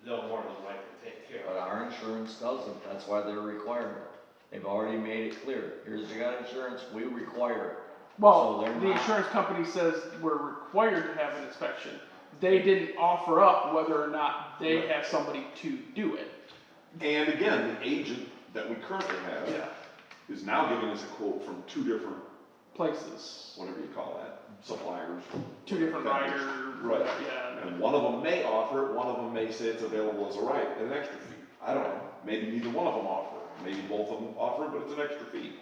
Speaker 5: they'll more than likely take care
Speaker 4: But
Speaker 5: of it.
Speaker 4: our insurance doesn't, that's why they're requiring it. They've already made it clear, here's you got insurance, we require it.
Speaker 1: well,
Speaker 4: So they're
Speaker 1: the
Speaker 4: not-
Speaker 1: insurance company says we're required to have an inspection. They didn't offer up whether or not they have somebody to do it.
Speaker 2: And again, the agent that we currently have
Speaker 1: Yeah,
Speaker 2: is now giving us a quote from 2 different,
Speaker 1: places,
Speaker 2: whatever you call that, suppliers.
Speaker 1: 2 different
Speaker 2: vendors.
Speaker 1: riders,
Speaker 2: Right.
Speaker 1: yeah.
Speaker 2: And one of them may offer it, one of them may say it's available as a right, at an extra fee. I don't know, maybe neither one of them offer it, maybe both of them offer it, but it's an extra fee.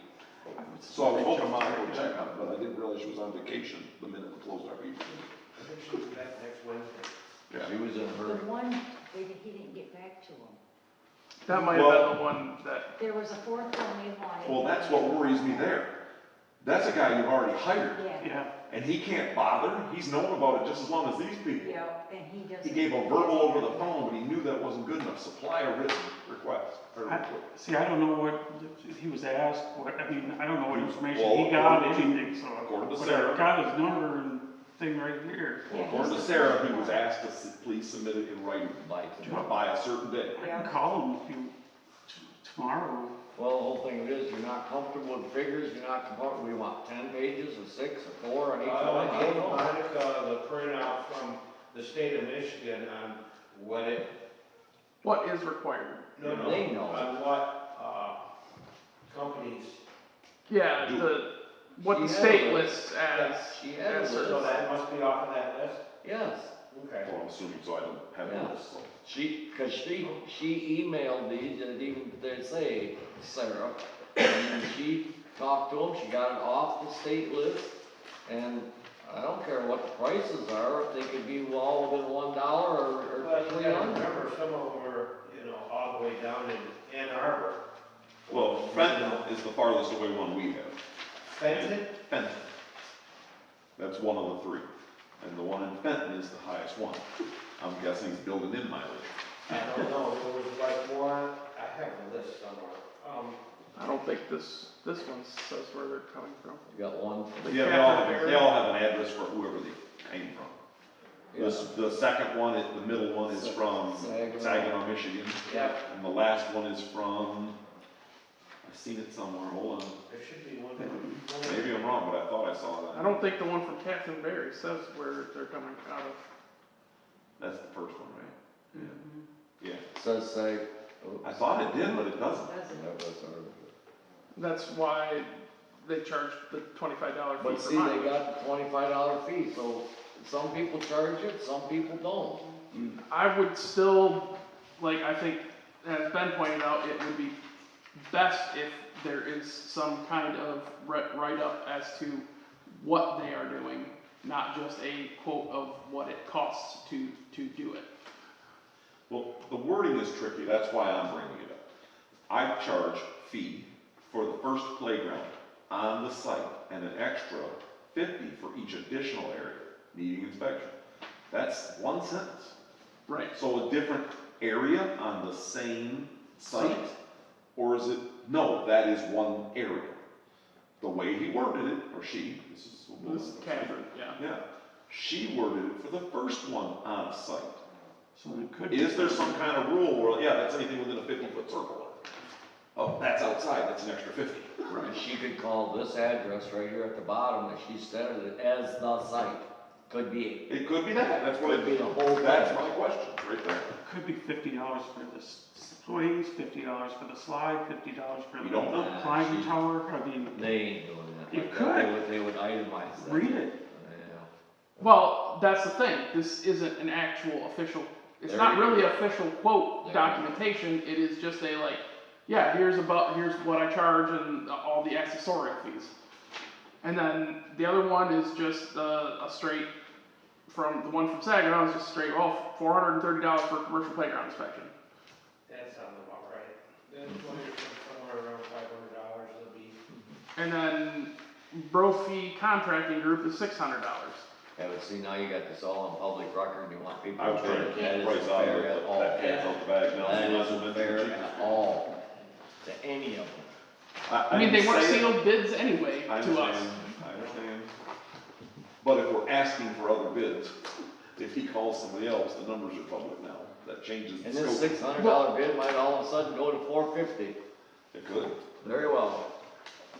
Speaker 2: So I was hoping Monica would check on it, but I didn't realize she was on vacation the minute we closed our meeting.
Speaker 5: I think she'll be back next Wednesday.
Speaker 4: She was in a
Speaker 3: The
Speaker 4: hurry.
Speaker 3: one, he didn't get back to him.
Speaker 1: That might have been the one that,
Speaker 3: There was a fourth one they wanted.
Speaker 2: Well, that's what worries me there. That's a guy you've already hired,
Speaker 3: Yeah,
Speaker 6: Yeah.
Speaker 2: and he can't bother, he's known about it just as long as these people.
Speaker 3: yeah, and he doesn't.
Speaker 2: He gave a verbal over the phone, but he knew that wasn't good enough, supply a written request. or
Speaker 6: See, I don't know what he was asked, I mean, I don't know what information
Speaker 2: Well,
Speaker 6: he got,
Speaker 2: according to-
Speaker 6: anything, so.
Speaker 2: according to
Speaker 6: but
Speaker 2: Sarah.
Speaker 6: I got his number and thing right here.
Speaker 2: Well, according to Sarah, he was asked to please submit it in writing
Speaker 4: Like,
Speaker 2: by a certain day.
Speaker 6: I can call him if you, tomorrow.
Speaker 4: well, the whole thing is, you're not comfortable with figures, you're not comfortable, we want 10 pages or 6 or 4 on each one,
Speaker 5: I
Speaker 4: I
Speaker 5: gave
Speaker 4: don't know.
Speaker 5: Monica the printout from the state of Michigan on what it,
Speaker 1: what is required.
Speaker 5: no,
Speaker 4: They know.
Speaker 5: on what, companies,
Speaker 1: Yeah, what the
Speaker 4: She
Speaker 1: state
Speaker 4: had a
Speaker 1: lists as,
Speaker 4: She had a
Speaker 1: as
Speaker 4: list.
Speaker 5: so that must be off of that list?
Speaker 4: Yes,
Speaker 5: Okay.
Speaker 2: Well, I'm assuming, so I don't have
Speaker 4: Yeah.
Speaker 2: a list, so.
Speaker 4: she emailed these, and it even, they say, Sarah, and she talked to them, she got it off the state list, and I don't care what the prices are, if they could be all within $1 or
Speaker 5: Well, you gotta
Speaker 4: $3.
Speaker 5: remember, some of them were, all the way down in Ann Arbor.
Speaker 2: Well, Fenton is the farthest away one we have.
Speaker 5: Fenton?
Speaker 2: Fenton. That's one of the 3. And the one in Fenton is the highest one. I'm guessing he's building in mileage.
Speaker 5: I don't know, there was like one, I have a list somewhere.
Speaker 1: I don't think this one says where they're coming from.
Speaker 4: You got one,
Speaker 2: Yeah, they all have an address for whoever they came from.
Speaker 4: yeah,
Speaker 2: The second one, the middle one is from
Speaker 4: Saginaw.
Speaker 2: Saginaw, Michigan.
Speaker 5: Yep.
Speaker 2: And the last one is from, I've seen it somewhere, hold on.
Speaker 5: There should be one.
Speaker 2: Maybe I'm wrong, but I thought I saw that.
Speaker 1: I don't think the one from Catherine Berry says where they're coming out of.
Speaker 2: That's the first one, right? Yeah. Yeah.
Speaker 4: says say.
Speaker 2: I thought it did, but it doesn't.
Speaker 1: That's why they charge the $25 fee
Speaker 4: But
Speaker 1: for
Speaker 4: see, they
Speaker 1: mileage.
Speaker 4: got the $25 fee, so some people charge it, some people don't.
Speaker 1: I would still, like, I think, as Ben pointed out, it would be best if there is some kind of write-up as to what they are doing, not just a quote of what it costs to do it.
Speaker 2: Well, the wording is tricky, that's why I'm bringing it up. I charge fee for the first playground on the site and an extra 50 for each additional area needing inspection. That's one sentence.
Speaker 1: Right.
Speaker 2: So a different area on the same site? Or is it, no, that is one area? The way he worded it, or she, this is
Speaker 1: Catherine, yeah.
Speaker 2: Yeah, she worded it for the first one on site.
Speaker 6: So it could.
Speaker 2: Is there some kind of rule where, yeah, that's anything within a 50-foot circle? Oh, that's outside, that's an extra 50.
Speaker 4: Right. She could call this address right here at the bottom, that she said it as the site, could be,
Speaker 2: It could be that, that's what
Speaker 4: could be
Speaker 2: it,
Speaker 4: the whole
Speaker 2: that's
Speaker 4: thing.
Speaker 2: my question, right there.
Speaker 6: Could be $50 for the swings, $50 for the slide, $50 for
Speaker 2: We don't know.
Speaker 6: the climbing tower, I mean,
Speaker 4: They ain't doing that.
Speaker 6: You
Speaker 4: like
Speaker 6: could.
Speaker 4: that. They would itemize that.
Speaker 6: read it.
Speaker 4: Yeah.
Speaker 1: Well, that's the thing, this isn't an actual official, it's
Speaker 4: There
Speaker 1: not
Speaker 4: you
Speaker 1: really
Speaker 4: go.
Speaker 1: official quote
Speaker 4: There you go.
Speaker 1: documentation, it is just a like, yeah, here's what I charge and all the accessorial fees. And then the other one is just a straight, from the one from Saginaw is just straight, well, $430 for commercial playground inspection.
Speaker 5: That sounds about right. Then somewhere around $500 it'll be.
Speaker 1: And then Brophy Contracting Group is $600.
Speaker 4: Yeah, but see, now you got this all on public record, you want people
Speaker 2: I was
Speaker 4: to
Speaker 2: trying
Speaker 4: pay
Speaker 2: to
Speaker 4: that
Speaker 2: keep the price
Speaker 4: isn't
Speaker 2: out of
Speaker 4: fair
Speaker 2: it,
Speaker 4: at
Speaker 2: but
Speaker 4: all.
Speaker 2: that cat's out the bag now.
Speaker 4: That
Speaker 2: Might as well
Speaker 4: isn't
Speaker 2: make it
Speaker 4: fair
Speaker 2: cheap.
Speaker 4: at all to any of them.
Speaker 1: I mean, they
Speaker 2: didn't
Speaker 1: weren't
Speaker 2: say it.
Speaker 1: sealed bids anyway
Speaker 2: I
Speaker 1: to us.
Speaker 2: understand, I understand. But if we're asking for other bids, if he calls somebody else, the numbers are public now, that changes the
Speaker 4: And this
Speaker 2: scope.
Speaker 4: $600 bid might all of a sudden go to $450.
Speaker 2: It could.
Speaker 4: Very well.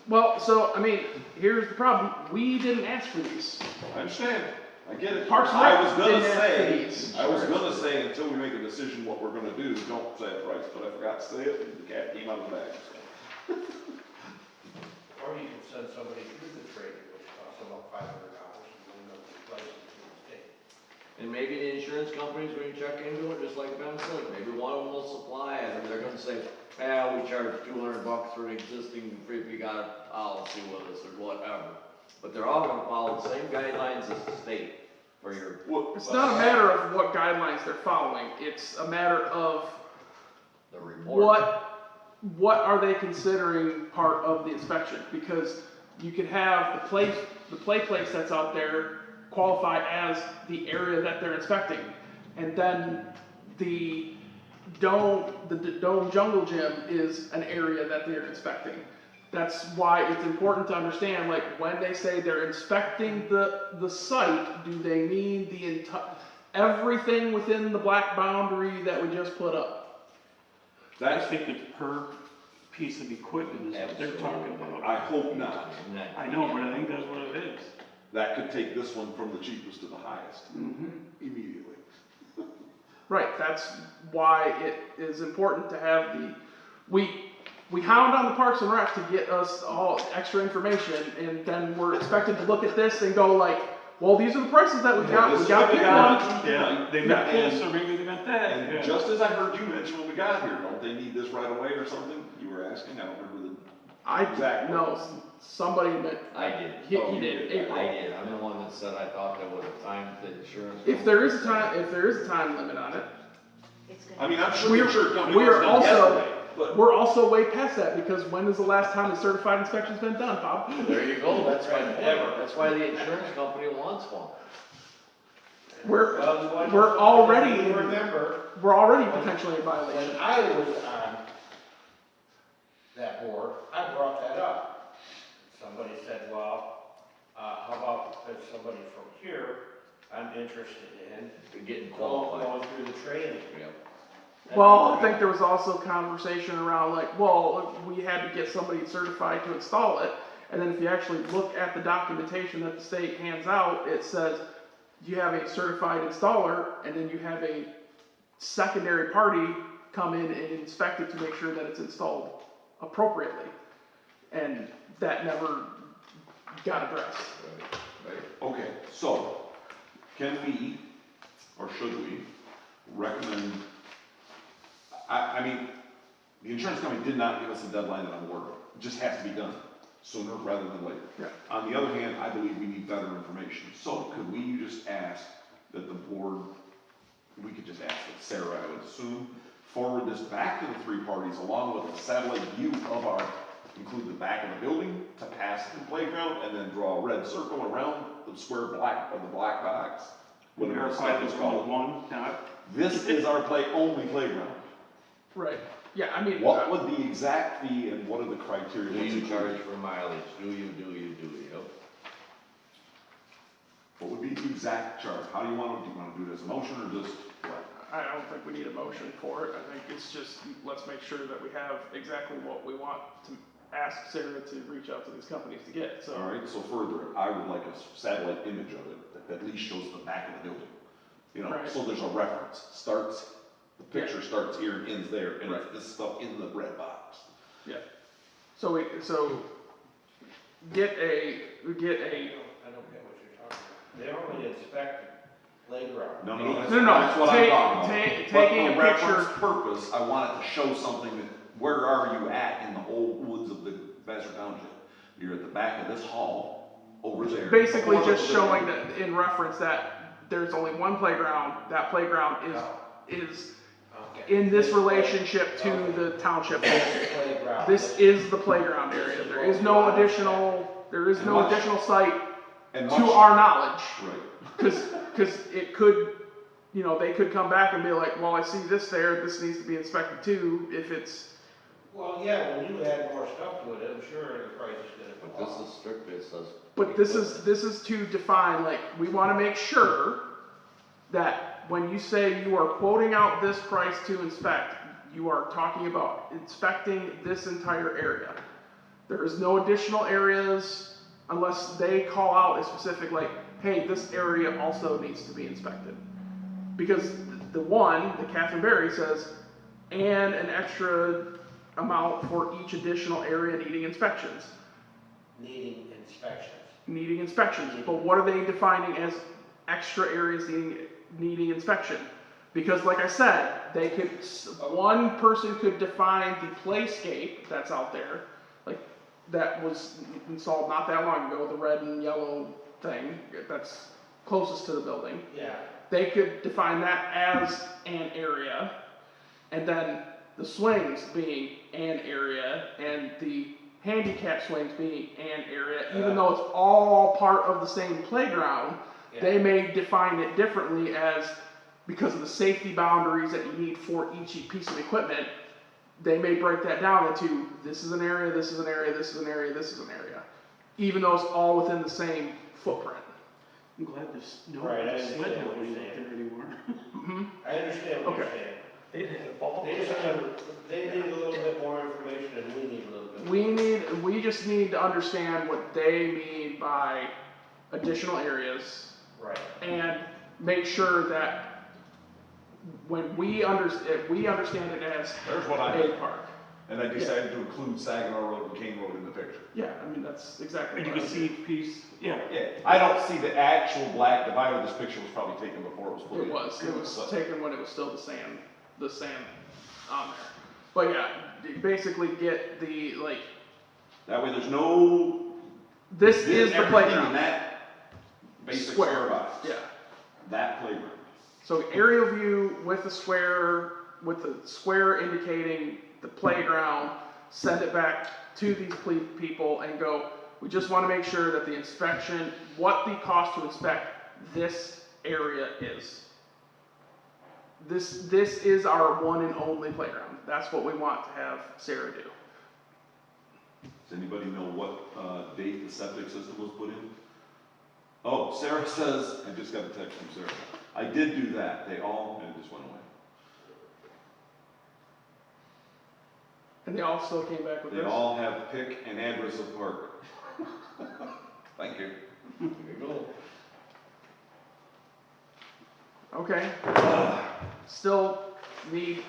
Speaker 1: Well, so, I mean, here's the problem, we didn't ask for these.
Speaker 2: I understand, I get it.
Speaker 1: Parks and
Speaker 2: I
Speaker 1: Rec
Speaker 2: was gonna
Speaker 1: didn't ask for
Speaker 2: say,
Speaker 1: these.
Speaker 2: I was gonna say, until we make a decision what we're gonna do, don't say a price, but I forgot to say it, and the cat came out of the bag, so.
Speaker 5: Or you can send somebody through the trade, which costs about $500 and then they'll replace it to the state.
Speaker 4: And maybe the insurance companies, when you check into it, just like Ben said, maybe one of them will supply it, or they're gonna say, we charge $200 for an existing, if you got a policy with us, or whatever. But they're all gonna follow the same guidelines as the state for your,
Speaker 1: It's not a matter of what guidelines they're following, it's a matter of
Speaker 4: the report.
Speaker 1: what are they considering part of the inspection? Because you could have the play place that's out there qualify as the area that they're inspecting. And then the Dome Jungle Gym is an area that they're inspecting. That's why it's important to understand, like, when they say they're inspecting the site, do they mean the everything within the black boundary that we just put up?
Speaker 6: I
Speaker 2: That's,
Speaker 6: think it's per piece of equipment is what they're talking about.
Speaker 2: I hope not.
Speaker 6: I know, but I think that's what it is.
Speaker 2: That could take this one from the cheapest to the highest immediately.
Speaker 1: Right, that's why it is important to have we hound on the Parks and Rec to get us all extra information, and then we're expected to look at this and go like, well, these are the prices that we got,
Speaker 2: This
Speaker 1: we
Speaker 2: is
Speaker 1: got
Speaker 2: what we
Speaker 1: picked
Speaker 2: got.
Speaker 1: one.
Speaker 2: Yeah.
Speaker 6: They meant this, or maybe they meant that.
Speaker 2: And
Speaker 6: yeah.
Speaker 2: just as I heard you mention when we got here, don't they need this right away or something? You were asking, I don't remember Exactly.
Speaker 1: No, somebody meant,
Speaker 4: I did.
Speaker 1: he
Speaker 2: Oh, you
Speaker 1: did,
Speaker 2: did.
Speaker 1: April.
Speaker 4: I did, I'm the one that said I thought there was a time the insurance.
Speaker 1: If there is a time limit on it,
Speaker 3: It's
Speaker 2: the, I
Speaker 3: gonna,
Speaker 2: mean, I'm sure
Speaker 1: We
Speaker 2: the
Speaker 1: are-
Speaker 2: insurance company
Speaker 1: we are
Speaker 2: was done
Speaker 1: also-
Speaker 2: yesterday, but
Speaker 1: we're also way past that, because when is the last time the certified inspection's been done, Bob?
Speaker 4: There you go, that's why the insurance company wants one.
Speaker 1: We're,
Speaker 5: Well, what-
Speaker 1: we're already,
Speaker 5: if you remember,
Speaker 1: we're already potentially in violation.
Speaker 5: when I was on that board, I brought that up. Somebody said, well, how about if somebody from here, I'm interested in
Speaker 4: Getting qualified.
Speaker 5: going through the training.
Speaker 4: Yep.
Speaker 1: Well, I think there was also conversation around like, well, we had to get somebody certified to install it. And then if you actually look at the documentation that the state hands out, it says you have a certified installer and then you have a secondary party come in and inspect it to make sure that it's installed appropriately. And that never got addressed.
Speaker 2: Okay, so, can we, or should we, recommend, I mean, the insurance company did not give us a deadline that I'm aware of. It just has to be done, sooner rather than later.
Speaker 1: Yeah.
Speaker 2: On the other hand, I believe we need better information. So could we just ask that the board, we could just ask that Sarah, I would assume, forward this back to the three parties along with a satellite view of our, include the back of the building to pass the playground and then draw a red circle around the square black of the black box. Whatever the
Speaker 6: Verify
Speaker 2: stuff
Speaker 6: there's
Speaker 2: is
Speaker 6: only
Speaker 2: called.
Speaker 6: one, not,
Speaker 2: This is our only playground.
Speaker 1: Right. Yeah, I mean,
Speaker 2: What would the exact fee and what are the criteria?
Speaker 4: Do
Speaker 2: What's
Speaker 4: you
Speaker 2: included?
Speaker 4: charge for mileage? Do you, yep.
Speaker 2: What would be the exact charge? How do you want to do it as a motion or just what?
Speaker 1: I don't think we need a motion for it. I think it's just, let's make sure that we have exactly what we want to ask Sarah to reach out to these companies to get, so.
Speaker 2: All right, so further, I would like a satellite image of it that at least shows the back of the building. You know,
Speaker 1: Right.
Speaker 2: so there's a reference, the picture starts here and ends there, and
Speaker 1: Right.
Speaker 2: it's this stuff in the red box.
Speaker 1: So get a,
Speaker 5: I don't get what you're talking about. They only inspect playground.
Speaker 2: No,
Speaker 1: No,
Speaker 2: that's
Speaker 1: no,
Speaker 2: what I'm
Speaker 1: take-
Speaker 2: talking about.
Speaker 1: take-
Speaker 2: But
Speaker 1: taking
Speaker 2: for
Speaker 1: a picture-
Speaker 2: reference purpose, I want it to show something that, where are you at in the old woods of the Vassar Township? You're at the back of this hall, over there.
Speaker 1: basically
Speaker 2: before
Speaker 1: just
Speaker 2: the
Speaker 1: showing
Speaker 2: building.
Speaker 1: that, in reference that there's only one playground, that playground is
Speaker 5: Okay.
Speaker 1: in this relationship to the township.
Speaker 5: Playground.
Speaker 1: This is the playground area. There is no additional site
Speaker 2: And
Speaker 1: to
Speaker 2: much-
Speaker 1: our knowledge.
Speaker 2: Right.
Speaker 1: Cause it could, you know, they could come back and be like, well, I see this there, this needs to be inspected too, if it's,
Speaker 5: Well, yeah, when you add more stuff to it, I'm sure the price is gonna
Speaker 4: But
Speaker 5: go
Speaker 4: this
Speaker 5: up.
Speaker 4: is strictly, it says.
Speaker 1: but this is to define, like, we wanna make sure that when you say you are quoting out this price to inspect, you are talking about inspecting this entire area. There is no additional areas unless they call out a specific, like, hey, this area also needs to be inspected. Because the Catherine Berry says, and an extra amount for each additional area needing inspections.
Speaker 5: Needing inspections.
Speaker 1: But what are they defining as extra areas needing inspection? Because like I said, one person could define the playscape that's out there, like, that was installed not that long ago, the red and yellow thing, that's closest to the building.
Speaker 5: Yeah.
Speaker 1: They could define that as an area, and then the swings being an area, and the handicap swings being an area, even though it's all part of the same playground, they may define it differently as, because of the safety boundaries that you need for each piece of equipment, they may break that down into, this is an area, this is an area, this is an area, this is an area, even though it's all within the same footprint.
Speaker 6: I'm glad there's no
Speaker 5: Right, I
Speaker 6: sled
Speaker 5: understand what
Speaker 6: nobody
Speaker 5: you're
Speaker 6: up
Speaker 5: saying.
Speaker 6: there anymore.
Speaker 5: I understand what you're
Speaker 1: Okay.
Speaker 5: saying.
Speaker 6: They had a ball.
Speaker 5: They need a little bit more information and we need a little bit more.
Speaker 1: We just need to understand what they mean by additional areas,
Speaker 5: Right.
Speaker 1: and make sure that when if we understand it as
Speaker 2: There's what I
Speaker 1: a
Speaker 2: did.
Speaker 1: park.
Speaker 2: And I decided to include Saginaw Road and Kane Road in the picture.
Speaker 1: Yeah, I mean, that's exactly
Speaker 6: And you
Speaker 1: what
Speaker 6: can
Speaker 1: I
Speaker 6: see piece, yeah.
Speaker 2: Yeah, I don't see the actual black divider. This picture was probably taken before it was put in.
Speaker 1: It was
Speaker 2: But-
Speaker 1: taken when it was still the sand on there. But yeah, basically get the, like,
Speaker 2: That way there's no,
Speaker 1: this is the
Speaker 2: everything in
Speaker 1: playground.
Speaker 2: that basic square box.
Speaker 1: Yeah.
Speaker 2: That playground.
Speaker 1: So aerial view with the square indicating the playground, send it back to these people and go, we just want to make sure that the inspection, what the cost to inspect this area is. This is our one and only playground. That's what we want to have Sarah do.
Speaker 2: Does anybody know what date the septic system was put in? Oh, Sarah says, I just got a text from Sarah. I did do that. They all, and it just went away.
Speaker 1: And they all still came back with
Speaker 2: They
Speaker 1: this?
Speaker 2: all have pick and address of park. Thank you.
Speaker 4: There you go.
Speaker 1: Okay. Still need,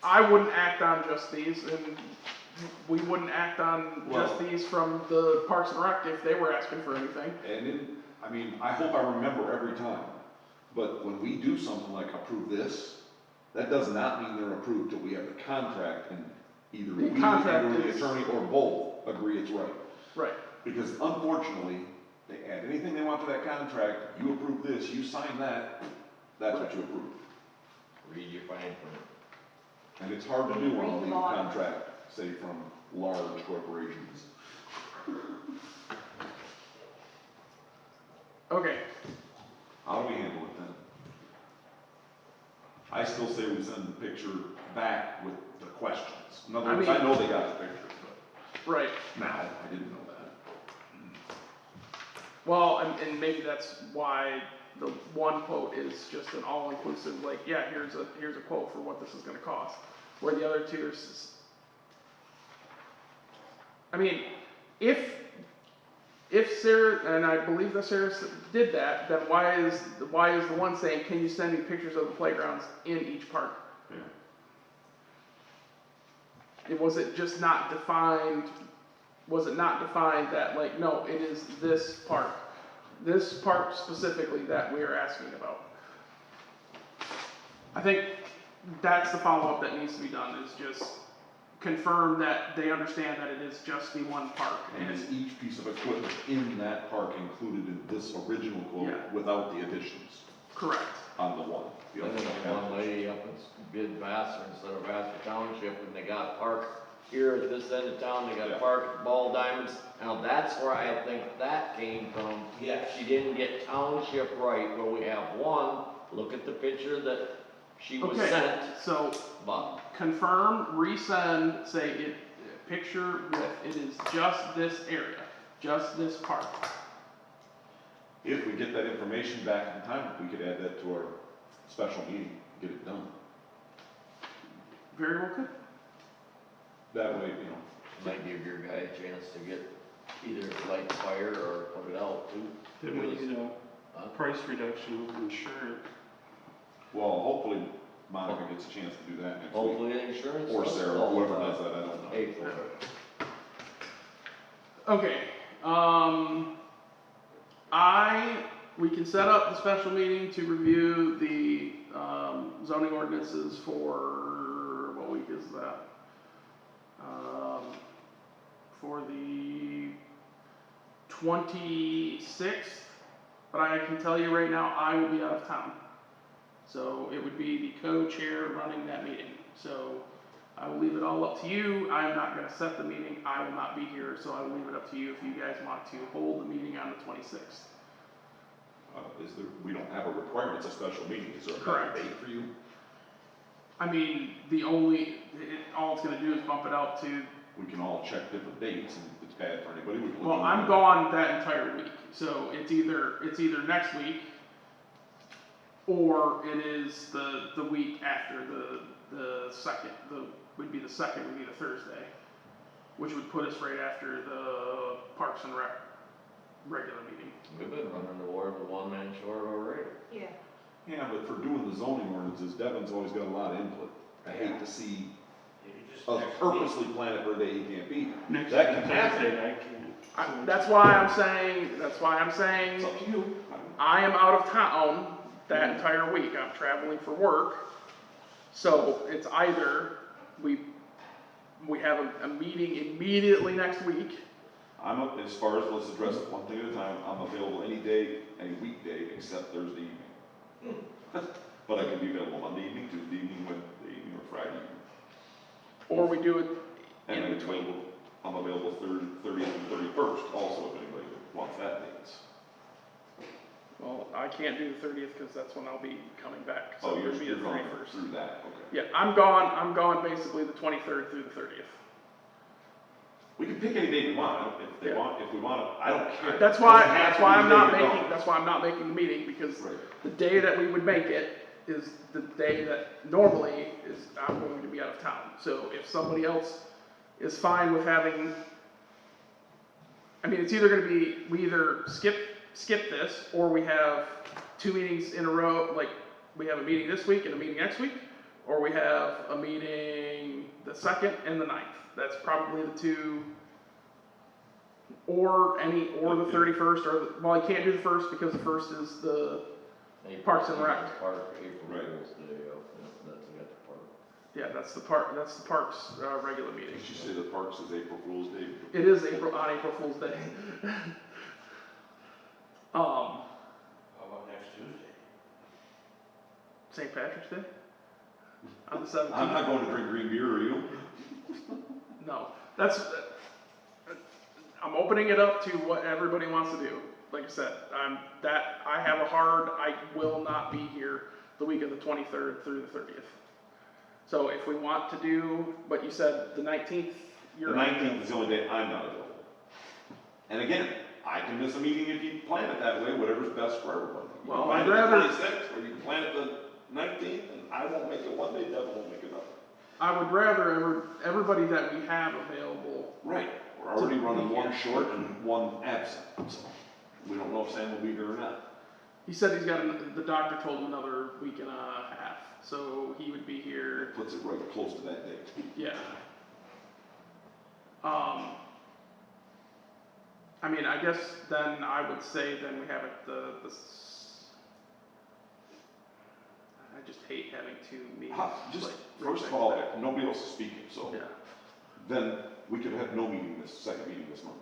Speaker 1: I wouldn't act on just these, and we wouldn't act on just
Speaker 2: Well-
Speaker 1: these from the Parks and Rec if they were asking for anything.
Speaker 2: And then, I mean, I hope I remember every time, but when we do something like approve this, that does not mean they're approved till we have the contract and either
Speaker 1: The
Speaker 2: we
Speaker 1: contract
Speaker 2: or the
Speaker 1: is-
Speaker 2: attorney or both agree it's right.
Speaker 1: Right.
Speaker 2: Because unfortunately, they add anything they want to that contract, you approve this, you sign that, that's what you approve.
Speaker 4: Read your fine print.
Speaker 2: And it's hard to do on a
Speaker 3: Read
Speaker 2: legal
Speaker 3: law.
Speaker 2: contract, say from large corporations.
Speaker 1: Okay.
Speaker 2: How do we handle it then? I still say we send the picture back with the questions. In other
Speaker 1: I
Speaker 2: words,
Speaker 1: mean-
Speaker 2: I know they got the picture,
Speaker 1: Right.
Speaker 2: but now, I didn't know that.
Speaker 1: Well, and maybe that's why the one quote is just an all-inclusive, like, yeah, here's a quote for what this is gonna cost. Where the other two are, I mean, if Sarah, and I believe that Sarah did that, then why is the one saying, can you send me pictures of the playgrounds in each park?
Speaker 2: Yeah.
Speaker 1: Was it just not defined, that, like, no, it is this park specifically that we are asking about? I think that's the follow-up that needs to be done, is just confirm that they understand that it is just the one park.
Speaker 2: And is each piece of equipment in that park included in this original quote
Speaker 1: Yeah.
Speaker 2: without the additions
Speaker 1: Correct.
Speaker 2: on the one? The
Speaker 4: Then
Speaker 2: other
Speaker 4: there's one lady up in bid Vassar instead of Vassar Township, and they got a park here at this end of town, they got a
Speaker 2: Yeah.
Speaker 4: park at Ball Diamonds. Now, that's where I think that came from.
Speaker 5: Yes.
Speaker 4: She didn't get township right, where we have one, look at the picture that she was
Speaker 1: Okay,
Speaker 4: sent,
Speaker 1: so
Speaker 4: but
Speaker 1: confirm, resend, say it, picture with, it is just this area, just this park.
Speaker 2: If we get that information back in time, we could add that to our special meeting, get it done.
Speaker 1: Very well could.
Speaker 2: That way, you know,
Speaker 4: might give your guy a chance to get either light the fire or put it out too.
Speaker 6: Then we need
Speaker 4: Huh?
Speaker 6: a price reduction to insure it.
Speaker 2: well, hopefully Monica gets a chance to do that next week.
Speaker 4: Hopefully the insurance.
Speaker 2: Or
Speaker 4: does
Speaker 2: Sarah,
Speaker 4: all
Speaker 2: whoever
Speaker 4: that.
Speaker 2: does that, I don't know.
Speaker 4: Pay for it.
Speaker 1: Okay, we can set up the special meeting to review the, zoning ordinances for, what week is that? For the 26th, but I can tell you right now, I will be out of town. So it would be the co-chair running that meeting, so I will leave it all up to you. I am not gonna set the meeting, I will not be here, so I will leave it up to you if you guys want to hold the meeting on the 26th.
Speaker 2: We don't have a requirement, it's a special meeting, is there a
Speaker 1: Correct.
Speaker 2: better date for you?
Speaker 1: I mean, all it's gonna do is bump it out to,
Speaker 2: We can all check different dates, and if it's bad for anybody, we can.
Speaker 1: well, I'm gone that entire week, so it's either next week, or it is the week after the second, would be the Thursday, which would put us right after the Parks and Rec regular meeting.
Speaker 4: We've been running the war with one man short already.
Speaker 3: Yeah.
Speaker 2: Yeah, but for doing the zoning ordinances, Devin's always got a lot of input. I hate to see
Speaker 5: You just
Speaker 2: us
Speaker 5: next
Speaker 2: purposely plan it for a day he can't be.
Speaker 6: Next
Speaker 2: That can happen.
Speaker 6: Thursday, I can't.
Speaker 1: That's why I'm saying,
Speaker 2: It's up to you.
Speaker 1: I am out of town that entire week. I'm traveling for work. So it's either we have a meeting immediately next week.
Speaker 2: As far as, let's address it one thing at a time, I'm available any day, any weekday, except Thursday evening. But I can be available Monday evening, Tuesday evening, Wednesday evening, or Friday evening.
Speaker 1: Or we do it
Speaker 2: And
Speaker 1: in between.
Speaker 2: I'm available 30th and 31st also, if anybody wants that dates.
Speaker 1: I can't do the 30th because that's when I'll be coming back. So
Speaker 2: Oh,
Speaker 1: it'll be
Speaker 2: you're
Speaker 1: the
Speaker 2: going
Speaker 1: 31st.
Speaker 2: through that, okay.
Speaker 1: Yeah, I'm gone basically the 23rd through the 30th.
Speaker 2: We can pick any date we want, if they
Speaker 1: Yeah.
Speaker 2: want, if we want, I don't care.
Speaker 1: That's why
Speaker 2: Doesn't have to be
Speaker 1: I'm
Speaker 2: the
Speaker 1: not
Speaker 2: day you're
Speaker 1: making,
Speaker 2: gone.
Speaker 1: that's why I'm not making the meeting, because
Speaker 2: Right.
Speaker 1: the day that we would make it is the day that normally is, I'm going to be out of town. So if somebody else is fine with having, I mean, it's either gonna be, we either skip this, or we have 2 meetings in a row, like, we have a meeting this week and a meeting next week, or we have a meeting the 2nd and the 9th. That's probably the 2, or the 31st, well, I can't do the 1st because the 1st is the, Parks and Rec.
Speaker 4: Park, April
Speaker 2: Right.
Speaker 4: Fool's Day, that's at the park.
Speaker 1: yeah, that's the parks, regular meeting.
Speaker 2: Did you say the parks is April Fool's Day?
Speaker 1: It is on April Fool's Day.
Speaker 5: How about next Tuesday?
Speaker 1: St. Patrick's Day? On the 17th?
Speaker 2: I'm not going to drink green beer, are you?
Speaker 1: No, I'm opening it up to what everybody wants to do. Like I said, I will not be here the week of the 23rd through the 30th. So if we want to do, but you said the 19th,
Speaker 2: The 19th is the only day I'm not available. And again, I can miss a meeting if you plan it that way, whatever's best for everybody. You
Speaker 1: Well,
Speaker 2: can plan
Speaker 1: I'd
Speaker 2: it the
Speaker 1: rather-
Speaker 2: 26th, or you can plan it the 19th, and I won't make it one day, Devin won't make it another.
Speaker 1: I would rather everybody that we have available.
Speaker 2: Right, we're already running one short and one absent, so we don't know if Sam will be here or not.
Speaker 1: He said the doctor told him another week and a half, so he would be here,
Speaker 2: Puts it right close to that date.
Speaker 1: yeah. I mean, I guess then I would say then we have it I just hate having 2 meetings.
Speaker 2: Just,
Speaker 1: like,
Speaker 2: first of
Speaker 1: right
Speaker 2: all,
Speaker 1: back to back.
Speaker 2: nobody else is speaking, so
Speaker 1: Yeah,
Speaker 2: then we could have no meeting second meeting this month.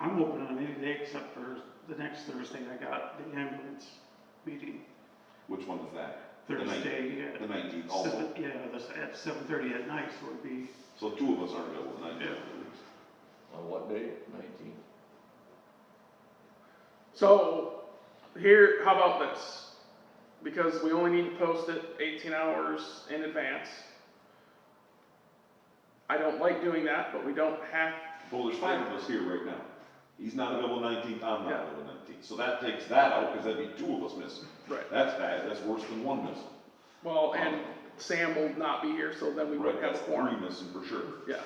Speaker 6: I'm open on any day except for the next Thursday, I got the ambulance meeting.
Speaker 2: Which one is that? The
Speaker 6: Thursday, yeah.
Speaker 2: The 19th also?
Speaker 6: Yeah, at 7:30 at night, so it'd be,
Speaker 2: So 2 of us aren't available the 19th.
Speaker 4: On what day? 19th?
Speaker 1: so here, how about this? Because we only need to post it 18 hours in advance. I don't like doing that, but we don't have,
Speaker 2: Well, there's 5 of us here right now. He's not available 19th, I'm not
Speaker 1: Yeah.
Speaker 2: available 19th. So that takes that out, because that'd be 2 of us missing.
Speaker 1: right,
Speaker 2: That's bad, that's worse than 1 missing.
Speaker 1: well, and Sam will not be here, so then we
Speaker 2: Right,
Speaker 1: wouldn't have
Speaker 2: that's
Speaker 1: a
Speaker 2: 3
Speaker 1: quorum.
Speaker 2: missing for sure.
Speaker 1: Yeah,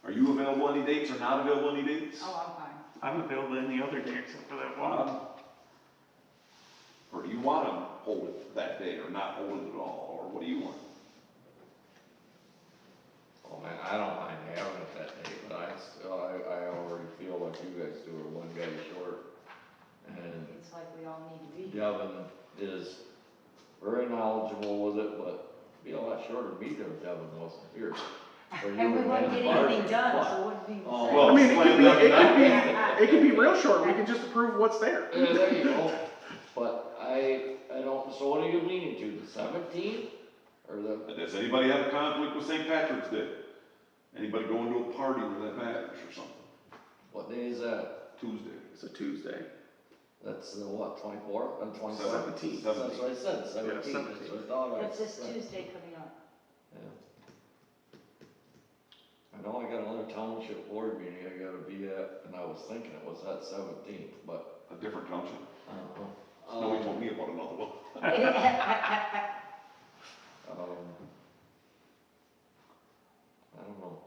Speaker 2: Are you available any dates or not available any dates?
Speaker 3: Oh, I'm fine.
Speaker 6: I'm available any other day except for that one.
Speaker 2: Or do you want to hold it that day or not hold it at all, or what do you want?
Speaker 4: Oh man, I don't mind having it that day, but I already feel like you guys do are one guy short. And
Speaker 3: It's like we all need to be.
Speaker 4: Devin is very knowledgeable with it, but be a lot shorter meeting if Devin wasn't here. Or you
Speaker 3: And we
Speaker 4: would
Speaker 3: wouldn't
Speaker 4: have
Speaker 3: get
Speaker 4: been
Speaker 3: anything done,
Speaker 4: part
Speaker 3: so
Speaker 4: of
Speaker 3: it wouldn't be the
Speaker 4: Oh,
Speaker 3: same.
Speaker 2: well,
Speaker 1: I mean,
Speaker 2: explain
Speaker 1: it could be real short, we can just approve what's there.
Speaker 4: it. Yeah, there you go. But I don't, so what are you leaning to, the 17th? Or the,
Speaker 2: Does anybody have a conflict with St. Patrick's Day? Anybody going to a party where that matters or something?
Speaker 4: what day is that?
Speaker 2: Tuesday.
Speaker 1: It's a Tuesday.
Speaker 4: That's the what, 24th and 25th?
Speaker 1: 17th.
Speaker 4: That's what I said, 17th,
Speaker 1: Yeah,
Speaker 4: that's what I
Speaker 1: 17th.
Speaker 4: thought I
Speaker 3: That's this
Speaker 4: said.
Speaker 3: Tuesday coming up.
Speaker 4: Yeah. I know I got another township board meeting I gotta be at, and I was thinking it was that 17th, but
Speaker 2: A different township?
Speaker 4: I don't know.
Speaker 2: No, he told me about another one.
Speaker 4: I don't know,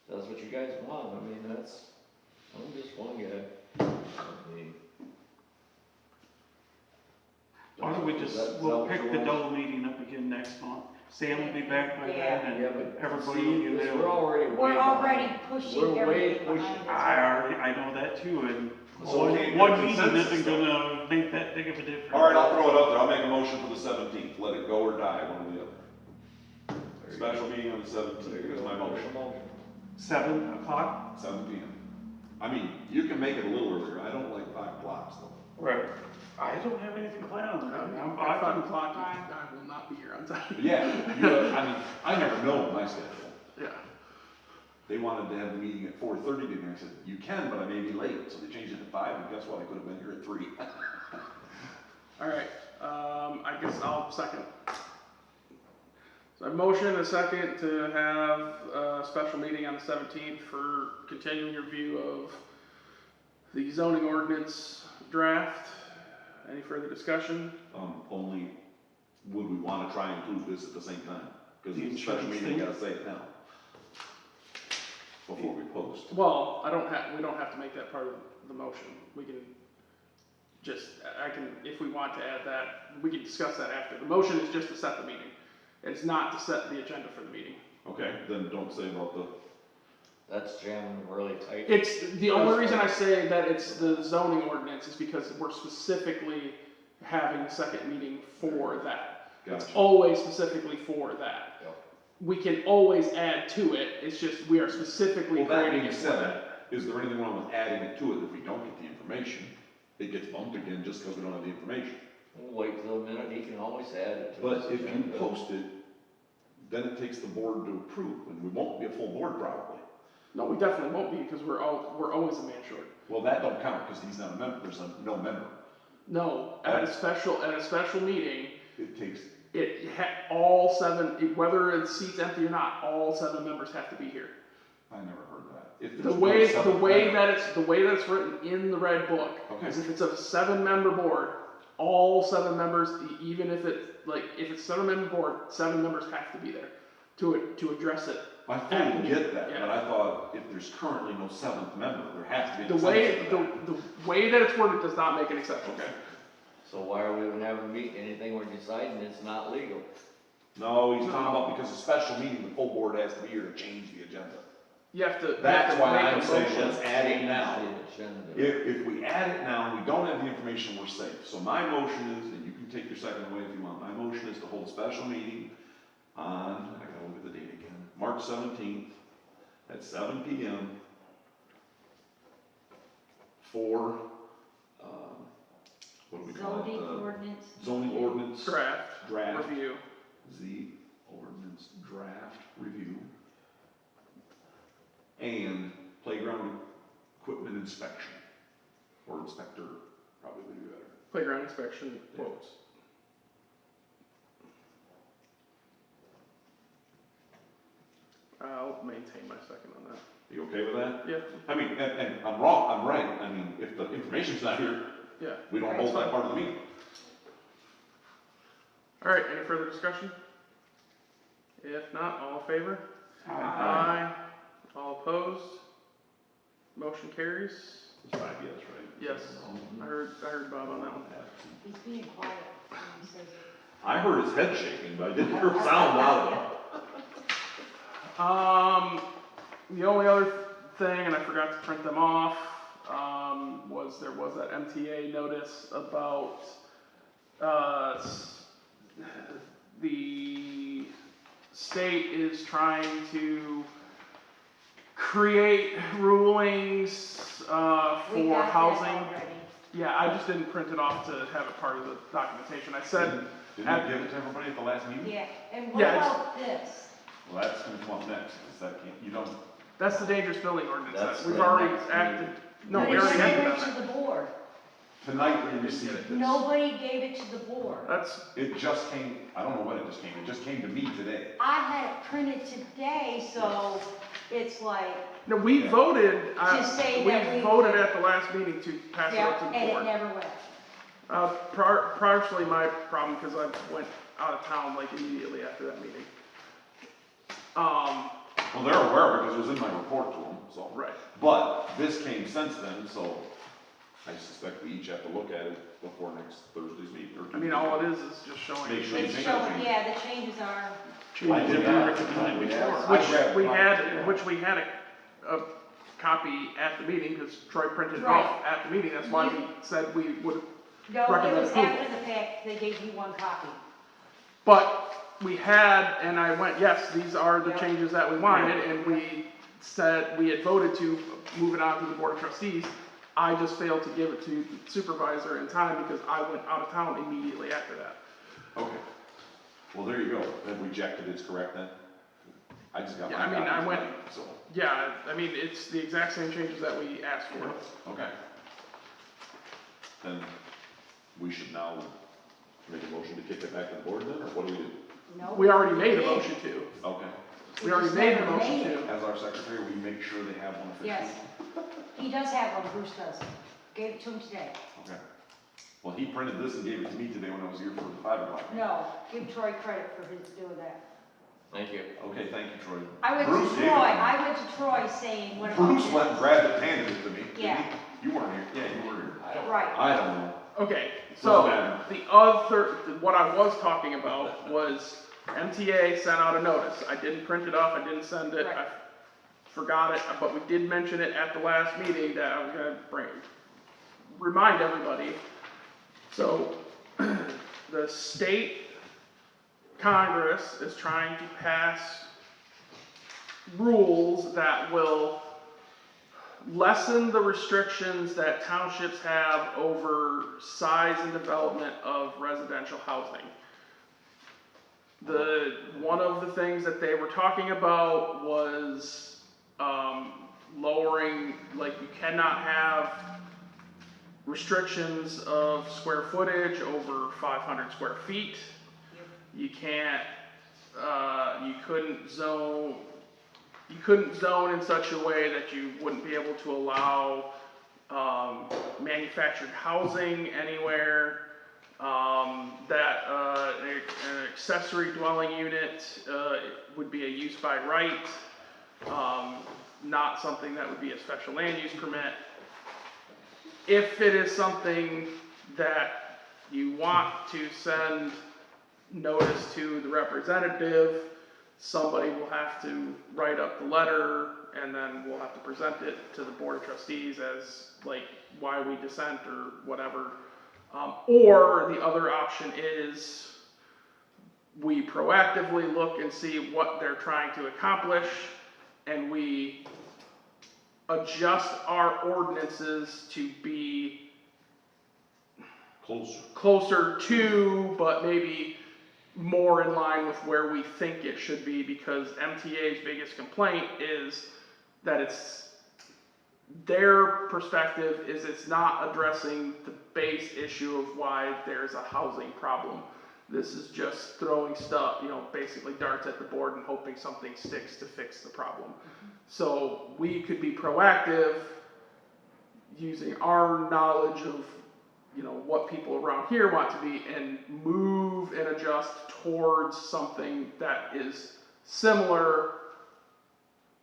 Speaker 4: that's what you guys want, I mean, I'm just one guy. I mean,
Speaker 6: Why don't we
Speaker 4: is
Speaker 6: just,
Speaker 4: that
Speaker 6: we'll
Speaker 4: what
Speaker 6: pick
Speaker 4: you
Speaker 6: the
Speaker 4: want?
Speaker 6: double meeting up again next month. Sam will be back by
Speaker 3: Yeah.
Speaker 6: then
Speaker 4: Yeah,
Speaker 6: and
Speaker 4: but
Speaker 6: everybody
Speaker 4: see,
Speaker 6: will be
Speaker 4: we're
Speaker 6: available.
Speaker 4: already.
Speaker 3: We're
Speaker 4: way
Speaker 3: already
Speaker 4: behind.
Speaker 3: pushing
Speaker 4: We're way
Speaker 3: everything behind
Speaker 4: pushing.
Speaker 3: us.
Speaker 6: I know that too, and
Speaker 2: So
Speaker 6: one,
Speaker 2: we can't
Speaker 6: one
Speaker 2: get
Speaker 6: meeting
Speaker 2: consensus
Speaker 6: isn't
Speaker 2: then.
Speaker 6: gonna make that big of a difference.
Speaker 2: All right, I'll throw it up there. I'll make a motion for the 17th. Let it go or die, one or the other.
Speaker 4: There you
Speaker 2: Special
Speaker 4: go.
Speaker 2: meeting on the 17th.
Speaker 4: There you
Speaker 2: Here's
Speaker 4: go.
Speaker 2: my motion.
Speaker 6: 7 o'clock?
Speaker 2: 7 p.m. I mean, you can make it a little earlier. I don't like 5 o'clock still.
Speaker 6: Right. I don't have anything planned on that.
Speaker 1: At 5 o'clock, I will not be here on time.
Speaker 2: Yeah, I mean, I never know my schedule.
Speaker 1: Yeah.
Speaker 2: They wanted to have the meeting at 4:30 today. I said, you can, but I may be late, so they changed it to 5, and guess what, I could have been here at 3.
Speaker 1: All right, I guess I'll second. So a motion and a second to have a special meeting on the 17th for continuing review of the zoning ordinance draft. Any further discussion?
Speaker 2: Only, would we wanna try and include this at the same time? Cause
Speaker 6: The
Speaker 2: it's a special
Speaker 6: insurance
Speaker 2: meeting, we
Speaker 6: thing?
Speaker 2: gotta say it now. Before we post.
Speaker 1: Well, we don't have to make that part of the motion. We can just, I can, if we want to add that, we can discuss that after. The motion is just to set the meeting. It's not to set the agenda for the meeting.
Speaker 2: Okay, then don't say about the,
Speaker 4: That's jamming really tight.
Speaker 1: It's, the only reason I say that it's the zoning ordinance is because we're specifically having a second meeting for that. It's
Speaker 2: gotcha.
Speaker 1: always specifically for that.
Speaker 4: Yep.
Speaker 1: We can always add to it, it's just we are specifically
Speaker 2: Well, that
Speaker 1: creating
Speaker 2: being
Speaker 1: it for
Speaker 2: said,
Speaker 1: that.
Speaker 2: is there anything wrong with adding it to it if we don't get the information? It gets bumped again just because we don't have the information.
Speaker 4: We'll wait till a minute, he can always add it to
Speaker 2: But
Speaker 4: his
Speaker 2: if you
Speaker 4: agenda.
Speaker 2: post it, then it takes the board to approve, and we won't be a full board probably.
Speaker 1: No, we definitely won't be, because we're always a man short.
Speaker 2: Well, that don't count, because he's not a member, there's no member.
Speaker 1: No, at a special meeting,
Speaker 2: It takes,
Speaker 1: all 7, whether the seat's empty or not, all 7 members have to be here.
Speaker 2: I never heard that. If
Speaker 1: The
Speaker 2: there's
Speaker 1: way,
Speaker 2: no
Speaker 1: the
Speaker 2: seventh
Speaker 1: way
Speaker 2: member-
Speaker 1: that it's written in the red book
Speaker 2: Okay.
Speaker 1: is if it's a 7-member board, all 7 members, even if it's if it's 7-member board, 7 members have to be there to address it.
Speaker 2: I fully get that,
Speaker 1: Yeah.
Speaker 2: but I thought if there's currently no 7th member, there has to be
Speaker 1: The
Speaker 2: an
Speaker 1: way,
Speaker 2: exception to
Speaker 1: the way that it's worded does not make an exception.
Speaker 2: that. Okay.
Speaker 4: So why are we even having a meeting, anything we're deciding, it's not legal.
Speaker 2: No, he's talking about because a special meeting, the full board has to be here to change the agenda.
Speaker 1: You have to.
Speaker 2: That's why
Speaker 1: make a
Speaker 2: I'm saying
Speaker 1: motion.
Speaker 2: let's add it
Speaker 4: Change
Speaker 2: now.
Speaker 4: the agenda.
Speaker 2: If we add it now, we don't have the information, we're safe. So my motion is, and you can take your second away if you want, my motion is to hold a special meeting on, I gotta look at the date again, March 17th at 7 PM for, what do we call it?
Speaker 3: Zoning ordinance.
Speaker 2: Zoning ordinance.
Speaker 1: Draft, review.
Speaker 2: The ordinance draft review. And playground equipment inspection, or inspector, probably would be better.
Speaker 1: Playground inspection quotes. I'll maintain my second on that.
Speaker 2: You okay with that?
Speaker 1: Yeah,
Speaker 2: I mean, and I'm wrong, I'm right, I mean, if the information's not here,
Speaker 1: yeah.
Speaker 2: we don't hold that part of the meeting.
Speaker 1: All right, any further discussion? If not, all in favor?
Speaker 6: Aye.
Speaker 1: Aye. All opposed? Motion carries.
Speaker 2: It's 5 yes, right?
Speaker 1: Yes, I heard Bob on that one.
Speaker 3: He's being quiet when he says it.
Speaker 2: I heard his head shaking, but I didn't hear a sound out of him.
Speaker 1: The only other thing, and I forgot to print them off, was there was that MTA notice about, the state is trying to create rulings,
Speaker 3: We
Speaker 1: for
Speaker 3: got that
Speaker 1: housing.
Speaker 3: already.
Speaker 1: Yeah, I just didn't print it off to have it part of the documentation. I said,
Speaker 2: Didn't I give it to everybody at the last meeting?
Speaker 3: Yeah, and what
Speaker 1: Yeah, it's-
Speaker 3: about this?
Speaker 2: Well, that's gonna come up next, is that, you don't,
Speaker 1: that's the dangerous building ordinance.
Speaker 4: That's
Speaker 1: We've
Speaker 4: the
Speaker 1: already
Speaker 4: next
Speaker 1: acted, no,
Speaker 3: But
Speaker 1: we
Speaker 3: it's
Speaker 1: already acted
Speaker 3: never
Speaker 1: on that.
Speaker 3: to the board.
Speaker 2: tonight we received this.
Speaker 3: Nobody gave it to the board.
Speaker 1: That's,
Speaker 2: It just came, I don't know when it just came to me today.
Speaker 3: I had it printed today, so it's like,
Speaker 1: no, we
Speaker 2: Yeah.
Speaker 1: voted,
Speaker 3: Just say that we-
Speaker 1: we voted at the last meeting to pass it
Speaker 3: yeah,
Speaker 1: up to
Speaker 3: and
Speaker 1: the
Speaker 3: it
Speaker 1: board.
Speaker 3: never went.
Speaker 1: Partially my problem, because I went out of town like immediately after that meeting.
Speaker 2: Well, they're aware because it was in my report to them, so.
Speaker 1: Right.
Speaker 2: But this came since then, so I suspect we each have to look at it before next Thursday's meeting or
Speaker 1: I mean, all it is just showing.
Speaker 2: Make sure
Speaker 3: It's
Speaker 2: change
Speaker 3: showing,
Speaker 2: it.
Speaker 3: yeah, the changes are,
Speaker 2: I did that the time
Speaker 1: Which
Speaker 2: before.
Speaker 1: we had a copy at the meeting, because Troy printed it
Speaker 3: Right.
Speaker 1: off at the meeting, that's why we said we would,
Speaker 3: no, it
Speaker 1: Recommend
Speaker 3: was
Speaker 1: approval.
Speaker 3: after the fact, they gave you one copy.
Speaker 1: but we had, and I went, yes, these are the
Speaker 3: Yeah.
Speaker 1: changes that we wanted, and we said, we had voted to move it on to the board of trustees. I just failed to give it to the supervisor in time, because I went out of town immediately after that.
Speaker 2: Okay. Well, there you go. Have rejected is correct then? I just got
Speaker 1: Yeah,
Speaker 2: my
Speaker 1: I mean, I
Speaker 2: copies
Speaker 1: went-
Speaker 2: back, so,
Speaker 1: Yeah, I mean, it's the exact same changes that we asked for.
Speaker 2: okay. Then we should now make a motion to kick it back to the board then, or what do we do?
Speaker 3: No.
Speaker 1: We already made a motion to.
Speaker 2: Okay,
Speaker 1: We already
Speaker 3: just
Speaker 1: made the
Speaker 3: never
Speaker 1: motion
Speaker 3: made it.
Speaker 1: to.
Speaker 2: as our secretary, we make sure they have one officially?
Speaker 3: Yes. He does have one, Bruce does. Gave it to him today.
Speaker 2: Okay. Well, he printed this and gave it to me today when I was here for the 5 o'clock. meeting.
Speaker 3: No, give Troy credit for his doing that.
Speaker 4: Thank you.
Speaker 2: Okay, thank you, Troy.
Speaker 3: I went
Speaker 2: Bruce
Speaker 3: to
Speaker 2: gave it
Speaker 3: Troy,
Speaker 2: to me.
Speaker 3: I went to Troy saying, what about
Speaker 2: Bruce
Speaker 3: this?
Speaker 2: went and grabbed it, and handed it to me. didn't he?
Speaker 3: Yeah.
Speaker 2: You weren't here, yeah, you were here.
Speaker 3: Right.
Speaker 2: I don't know.
Speaker 1: Okay,
Speaker 2: Doesn't
Speaker 1: so
Speaker 2: matter.
Speaker 1: the other, what I was talking about was MTA sent out a notice. I didn't print it off, I didn't send it, I
Speaker 3: Right.
Speaker 1: forgot it, but we did mention it at the last meeting that I was gonna remind everybody. So, the state Congress is trying to pass rules that will lessen the restrictions that townships have over size and development of residential housing. One of the things that they were talking about was, lowering, like, you cannot have restrictions of square footage over 500 square feet. You can't, you couldn't zone in such a way that you wouldn't be able to allow, manufactured housing anywhere. That, an accessory dwelling unit, would be a use by right, not something that would be a special land use permit. If it is something that you want to send notice to the representative, somebody will have to write up the letter, and then we'll have to present it to the board of trustees as, like, why we dissent or whatever. Or the other option is we proactively look and see what they're trying to accomplish, and we adjust our ordinances to be closer to, but maybe more in line with where we think it should be, because MTA's biggest complaint is that their perspective is it's not addressing the base issue of why there's a housing problem. This is just throwing stuff, basically darts at the board and hoping something sticks to fix the problem. So we could be proactive using our knowledge of, what people around here want to be, and move and adjust towards something that is similar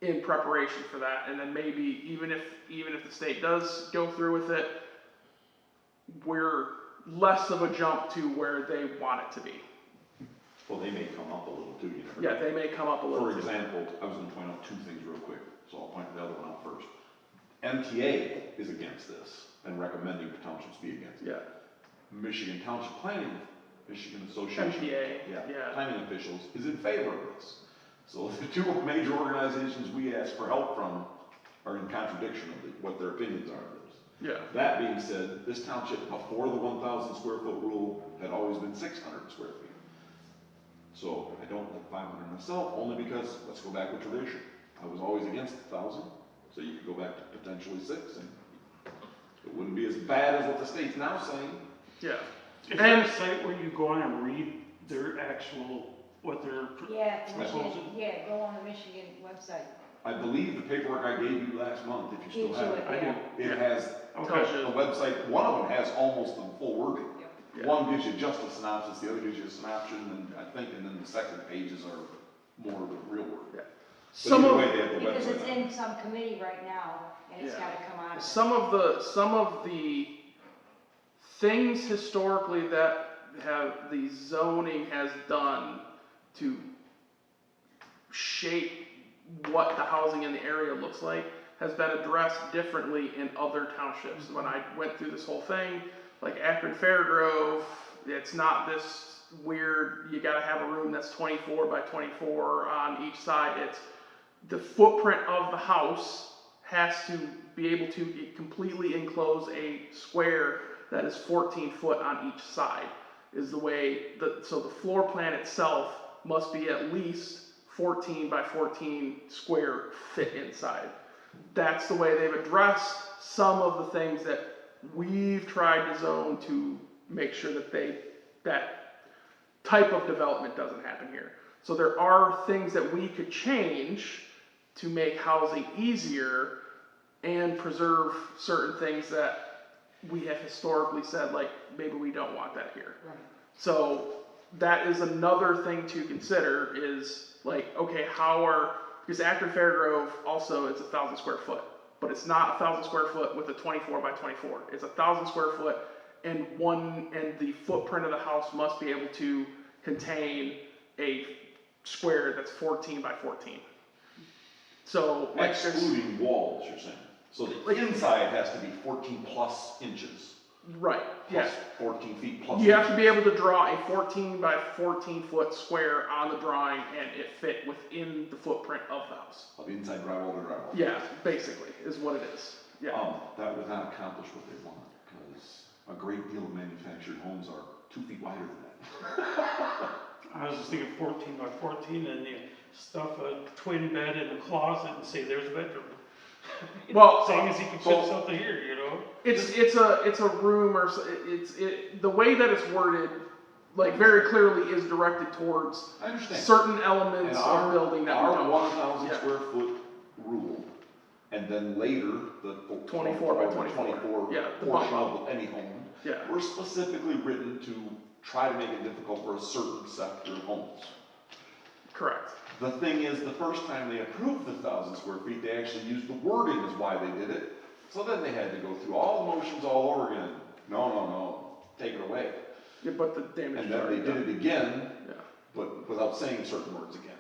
Speaker 1: in preparation for that. And then maybe even if the state does go through with it, we're less of a jump to where they want it to be.
Speaker 2: Well, they may come up a little too, you never know.
Speaker 1: Yeah, they may come up a little.
Speaker 2: For example, I was gonna point out 2 things real quick, so I'll point the other one out first. MTA is against this and recommending townships be against it.
Speaker 1: Yeah,
Speaker 2: Michigan Township Planning, Michigan Association.
Speaker 1: MTA,
Speaker 2: Yeah,
Speaker 1: yeah.
Speaker 2: planning officials is in favor of this. So the 2 major organizations we ask for help from are in contradiction of what their opinions are of this.
Speaker 1: yeah.
Speaker 2: That being said, this township, before the 1,000 square foot rule, had always been 600 square feet. So I don't like 500 myself, only because, let's go back with tradition. I was always against 1,000, so you could go back to potentially 6, and it wouldn't be as bad as what the state's now saying.
Speaker 1: Yeah.
Speaker 6: Is there a site where you go on and read their actual, what they're,
Speaker 3: Yeah, the Michigan,
Speaker 6: Proposal?
Speaker 3: yeah, go on the Michigan website.
Speaker 2: I believe the paperwork I gave you last month, if you
Speaker 3: Gives
Speaker 2: still
Speaker 3: you
Speaker 2: have
Speaker 3: it,
Speaker 2: it,
Speaker 3: yeah.
Speaker 2: it has
Speaker 1: Tells
Speaker 6: okay,
Speaker 1: you.
Speaker 2: the website, one of them has almost the full wording.
Speaker 1: Yeah.
Speaker 2: One gives you just a synopsis, the other gives you a synopsis, and then the second pages are more of the real word.
Speaker 1: Yeah.
Speaker 2: But
Speaker 1: Some
Speaker 2: either
Speaker 1: of,
Speaker 2: way, they have the
Speaker 3: Because it's
Speaker 2: website.
Speaker 3: in some committee right now, and it's
Speaker 1: Yeah.
Speaker 3: gotta come out of it.
Speaker 1: some of the things historically that the zoning has done to shape what the housing in the area looks like has been addressed differently in other townships. When I went through this whole thing, like Akron Fairgrove, it's not this weird, you gotta have a room that's 24 by 24 on each side. It's the footprint of the house has to be able to completely enclose a square that is 14 foot on each side, is the way, so the floor plan itself must be at least 14 by 14 square fit inside. That's the way they've addressed some of the things that we've tried to zone to make sure that that type of development doesn't happen here. So there are things that we could change to make housing easier and preserve certain things that we have historically said, like, maybe we don't want that here.
Speaker 6: Right.
Speaker 1: So that is another thing to consider is like, okay, because Akron Fairgrove also it's 1,000 square foot, but it's not 1,000 square foot with a 24 by 24. It's 1,000 square foot and the footprint of the house must be able to contain a square that's 14 by 14. So like
Speaker 2: Excluding walls, you're saying? So the inside has to be 14 plus inches.
Speaker 1: right, yeah.
Speaker 2: Plus 14 feet plus.
Speaker 1: You have to be able to draw a 14 by 14 foot square on the drawing and it fit within the footprint of the house.
Speaker 2: Of inside drywall to drywall.
Speaker 1: Yeah, basically, is what it is. Yeah.
Speaker 2: That would not accomplish what they want, because a great deal of manufactured homes are 2 feet wider than that.
Speaker 6: I was just thinking 14 by 14 and you stuff a twin bed in a closet and say, there's a bedroom.
Speaker 1: Well,
Speaker 6: As long as you can fit something here, you know?
Speaker 1: it's a room or the way that it's worded, like very clearly is directed towards
Speaker 2: I understand.
Speaker 1: certain elements
Speaker 2: And
Speaker 1: of building that we
Speaker 2: our
Speaker 1: don't.
Speaker 2: 1,000
Speaker 1: Yeah.
Speaker 2: square foot rule, and then later, the
Speaker 1: 24 by 24.
Speaker 2: 24
Speaker 1: Yeah, the
Speaker 2: portion
Speaker 1: bump
Speaker 2: of any home,
Speaker 1: Yeah,
Speaker 2: were specifically written to try to make it difficult for a certain sector of homes.
Speaker 1: correct.
Speaker 2: The thing is, the first time they approved the 1,000 square feet, they actually used the wording as why they did it. So then they had to go through all the motions all over again. No, take it away.
Speaker 1: Yeah, but the damage
Speaker 2: And
Speaker 1: is
Speaker 2: then
Speaker 1: already
Speaker 2: they did
Speaker 1: done.
Speaker 2: it again,
Speaker 1: Yeah.
Speaker 2: but without saying certain words again.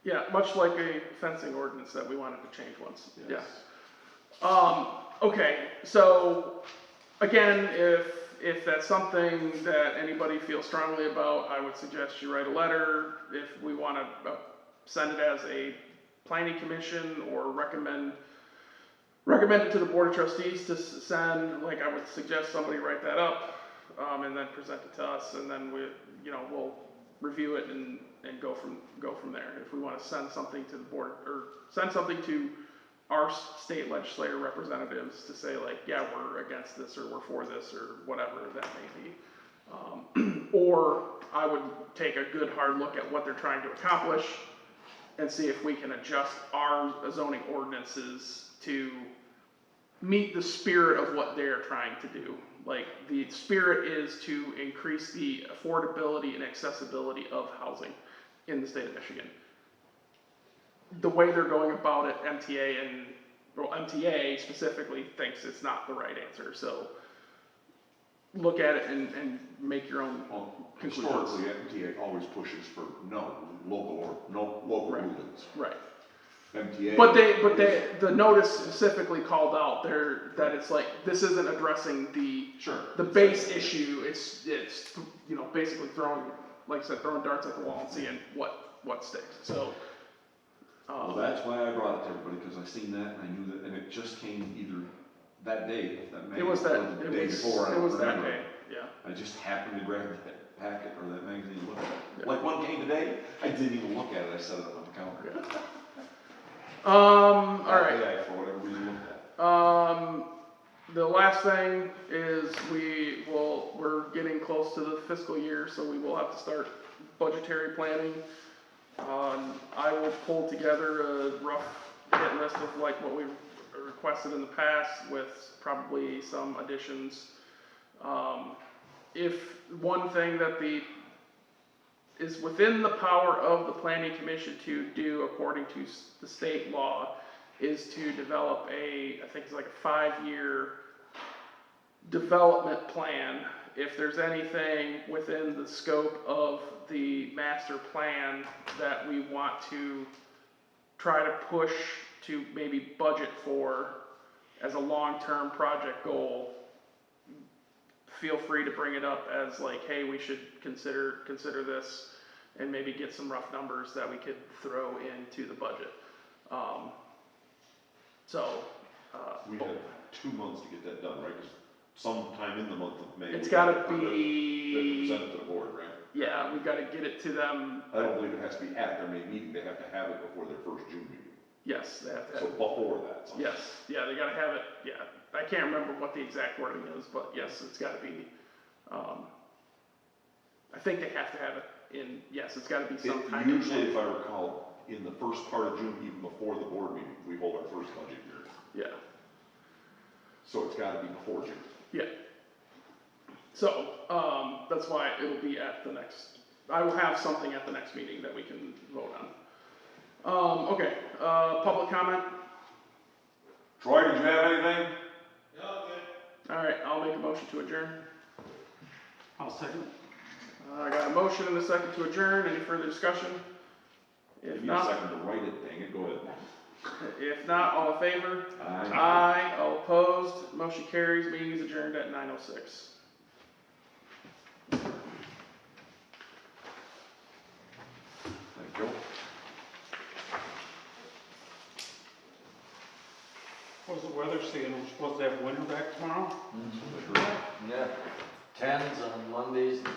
Speaker 1: Yeah, much like a fencing ordinance that we wanted to change once.
Speaker 2: Yes.
Speaker 1: Yeah. Okay, so again, if that's something that anybody feels strongly about, I would suggest you write a letter. If we want to send it as a planning commission or recommend it to the board of trustees to send, like I would suggest somebody write that up, and then present it to us, and then we'll review it and go from there. If we want to send something to the board or send something to our state legislative representatives to say like, yeah, we're against this or we're for this or whatever that may be. Or I would take a good hard look at what they're trying to accomplish and see if we can adjust our zoning ordinances to meet the spirit of what they're trying to do. Like the spirit is to increase the affordability and accessibility of housing in the state of Michigan. The way they're going about it, MTA specifically thinks it's not the right answer. So look at it and make your own
Speaker 2: Well,
Speaker 1: conclusions.
Speaker 2: historically, MTA always pushes for no local
Speaker 1: Right.
Speaker 2: rulings.
Speaker 1: Right.
Speaker 2: MTA.
Speaker 1: But the notice specifically called out there that it's like, this isn't addressing the
Speaker 2: Sure.
Speaker 1: base issue. It's basically throwing darts at the wall and seeing what sticks. So,
Speaker 2: Well, that's why I brought it to everybody, because I seen that and I knew that, and it just came either that day, that May,
Speaker 1: it was
Speaker 2: or
Speaker 1: that,
Speaker 2: the
Speaker 1: it
Speaker 2: day
Speaker 1: was,
Speaker 2: before. I
Speaker 1: it
Speaker 2: don't
Speaker 1: was that
Speaker 2: remember.
Speaker 1: day, yeah.
Speaker 2: I just happened to grab that packet or that magazine and look at it.
Speaker 1: Yeah.
Speaker 2: Like one came today, I didn't even look at it, I set it up on the counter.
Speaker 1: All
Speaker 2: That
Speaker 1: right.
Speaker 2: day I, for whatever reason, looked at it.
Speaker 1: The last thing is we're getting close to the fiscal year, so we will have to start budgetary planning. I will pull together a rough hit list of like what we've requested in the past with probably some additions. If one thing that is within the power of the planning commission to do according to the state law is to develop I think it's like a 5-year development plan. If there's anything within the scope of the master plan that we want to try to push to maybe budget for as a long-term project goal, feel free to bring it up as like, hey, we should consider this and maybe get some rough numbers that we could throw into the budget.
Speaker 2: We have 2 months to get that done, right? 'Cause sometime in the month of May.
Speaker 1: It's
Speaker 2: we
Speaker 1: gotta
Speaker 2: have to
Speaker 1: be,
Speaker 2: present it to the board, right?
Speaker 1: Yeah, we gotta get it to them,
Speaker 2: I don't believe it has to be at their May meeting, they have to have it before their first June meeting.
Speaker 1: yes, they have to
Speaker 2: So
Speaker 1: have,
Speaker 2: before that. so-
Speaker 1: yes, yeah, they gotta have it, yeah. I can't remember what the exact wording is, but yes, it's gotta be, I think they have to have it in, yes, it's gotta be sometime.
Speaker 2: Usually, if I recall, in the first part of June, even before the board meeting, we hold our first budget hearing.
Speaker 1: Yeah,
Speaker 2: So it's gotta be before June.
Speaker 1: yeah. So, that's why it'll be at the next, I will have something at the next meeting that we can vote on. Okay, public comment?
Speaker 2: Troy, did you have anything?
Speaker 5: No, good.
Speaker 1: All right, I'll make a motion to adjourn.
Speaker 6: I'll second.
Speaker 1: I got a motion and a second to adjourn. Any further discussion?
Speaker 2: Give
Speaker 1: If
Speaker 2: me a
Speaker 1: not,
Speaker 2: second to write it, dang it, go ahead.
Speaker 1: if not, all in favor?
Speaker 2: Aye.
Speaker 1: Aye, all opposed, motion carries, meeting is adjourned at 9:06.
Speaker 2: Thank you.
Speaker 6: What's the weather saying? We're supposed to have winter back tomorrow?
Speaker 4: Yeah, tens on Mondays and